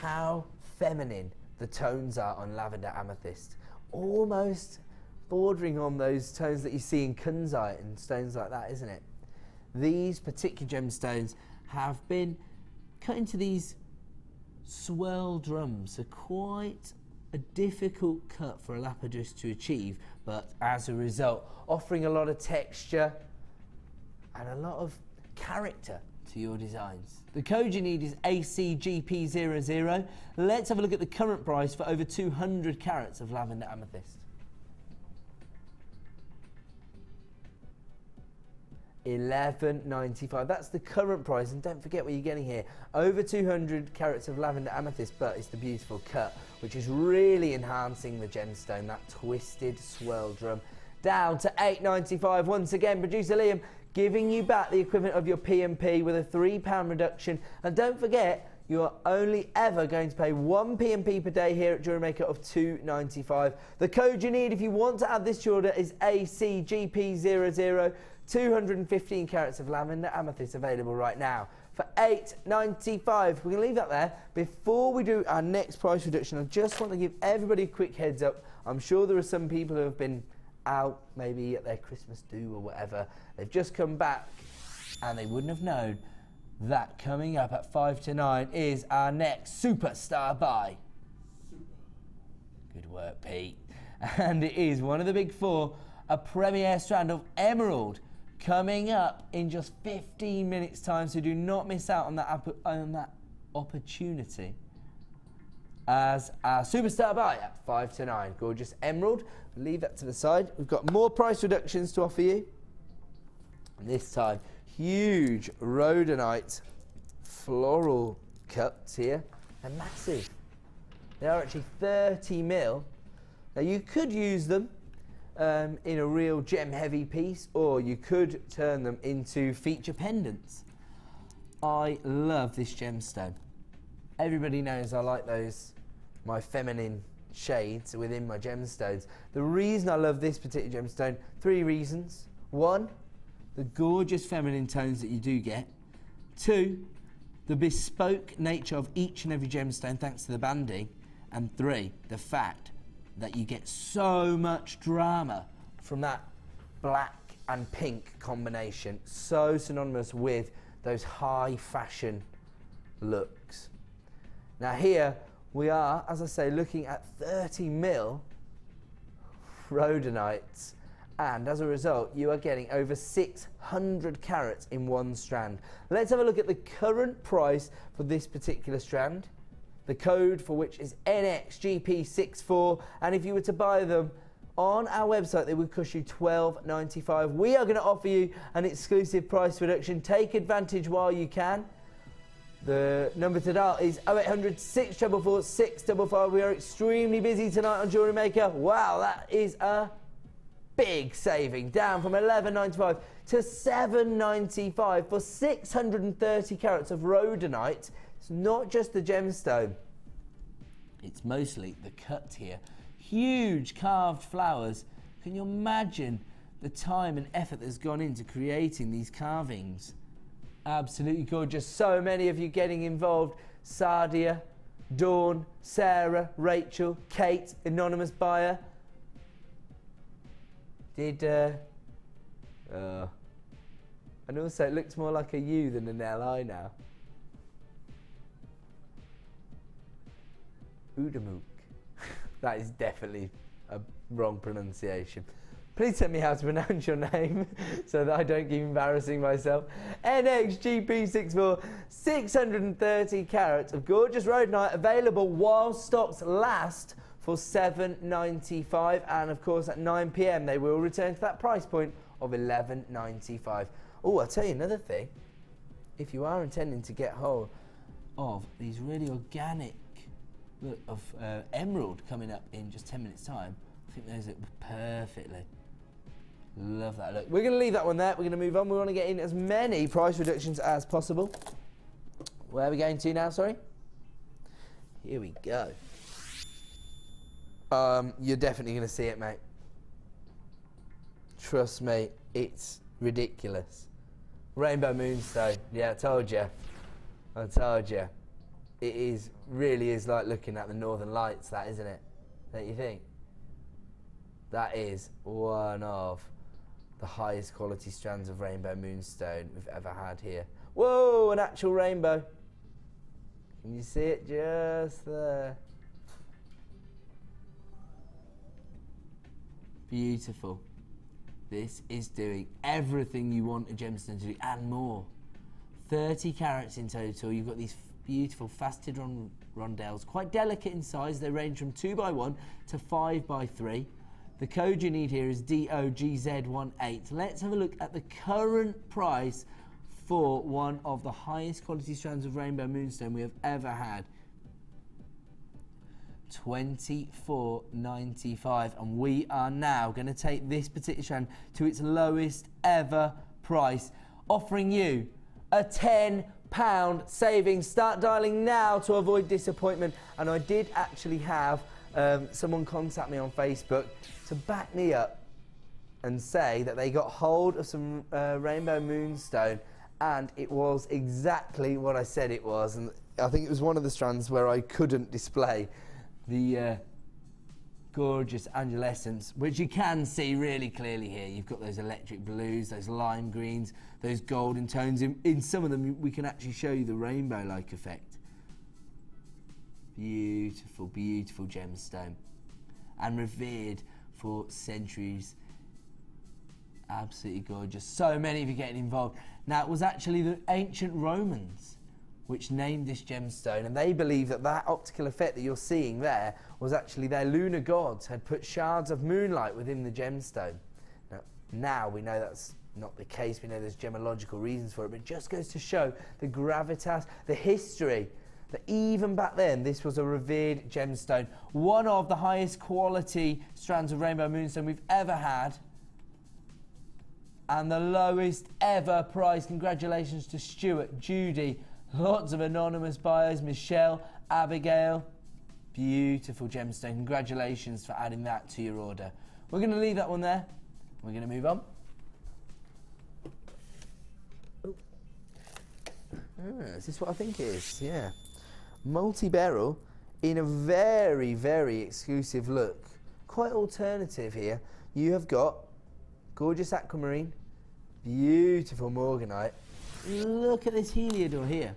Speaker 3: how feminine the tones are on lavender amethyst. Almost bordering on those tones that you see in kunzite and stones like that, isn't it? These particular gemstones have been cut into these swirl drums, so quite a difficult cut for a lapidus to achieve, but as a result offering a lot of texture and a lot of character to your designs. The code you need is ACGP00. Let's have a look at the current price for over 200 carats of lavender amethyst. $11.95. That's the current price, and don't forget what you're getting here. Over 200 carats of lavender amethyst, but it's the beautiful cut, which is really enhancing the gemstone, that twisted swirl drum. Down to $8.95. Once again, producer Liam giving you back the equivalent of your P&P with a £3 reduction. And don't forget, you are only ever going to pay one P&P per day here at JewelleryMaker of $2.95. The code you need if you want to add this to your order is ACGP00. 215 carats of lavender amethyst available right now for $8.95. We're going to leave that there. Before we do our next price reduction, I just want to give everybody a quick heads up. I'm sure there are some people who have been out, maybe at their Christmas do or whatever. They've just come back and they wouldn't have known that coming up at 5 to 9 is our next superstar buy. Good work, Pete. And it is one of the big four, a premier strand of emerald, coming up in just 15 minutes time, so do not miss out on that opportunity as our superstar buy at 5 to 9. Gorgeous emerald. Leave that to the side. We've got more price reductions to offer you. This time, huge rhodonite floral cuts here. They're massive. They are actually 30 mil. Now you could use them in a real gem heavy piece, or you could turn them into feature pendants. I love this gemstone. Everybody knows I like my feminine shades within my gemstones. The reason I love this particular gemstone, 3 reasons. 1, the gorgeous feminine tones that you do get. 2, the bespoke nature of each and every gemstone thanks to the banding. And 3, the fact that you get so much drama from that black and pink combination, so synonymous with those high fashion looks. Now here we are, as I say, looking at 30 mil rhodonites, and as a result you are getting over 600 carats in one strand. Let's have a look at the current price for this particular strand. The code for which is NXGP64, and if you were to buy them on our website, they would cost you $12.95. We are going to offer you an exclusive price reduction. Take advantage while you can. The number to dial is 0800 644 655. We are extremely busy tonight on JewelleryMaker. Wow, that is a big saving, down from $11.95 to $7.95 for 630 carats of rhodonite. It's not just the gemstone, it's mostly the cut here. Huge carved flowers. Can you imagine the time and effort that's gone into creating these carvings? Absolutely gorgeous. So many of you getting involved, Sadia, Dawn, Sarah, Rachel, Kate, anonymous buyer. And also it looks more like a U than an LI now. Udamuk. That is definitely a wrong pronunciation. Please tell me how to pronounce your name so that I don't keep embarrassing myself. NXGP64, 630 carats of gorgeous rhodonite available while stocks last for $7.95, and of course at 9 PM they will return to that price point of $11.95. Oh, I'll tell you another thing. If you are intending to get hold of these really organic look of emerald coming up in just 10 minutes time, I think those look perfectly. Love that look. We're going to leave that one there. We're going to move on. We want to get in as many price reductions as possible. Where are we going to now, sorry? Here we go. You're definitely going to see it, mate. Trust me, it's ridiculous. Rainbow Moonstone. Yeah, I told you. I told you. It is, really is like looking at the Northern Lights, that, isn't it? Don't you think? That is one of the highest quality strands of Rainbow Moonstone we've ever had here. Whoa, an actual rainbow. Can you see it just there? Beautiful. This is doing everything you want a gemstone to do and more. 30 carats in total. You've got these beautiful faceted rondelles, quite delicate in size. They range from 2x1 to 5x3. The code you need here is DOGZ18. Let's have a look at the current price for one of the highest quality strands of Rainbow Moonstone we have ever had. $24.95, and we are now going to take this particular strand to its lowest ever price, offering you a £10 savings. Start dialing now to avoid disappointment. And I did actually have someone contact me on Facebook to back me up and say that they got hold of some Rainbow Moonstone, and it was exactly what I said it was. And I think it was one of the strands where I couldn't display the gorgeous Angelescence, which you can see really clearly here. You've got those electric blues, those lime greens, those golden tones. In some of them, we can actually show you the rainbow-like effect. Beautiful, beautiful gemstone. And revered for centuries. Absolutely gorgeous. So many of you getting involved. Now, it was actually the ancient Romans which named this gemstone, and they believe that that optical effect that you're seeing there was actually their lunar gods had put shards of moonlight within the gemstone. Now we know that's not the case. We know there's gemological reasons for it, but it just goes to show the gravitas, the history, that even back then this was a revered gemstone. One of the highest quality strands of Rainbow Moonstone we've ever had, and the lowest ever price. Congratulations to Stuart, Judy, lots of anonymous buyers, Michelle, Abigail. Beautiful gemstone. Congratulations for adding that to your order. We're going to leave that one there. We're going to move on. Is this what I think it is? Yeah. Multi-beryl in a very, very exclusive look. Quite alternative here. You have got gorgeous aquamarine, beautiful morganite. Look at this heliodor here.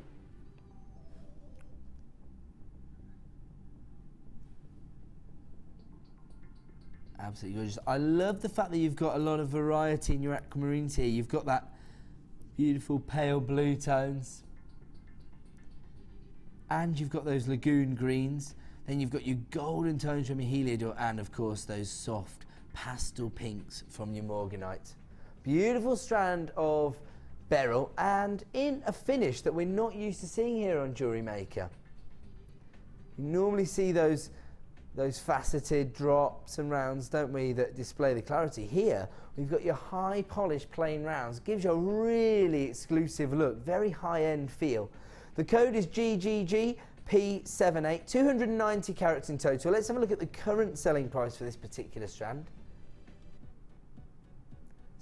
Speaker 3: Absolutely gorgeous. I love the fact that you've got a lot of variety in your aquamarines here. You've got that beautiful pale blue tones, and you've got those lagoon greens. Then you've got your golden tones from your heliodor, and of course those soft pastel pinks from your morganite. Beautiful strand of beryl, and in a finish that we're not used to seeing here on JewelleryMaker. You normally see those faceted drops and rounds, don't we, that display the clarity. Here we've got your high polished plain rounds. Gives you a really exclusive look, very high end feel. The code is GGGP78, 290 carats in total. Let's have a look at the current selling price for this particular strand.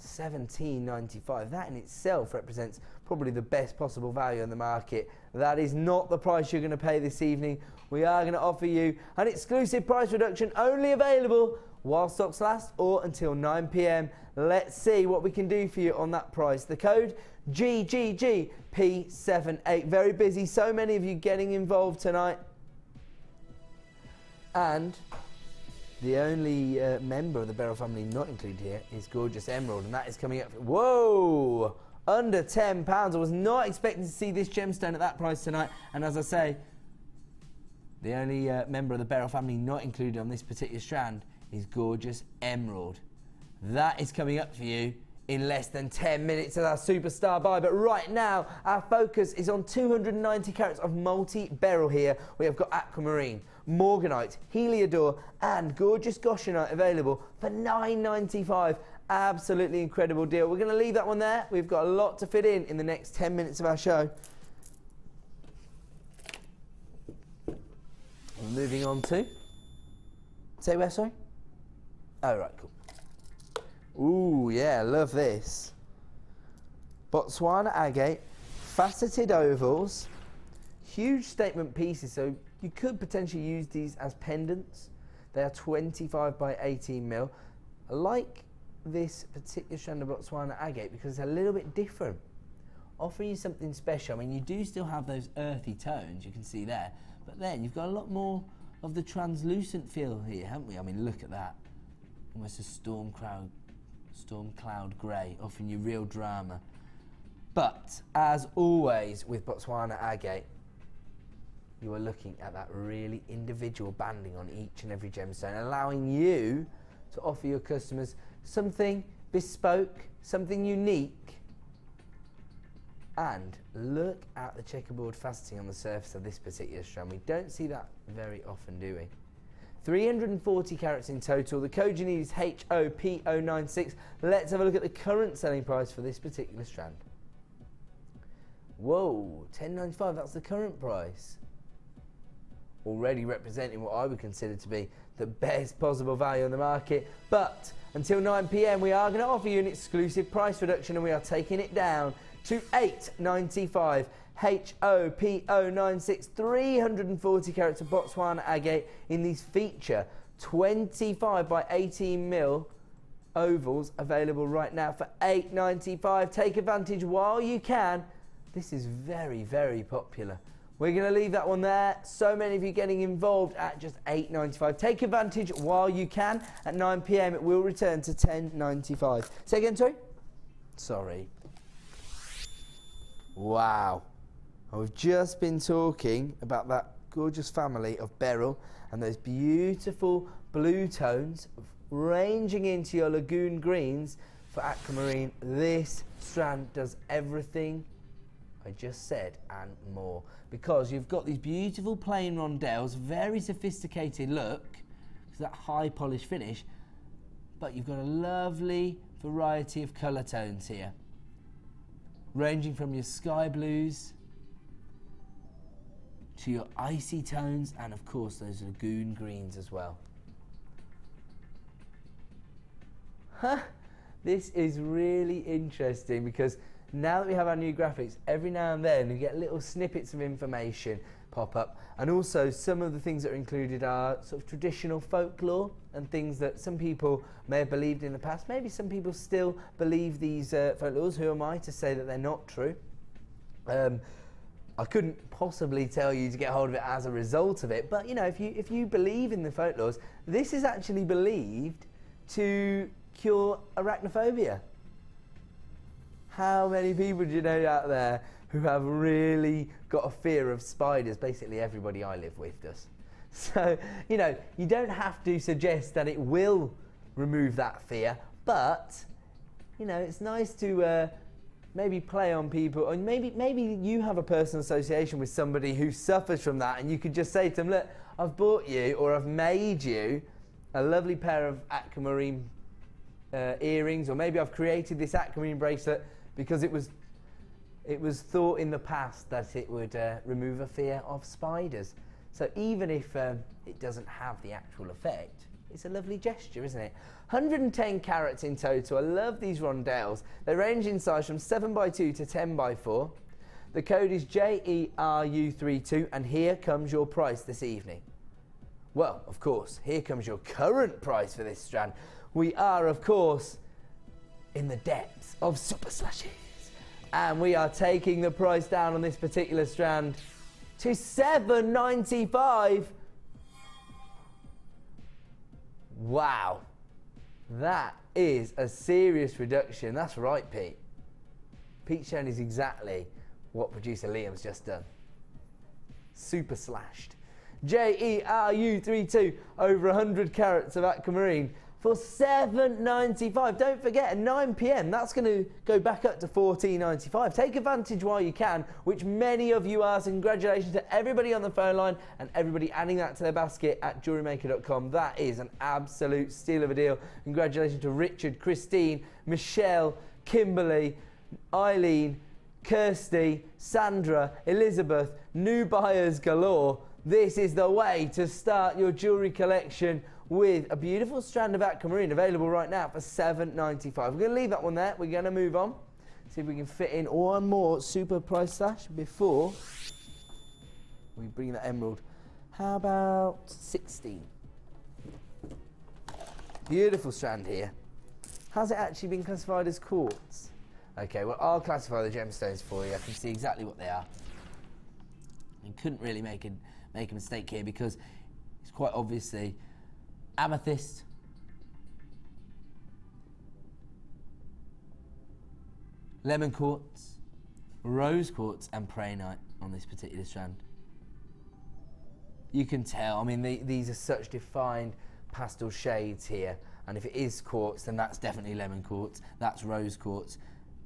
Speaker 3: 17.95. That in itself represents probably the best possible value in the market. That is not the price you're going to pay this evening. We are going to offer you an exclusive price reduction only available while stocks last or until 9 p.m. Let's see what we can do for you on that price. The code GGGP78. Very busy. So many of you getting involved tonight. And the only member of the Beryl family not included here is Gorgeous Emerald, and that is coming up. Whoa! Under £10. I was not expecting to see this gemstone at that price tonight. And as I say, the only member of the Beryl family not included on this particular strand is Gorgeous Emerald. That is coming up for you in less than 10 minutes as our superstar buy. But right now, our focus is on 290 carats of multi-beryl here. We have got aquamarine, morganite, heliodor, and gorgeous goshenite available for $9.95. Absolutely incredible deal. We're going to leave that one there. We've got a lot to fit in the next 10 minutes of our show. We're moving on to... Say where, sorry? Oh, right, cool. Ooh, yeah, love this. Botswana agate, faceted ovals, huge statement pieces, so you could potentially use these as pendants. They are 25 by 18 mil. I like this particular strand of Botswana agate because it's a little bit different. Offering you something special. I mean, you do still have those earthy tones, you can see there, but then you've got a lot more of the translucent feel here, haven't we? I mean, look at that. Almost a storm cloud grey, offering you real drama. But as always with Botswana agate, you are looking at that really individual banding on each and every gemstone, allowing you to offer your customers something bespoke, something unique. And look at the checkerboard faceting on the surface of this particular strand. We don't see that very often, do we? 340 carats in total. The code you need is HOPO96. Let's have a look at the current selling price for this particular strand. Whoa, $10.95, that's the current price. Already representing what I would consider to be the best possible value on the market. But until 9 p.m, we are going to offer you an exclusive price reduction, and we are taking it down to $8.95. HOPO96, 340 carats of Botswana agate in these feature 25 by 18 mil ovals available right now for $8.95. Take advantage while you can. This is very, very popular. We're going to leave that one there. So many of you getting involved at just $8.95. Take advantage while you can. At 9 p.m. it will return to $10.95. Say again, sorry? Sorry. Wow. We've just been talking about that gorgeous family of beryl and those beautiful blue tones ranging into your lagoon greens for aquamarine. This strand does everything I just said and more, because you've got these beautiful plain rondelles, very sophisticated look, that high polish finish, but you've got a lovely variety of colour tones here, ranging from your sky blues to your icy tones, and of course those lagoon greens as well. This is really interesting, because now that we have our new graphics, every now and then we get little snippets of information pop up, and also some of the things that are included are sort of traditional folklore and things that some people may have believed in the past. Maybe some people still believe these folklores. Who am I to say that they're not true? I couldn't possibly tell you to get hold of it as a result of it, but you know, if you believe in the folklores, this is actually believed to cure arachnophobia. How many people do you know out there who have really got a fear of spiders? Basically everybody I live with does. So, you know, you don't have to suggest that it will remove that fear, but, you know, it's nice to maybe play on people, or maybe you have a personal association with somebody who suffers from that, and you could just say to them, look, I've bought you, or I've made you a lovely pair of aquamarine earrings, or maybe I've created this aquamarine bracelet because it was thought in the past that it would remove a fear of spiders. So even if it doesn't have the actual effect, It's a lovely gesture, isn't it? 110 carats in total. I love these rondelles. They range in size from 7x2 to 10x4. The code is JERU32, and here comes your price this evening. Well, of course, here comes your current price for this strand. We are, of course, in the depths of super slashes. And we are taking the price down on this particular strand to $7.95. Wow. That is a serious reduction. That's right, Pete. Pete's showing us exactly what producer Liam's just done. Super slashed. JERU32, over 100 carats of aquamarine for $7.95. Don't forget, at 9 p.m, that's going to go back up to $14.95. Take advantage while you can, which many of you are. So congratulations to everybody on the phone line and everybody adding that to their basket at JewelleryMaker.com. That is an absolute steal of a deal. Congratulations to Richard, Christine, Michelle, Kimberly, Eileen, Kirsty, Sandra, Elizabeth, new buyers galore. This is the way to start your jewellery collection with a beautiful strand of aquamarine available right now for $7.95. We're going to leave that one there. We're going to move on. See if we can fit in one more super price slash before we bring that emerald. How about 16? Beautiful strand here. Has it actually been classified as quartz? Okay, well, I'll classify the gemstones for you. I can see exactly what they are. I couldn't really make a mistake here because it's quite obviously amethyst, lemon quartz, rose quartz and prehnite on this particular strand. You can tell, I mean, these are such defined pastel shades here, and if it is quartz, then that's definitely lemon quartz, that's rose quartz,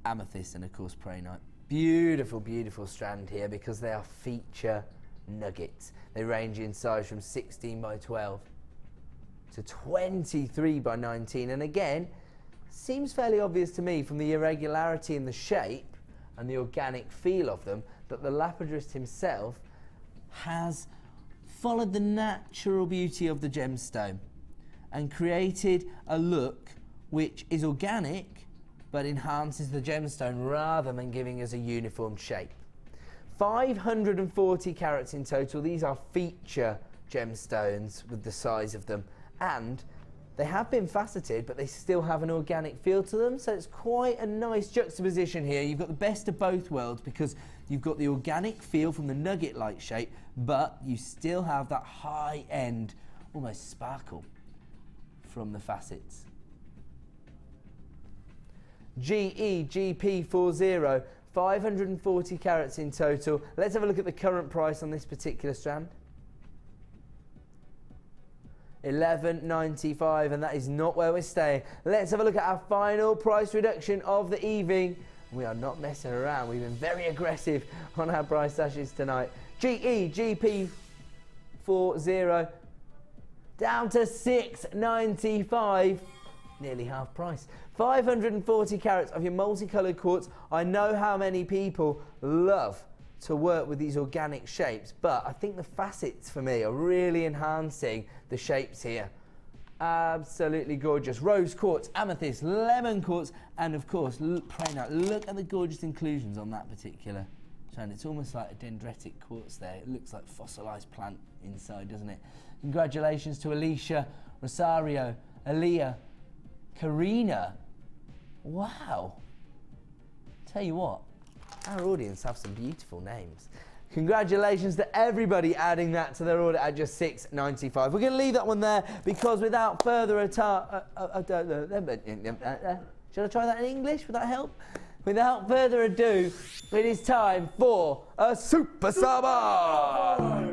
Speaker 3: amethyst, and of course prehnite. Beautiful, beautiful strand here because they are feature nuggets. They range in size from 16x12 to 23x19, and again, seems fairly obvious to me from the irregularity in the shape and the organic feel of them that the lapidarist himself has followed the natural beauty of the gemstone and created a look which is organic but enhances the gemstone rather than giving us a uniform shape. 540 carats in total. These are feature gemstones with the size of them, and they have been faceted but they still have an organic feel to them, so it's quite a nice juxtaposition here. You've got the best of both worlds because you've got the organic feel from the nugget-like shape, but you still have that high-end almost sparkle from the facets. GEGP40, 540 carats in total. Let's have a look at the current price on this particular strand. $11.95, and that is not where we're staying. Let's have a look at our final price reduction of the evening. We are not messing around. We've been very aggressive on our price slashes tonight. GEGP40 down to $6.95, nearly half price. 540 carats of your multicoloured quartz. I know how many people love to work with these organic shapes, but I think the facets for me are really enhancing the shapes here. Absolutely gorgeous. Rose quartz, amethyst, lemon quartz, and of course prehnite. Look at the gorgeous inclusions on that particular strand. It's almost like a dendritic quartz there. It looks like fossilised plant inside, doesn't it? Congratulations to Alicia, Rosario, Aaliyah, Karina. Wow. Tell you what, our audience have some beautiful names. Congratulations to everybody adding that to their order at just $6.95. We're going to leave that one there because without further ado, should I try that in English? Would that help? Without further ado, it is time for a Super Summer!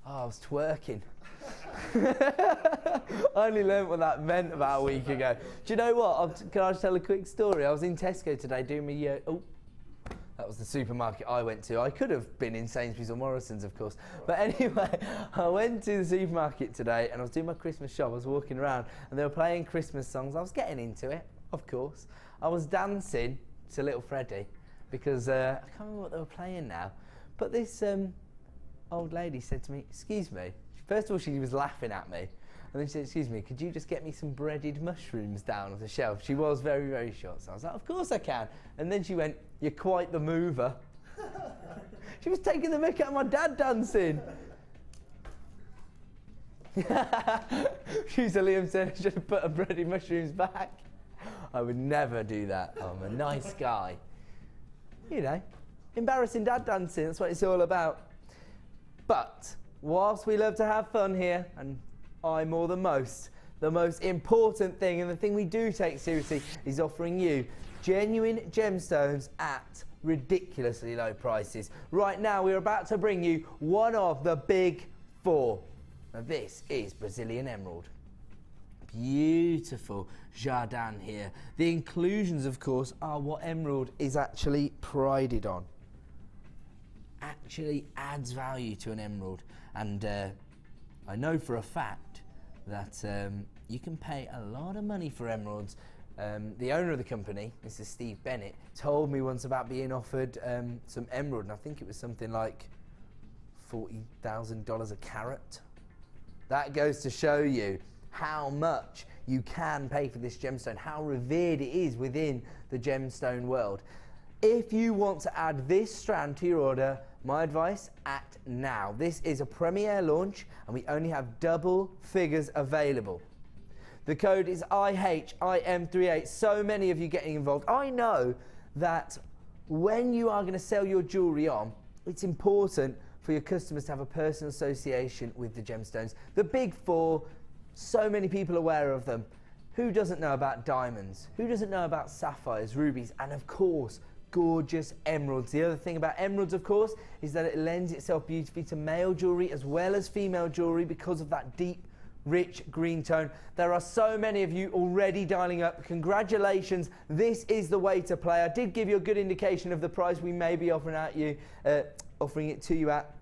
Speaker 3: Oh, I was twerking. I only learned what that meant about a week ago. Do you know what? Can I just tell a quick story? I was in Tesco today doing my... that was the supermarket I went to. I could have been in Sainsbury's or Morrison's, of course. But anyway, I went to the supermarket today and I was doing my Christmas shop. I was walking around and they were playing Christmas songs. I was getting into it, of course. I was dancing to Little Freddie because I can't remember what they were playing now. But this old lady said to me, excuse me. First of all, she was laughing at me. And then she said, excuse me, could you just get me some breaded mushrooms down off the shelf? She was very, very short. So I was like, of course I can. And then she went, you're quite the mover. She was taking the mick out of my dad dancing. She's Liam said, I should have put her breaded mushrooms back. I would never do that. I'm a nice guy. You know, embarrassing dad dancing, that's what it's all about. But whilst we love to have fun here, and I more than most, the most important thing and the thing we do take seriously is offering you genuine gemstones at ridiculously low prices. Right now we're about to bring you one of the big four. Now this is Brazilian emerald. Beautiful Jardin here. The inclusions, of course, are what emerald is actually prided on. Actually adds value to an emerald, and I know for a fact that you can pay a lot of money for emeralds. The owner of the company, Mr. Steve Bennett, told me once about being offered some emerald, and I think it was something like $40,000 a carat. That goes to show you how much you can pay for this gemstone, how revered it is within the gemstone world. If you want to add this strand to your order, my advice, act now. This is a premiere launch and we only have double figures available. The code is IHIM38. So many of you getting involved. I know that when you are going to sell your jewellery on, it's important for your customers to have a personal association with the gemstones. The big four, so many people aware of them. Who doesn't know about diamonds? Who doesn't know about sapphires, rubies, and of course, gorgeous emeralds. The other thing about emeralds, of course, is that it lends itself beautifully to male jewellery as well as female jewellery because of that deep, rich green tone. There are so many of you already dialing up. Congratulations, this is the way to play. I did give you a good indication of the price we may be offering it to you at.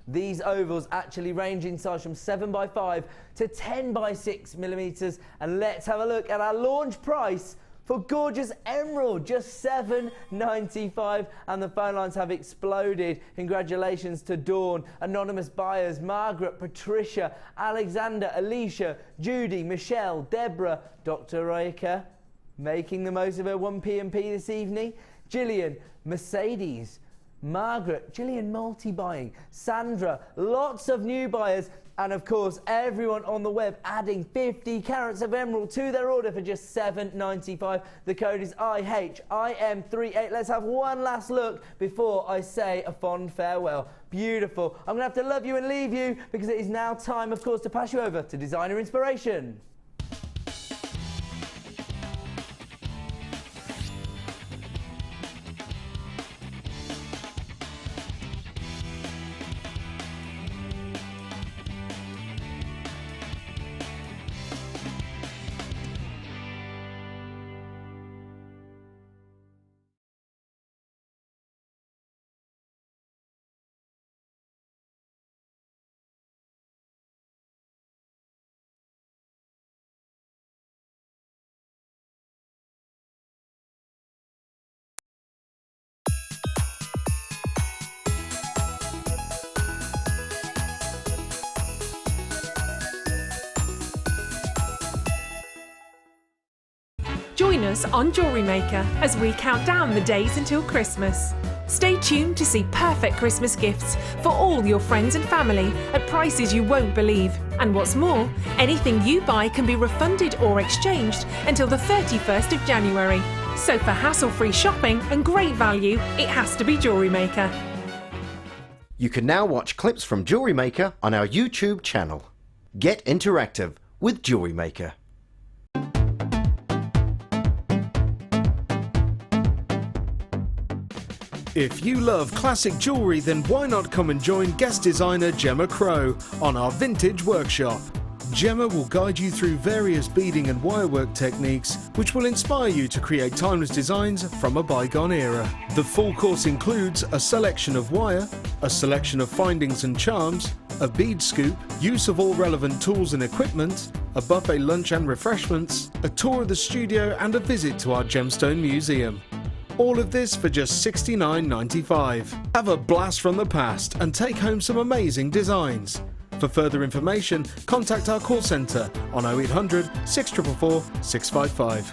Speaker 3: These ovals actually range in size from 7x5 to 10x6 millimeters. And let's have a look at our launch price for gorgeous emerald, just $7.95, and the phone lines have exploded. Congratulations to Dawn, anonymous buyers, Margaret, Patricia, Alexander, Alicia, Judy, Michelle, Deborah, Dr. Royka, making the most of her 1 P this evening, Gillian, Mercedes, Margaret, Gillian multi-buying, Sandra, lots of new buyers, and of course everyone on the web adding 50 carats of emerald to their order for just $7.95. The code is IHIM38. Let's have one last look before I say a fond farewell. Beautiful. I'm going to have to love you and leave you because it is now time, of course, to pass you over to Designer Inspiration.
Speaker 8: Join us on JewelleryMaker as we count down the days until Christmas. Stay tuned to see perfect Christmas gifts for all your friends and family at prices you won't believe. And what's more, anything you buy can be refunded or exchanged until the 31st of January. So for hassle-free shopping and great value, it has to be JewelleryMaker.
Speaker 9: You can now watch clips from JewelleryMaker on our YouTube channel. Get interactive with JewelleryMaker.
Speaker 1: If you love classic jewellery, then why not come and join guest designer Gemma Crow on our vintage workshop. Gemma will guide you through various beading and wirework techniques which will inspire you to create timeless designs from a bygone era. The full course includes a selection of wire, a selection of findings and charms, a bead scoop, use of all relevant tools and equipment, a buffet lunch and refreshments, a tour of the studio and a visit to our Gemstone Museum. All of this for just $69.95. Have a blast from the past and take home some amazing designs. For further information, contact our call centre on 0800 644 655.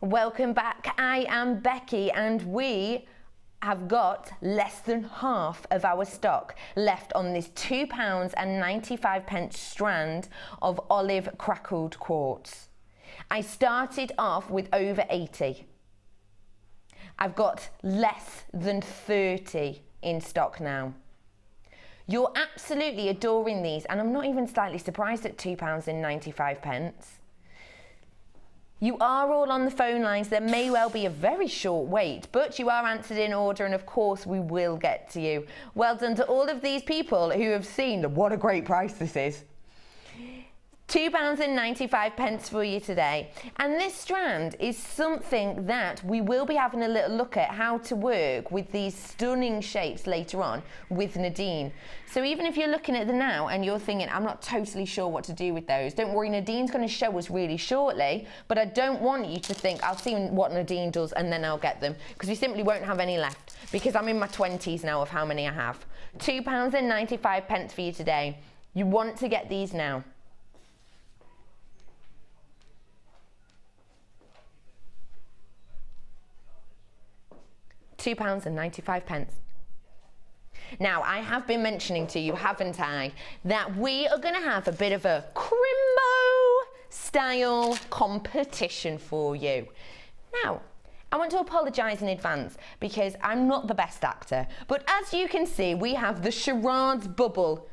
Speaker 10: Welcome back. I am Becky and we have got less than half of our stock left on this £2.95 strand of olive crackled quartz. I started off with over 80. I've got less than 30 in stock now. You're absolutely adoring these and I'm not even slightly surprised at £2.95. You are all on the phone lines. There may well be a very short wait, but you are answered in order and of course we will get to you. Well done to all of these people who have seen what a great price this is. £2.95 for you today. And this strand is something that we will be having a little look at how to work with these stunning shapes later on with Nadine. So even if you're looking at them now and you're thinking, I'm not totally sure what to do with those, don't worry, Nadine's going to show us really shortly, but I don't want you to think, I'll see what Nadine does and then I'll get them, because we simply won't have any left, because I'm in my 20s now of how many I have. £2.95 for you today. You want to get these now. £2.95. Now, I have been mentioning to you, haven't I, that we are going to have a bit of a crimbo style competition for you. Now, I want to apologise in advance because I'm not the best actor, but as you can see, we have the charades bubble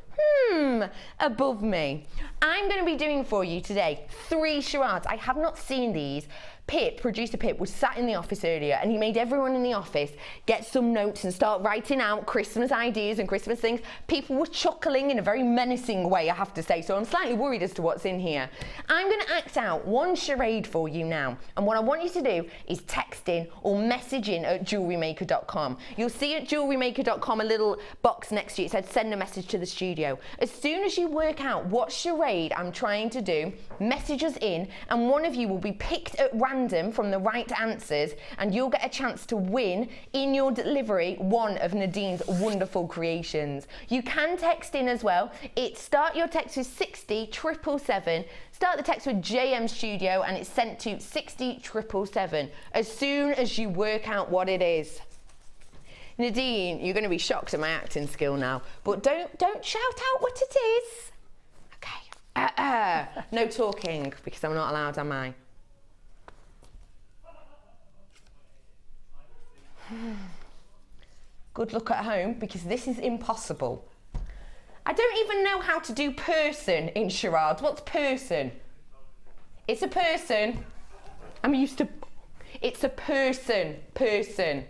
Speaker 10: above me. I'm going to be doing for you today 3 charades. I have not seen these. Producer Pip, was sat in the office earlier and he made everyone in the office get some notes and start writing out Christmas ideas and Christmas things. People were chuckling in a very menacing way, I have to say, so I'm slightly worried as to what's in here. I'm going to act out one charade for you now, and what I want you to do is text in or message in at JewelleryMaker.com. You'll see at JewelleryMaker.com a little box next to you. It said send a message to the studio. As soon as you work out what charade I'm trying to do, message us in and one of you will be picked at random from the right answers and you'll get a chance to win in your delivery one of Nadine's wonderful creations. You can text in as well. Start your text with 60777. Start the text with JM Studio and it's sent to 60777 as soon as you work out what it is. Nadine, you're going to be shocked at my acting skill now, but don't shout out what it is. Okay. No talking because I'm not allowed, am I? Good luck at home because this is impossible. I don't even know how to do person in charades. What's person? It's a person. I'm used to... It's a person. Person.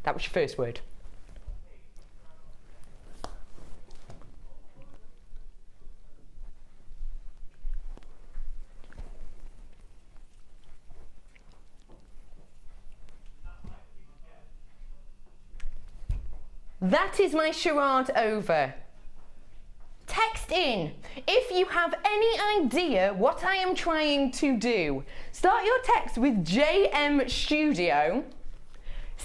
Speaker 10: That was your first word. That is my charade over. Text in if you have any idea what I am trying to do. Start your text with JM Studio.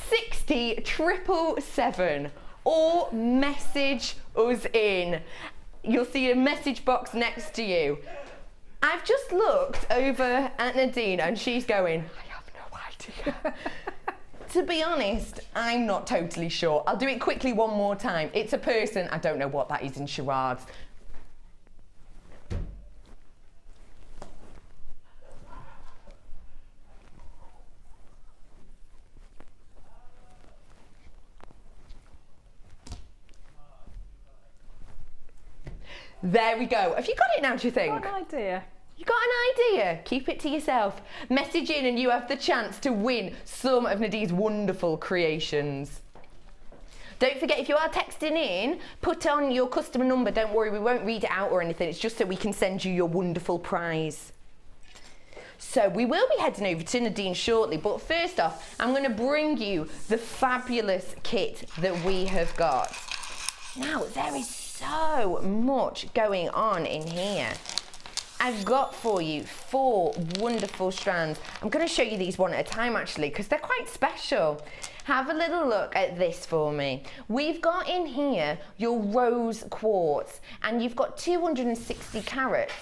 Speaker 10: 60777 or message us in. You'll see a message box next to you. I've just looked over at Nadine and she's going, I have no idea. To be honest, I'm not totally sure. I'll do it quickly one more time. It's a person, I don't know what that is in charades. There we go. Have you got it now, do you think?
Speaker 8: Got an idea.
Speaker 10: You got an idea? Keep it to yourself. Message in and you have the chance to win some of Nadine's wonderful creations. Don't forget, if you are texting in, put on your customer number. Don't worry, we won't read it out or anything. It's just so we can send you your wonderful prize. So we will be heading over to Nadine shortly, but first off, I'm going to bring you the fabulous kit that we have got. Now, there is so much going on in here. I've got for you 4 wonderful strands. I'm going to show you these one at a time actually because they're quite special. Have a little look at this for me. We've got in here your rose quartz and you've got 260 carats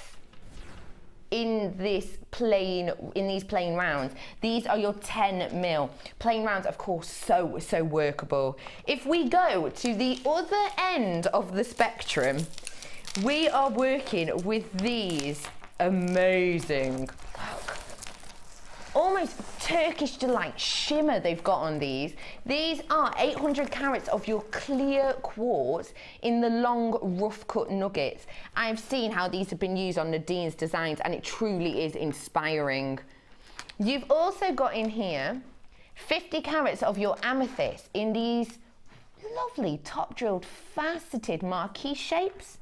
Speaker 10: in these plain rounds. These are your 10 mil. Plain rounds, of course, so workable. If we go to the other end of the spectrum, we are working with these amazing, look, almost Turkish delight shimmer they've got on these. These are 800 carats of your clear quartz in the long rough cut nuggets. I've seen how these have been used on Nadine's designs and it truly is inspiring. You've also got in here 50 carats of your amethyst in these lovely top drilled faceted marquee shapes.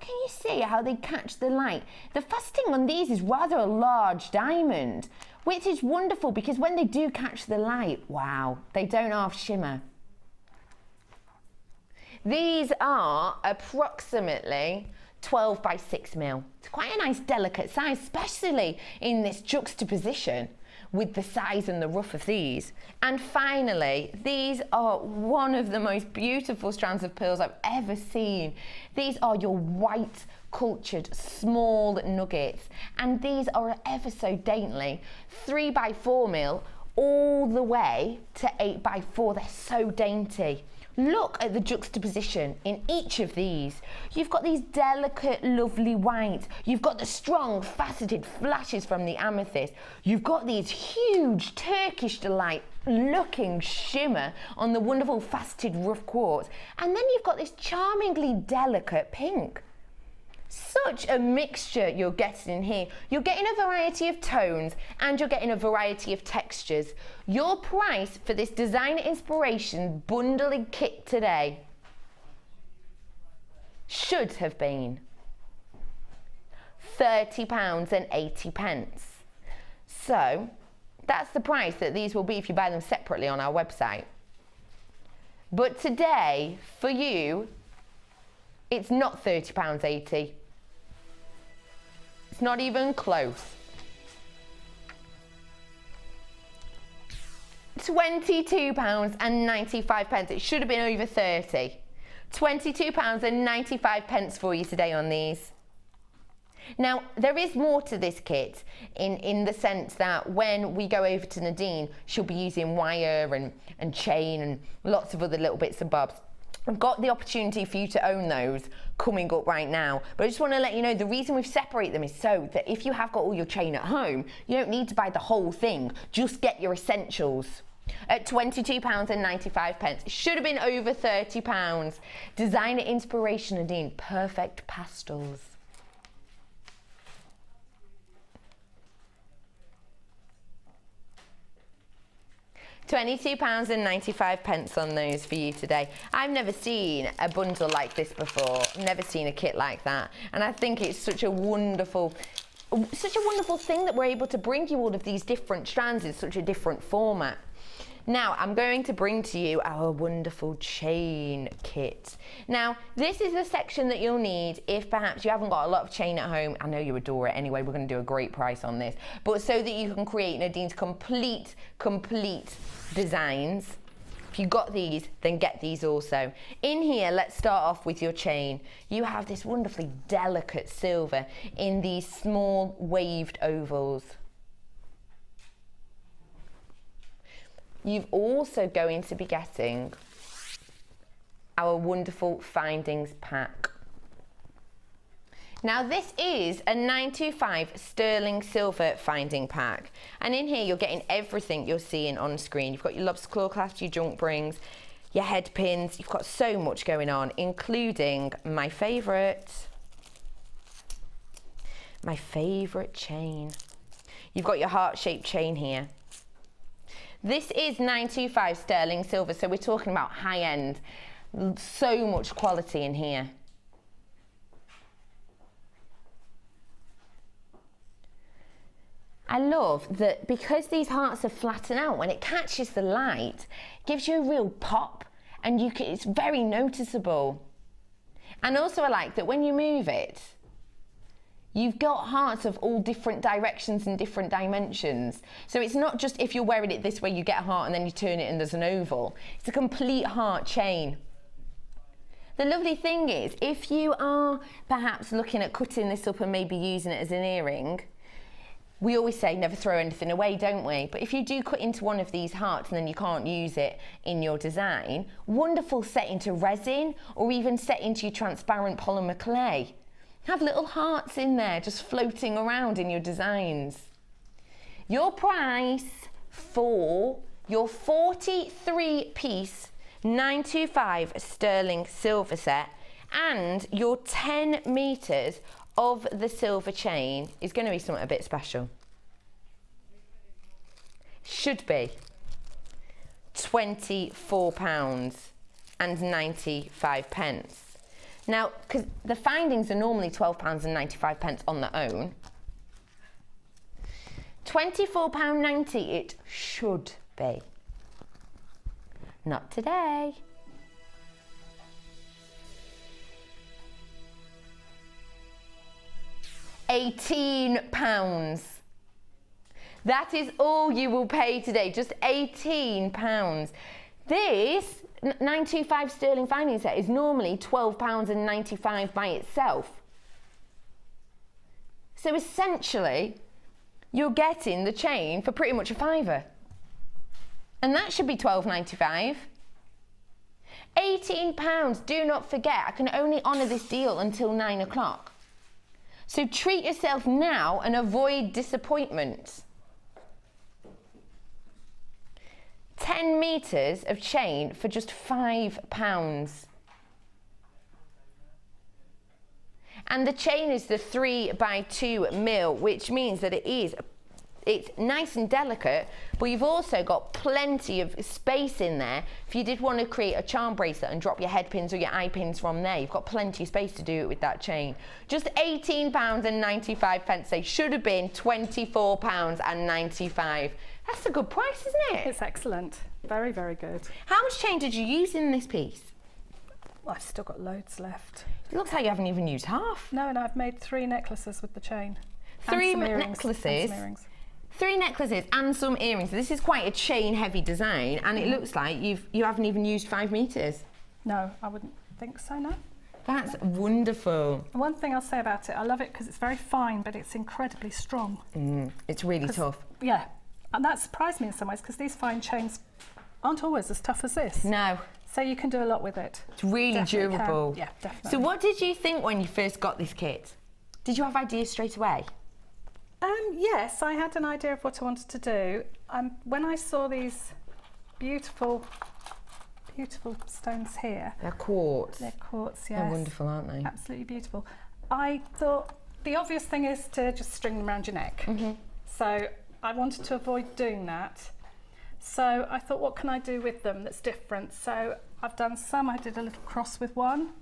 Speaker 10: Can you see how they catch the light? The faceting on these is rather a large diamond, which is wonderful because when they do catch the light, wow, they don't half shimmer. These are approximately 12 by 6 mil. It's quite a nice delicate size, especially in this juxtaposition with the size and the rough of these. And finally, these are one of the most beautiful strands of pearls I've ever seen. These are your white cultured small nuggets, and these are ever so daintily 3 by 4 mil all the way to 8 by 4. They're so dainty. Look at the juxtaposition in each of these. You've got these delicate, lovely whites. You've got the strong, faceted flashes from the amethyst. You've got these huge Turkish delight looking shimmer on the wonderful faceted rough quartz. And then you've got this charmingly delicate pink. Such a mixture you're getting in here. You're getting a variety of tones and you're getting a variety of textures. Your price for this design inspiration bundling kit today should have been £30.80. So that's the price that these will be if you buy them separately on our website. But today, for you, it's not £30.80. It's not even close. £22.95. It should have been over 30. £22.95 for you today on these. Now, there is more to this kit in the sense that when we go over to Nadine, she'll be using wire and chain and lots of other little bits and bobs. I've got the opportunity for you to own those coming up right now, but I just want to let you know the reason we've separated them is so that if you have got all your chain at home, you don't need to buy the whole thing, just get your essentials. At £22.95. It should have been over £30. Designer inspiration, Nadine, perfect pastels. £22.95 on those for you today. I've never seen a bundle like this before. I've never seen a kit like that. And I think it's such a wonderful thing that we're able to bring you all of these different strands in such a different format. Now I'm going to bring to you our wonderful chain kit. Now this is the section that you'll need if perhaps you haven't got a lot of chain at home. I know you adore it anyway, we're going to do a great price on this, but so that you can create Nadine's complete designs. If you got these, then get these also. In here, let's start off with your chain. You have this wonderfully delicate silver in these small waved ovals. You've also going to be getting our wonderful findings pack. Now this is a 925 sterling silver finding pack, and in here you're getting everything you're seeing on screen. You've got your lobster claw clasps, your junk brings, your head pins. You've got so much going on, including my favourite chain. You've got your heart-shaped chain here. This is 925 sterling silver, so we're talking about high end. So much quality in here. I love that because these hearts are flattened out, when it catches the light, it gives you a real pop, and it's very noticeable. And also I like that when you move it, you've got hearts of all different directions and different dimensions. So it's not just if you're wearing it this way, you get a heart and then you turn it and there's an oval. It's a complete heart chain. The lovely thing is, if you are perhaps looking at cutting this up and maybe using it as an earring, we always say never throw anything away, don't we? But if you do cut into one of these hearts and then you can't use it in your design, wonderful set into resin or even set into your transparent polymer clay. Have little hearts in there just floating around in your designs. Your price for your 43-piece 925 sterling silver set and your 10 meters of the silver chain is going to be something a bit special. Should be £24.95. Now, because the findings are normally £12.95 on their own, £24.90 it should be. Not today. £18. That is all you will pay today, just £18. This 925 sterling finding set is normally £12.95 by itself. So essentially, you're getting the chain for pretty much a £5. And that should be £12.95. £18, do not forget, I can only honour this deal until 9 o'clock. So treat yourself now and avoid disappointment. 10 meters of chain for just £5. And the chain is the 3x2 mil, which means that it's nice and delicate, but you've also got plenty of space in there. If you did want to create a charm bracelet and drop your head pins or your eye pins from there, you've got plenty of space to do it with that chain. Just £18.95. They should have been £24.95. That's a good price, isn't it?
Speaker 11: It's excellent. Very, very good.
Speaker 10: How much chain did you use in this piece?
Speaker 11: Well, I've still got loads left.
Speaker 10: It looks like you haven't even used half.
Speaker 11: No, and I've made 3 necklaces with the chain.
Speaker 10: 3 necklaces? 3 necklaces and some earrings. This is quite a chain-heavy design, and it looks like you haven't even used 5 meters.
Speaker 11: No, I wouldn't think so, no.
Speaker 10: That's wonderful.
Speaker 11: One thing I'll say about it, I love it because it's very fine, but it's incredibly strong.
Speaker 10: It's really tough.
Speaker 11: Yeah, and that surprised me in some ways because these fine chains aren't always as tough as this.
Speaker 10: No.
Speaker 11: So you can do a lot with it.
Speaker 10: It's really durable.
Speaker 11: Yeah, definitely.
Speaker 10: So what did you think when you first got this kit? Did you have ideas straight away?
Speaker 11: Yes, I had an idea of what I wanted to do. When I saw these beautiful stones here.
Speaker 10: They're quartz.
Speaker 11: They're quartz, yes.
Speaker 10: They're wonderful, aren't they?
Speaker 11: Absolutely beautiful. I thought the obvious thing is to just string them around your neck. So I wanted to avoid doing that. So I thought, what can I do with them that's different? So I've done some. I did a little cross with one.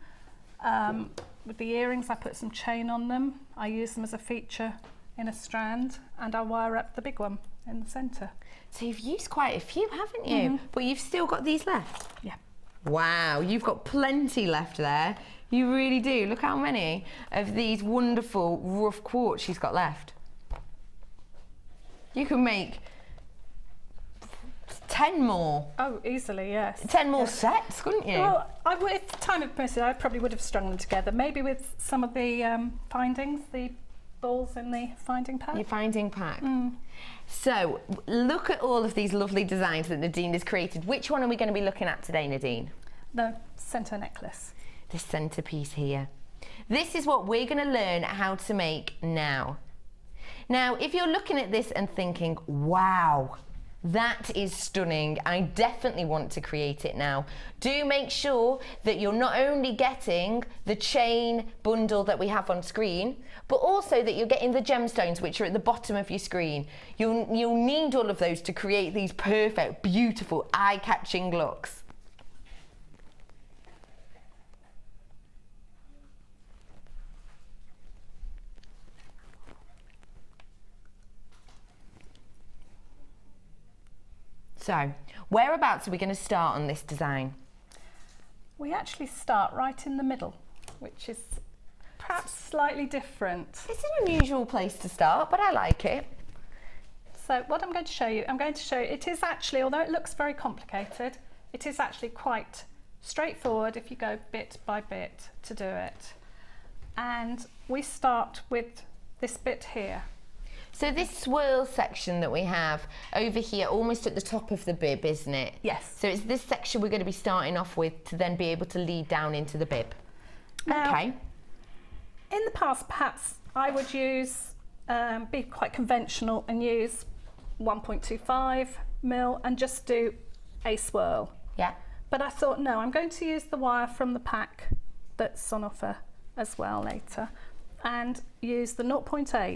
Speaker 11: With the earrings, I put some chain on them. I use them as a feature in a strand, and I wire up the big one. in the centre.
Speaker 10: So you've used quite a few, haven't you? But you've still got these left?
Speaker 11: Yeah.
Speaker 10: Wow, you've got plenty left there. You really do. Look how many of these wonderful rough quartz she's got left. You can make 10 more.
Speaker 11: Oh, easily, yes.
Speaker 10: 10 more sets, couldn't you?
Speaker 11: Well, if time had permitted, I probably would have strung them together. Maybe with some of the findings, the balls in the finding pack.
Speaker 10: Your finding pack. So, look at all of these lovely designs that Nadine has created. Which one are we going to be looking at today, Nadine?
Speaker 11: The centre necklace.
Speaker 10: The centrepiece here. This is what we're going to learn how to make now. Now, if you're looking at this and thinking, wow, that is stunning, I definitely want to create it now, do make sure that you're not only getting the chain bundle that we have on screen, but also that you're getting the gemstones which are at the bottom of your screen. You'll need all of those to create these perfect, beautiful, eye-catching looks. So, whereabouts are we going to start on this design?
Speaker 11: We actually start right in the middle, which is perhaps slightly different.
Speaker 10: It's an unusual place to start, but I like it.
Speaker 11: So what I'm going to show you, it is actually, although it looks very complicated, it is actually quite straightforward if you go bit by bit to do it. And we start with this bit here.
Speaker 10: So this swirl section that we have over here, almost at the top of the bib, isn't it?
Speaker 11: Yes.
Speaker 10: So it's this section we're going to be starting off with to then be able to lead down into the bib.
Speaker 11: Now,
Speaker 10: okay.
Speaker 11: In the past, perhaps I would use, be quite conventional and use 1.25 mil and just do a swirl.
Speaker 10: Yeah.
Speaker 11: But I thought, no, I'm going to use the wire from the pack that's on offer as well later and use the 0.8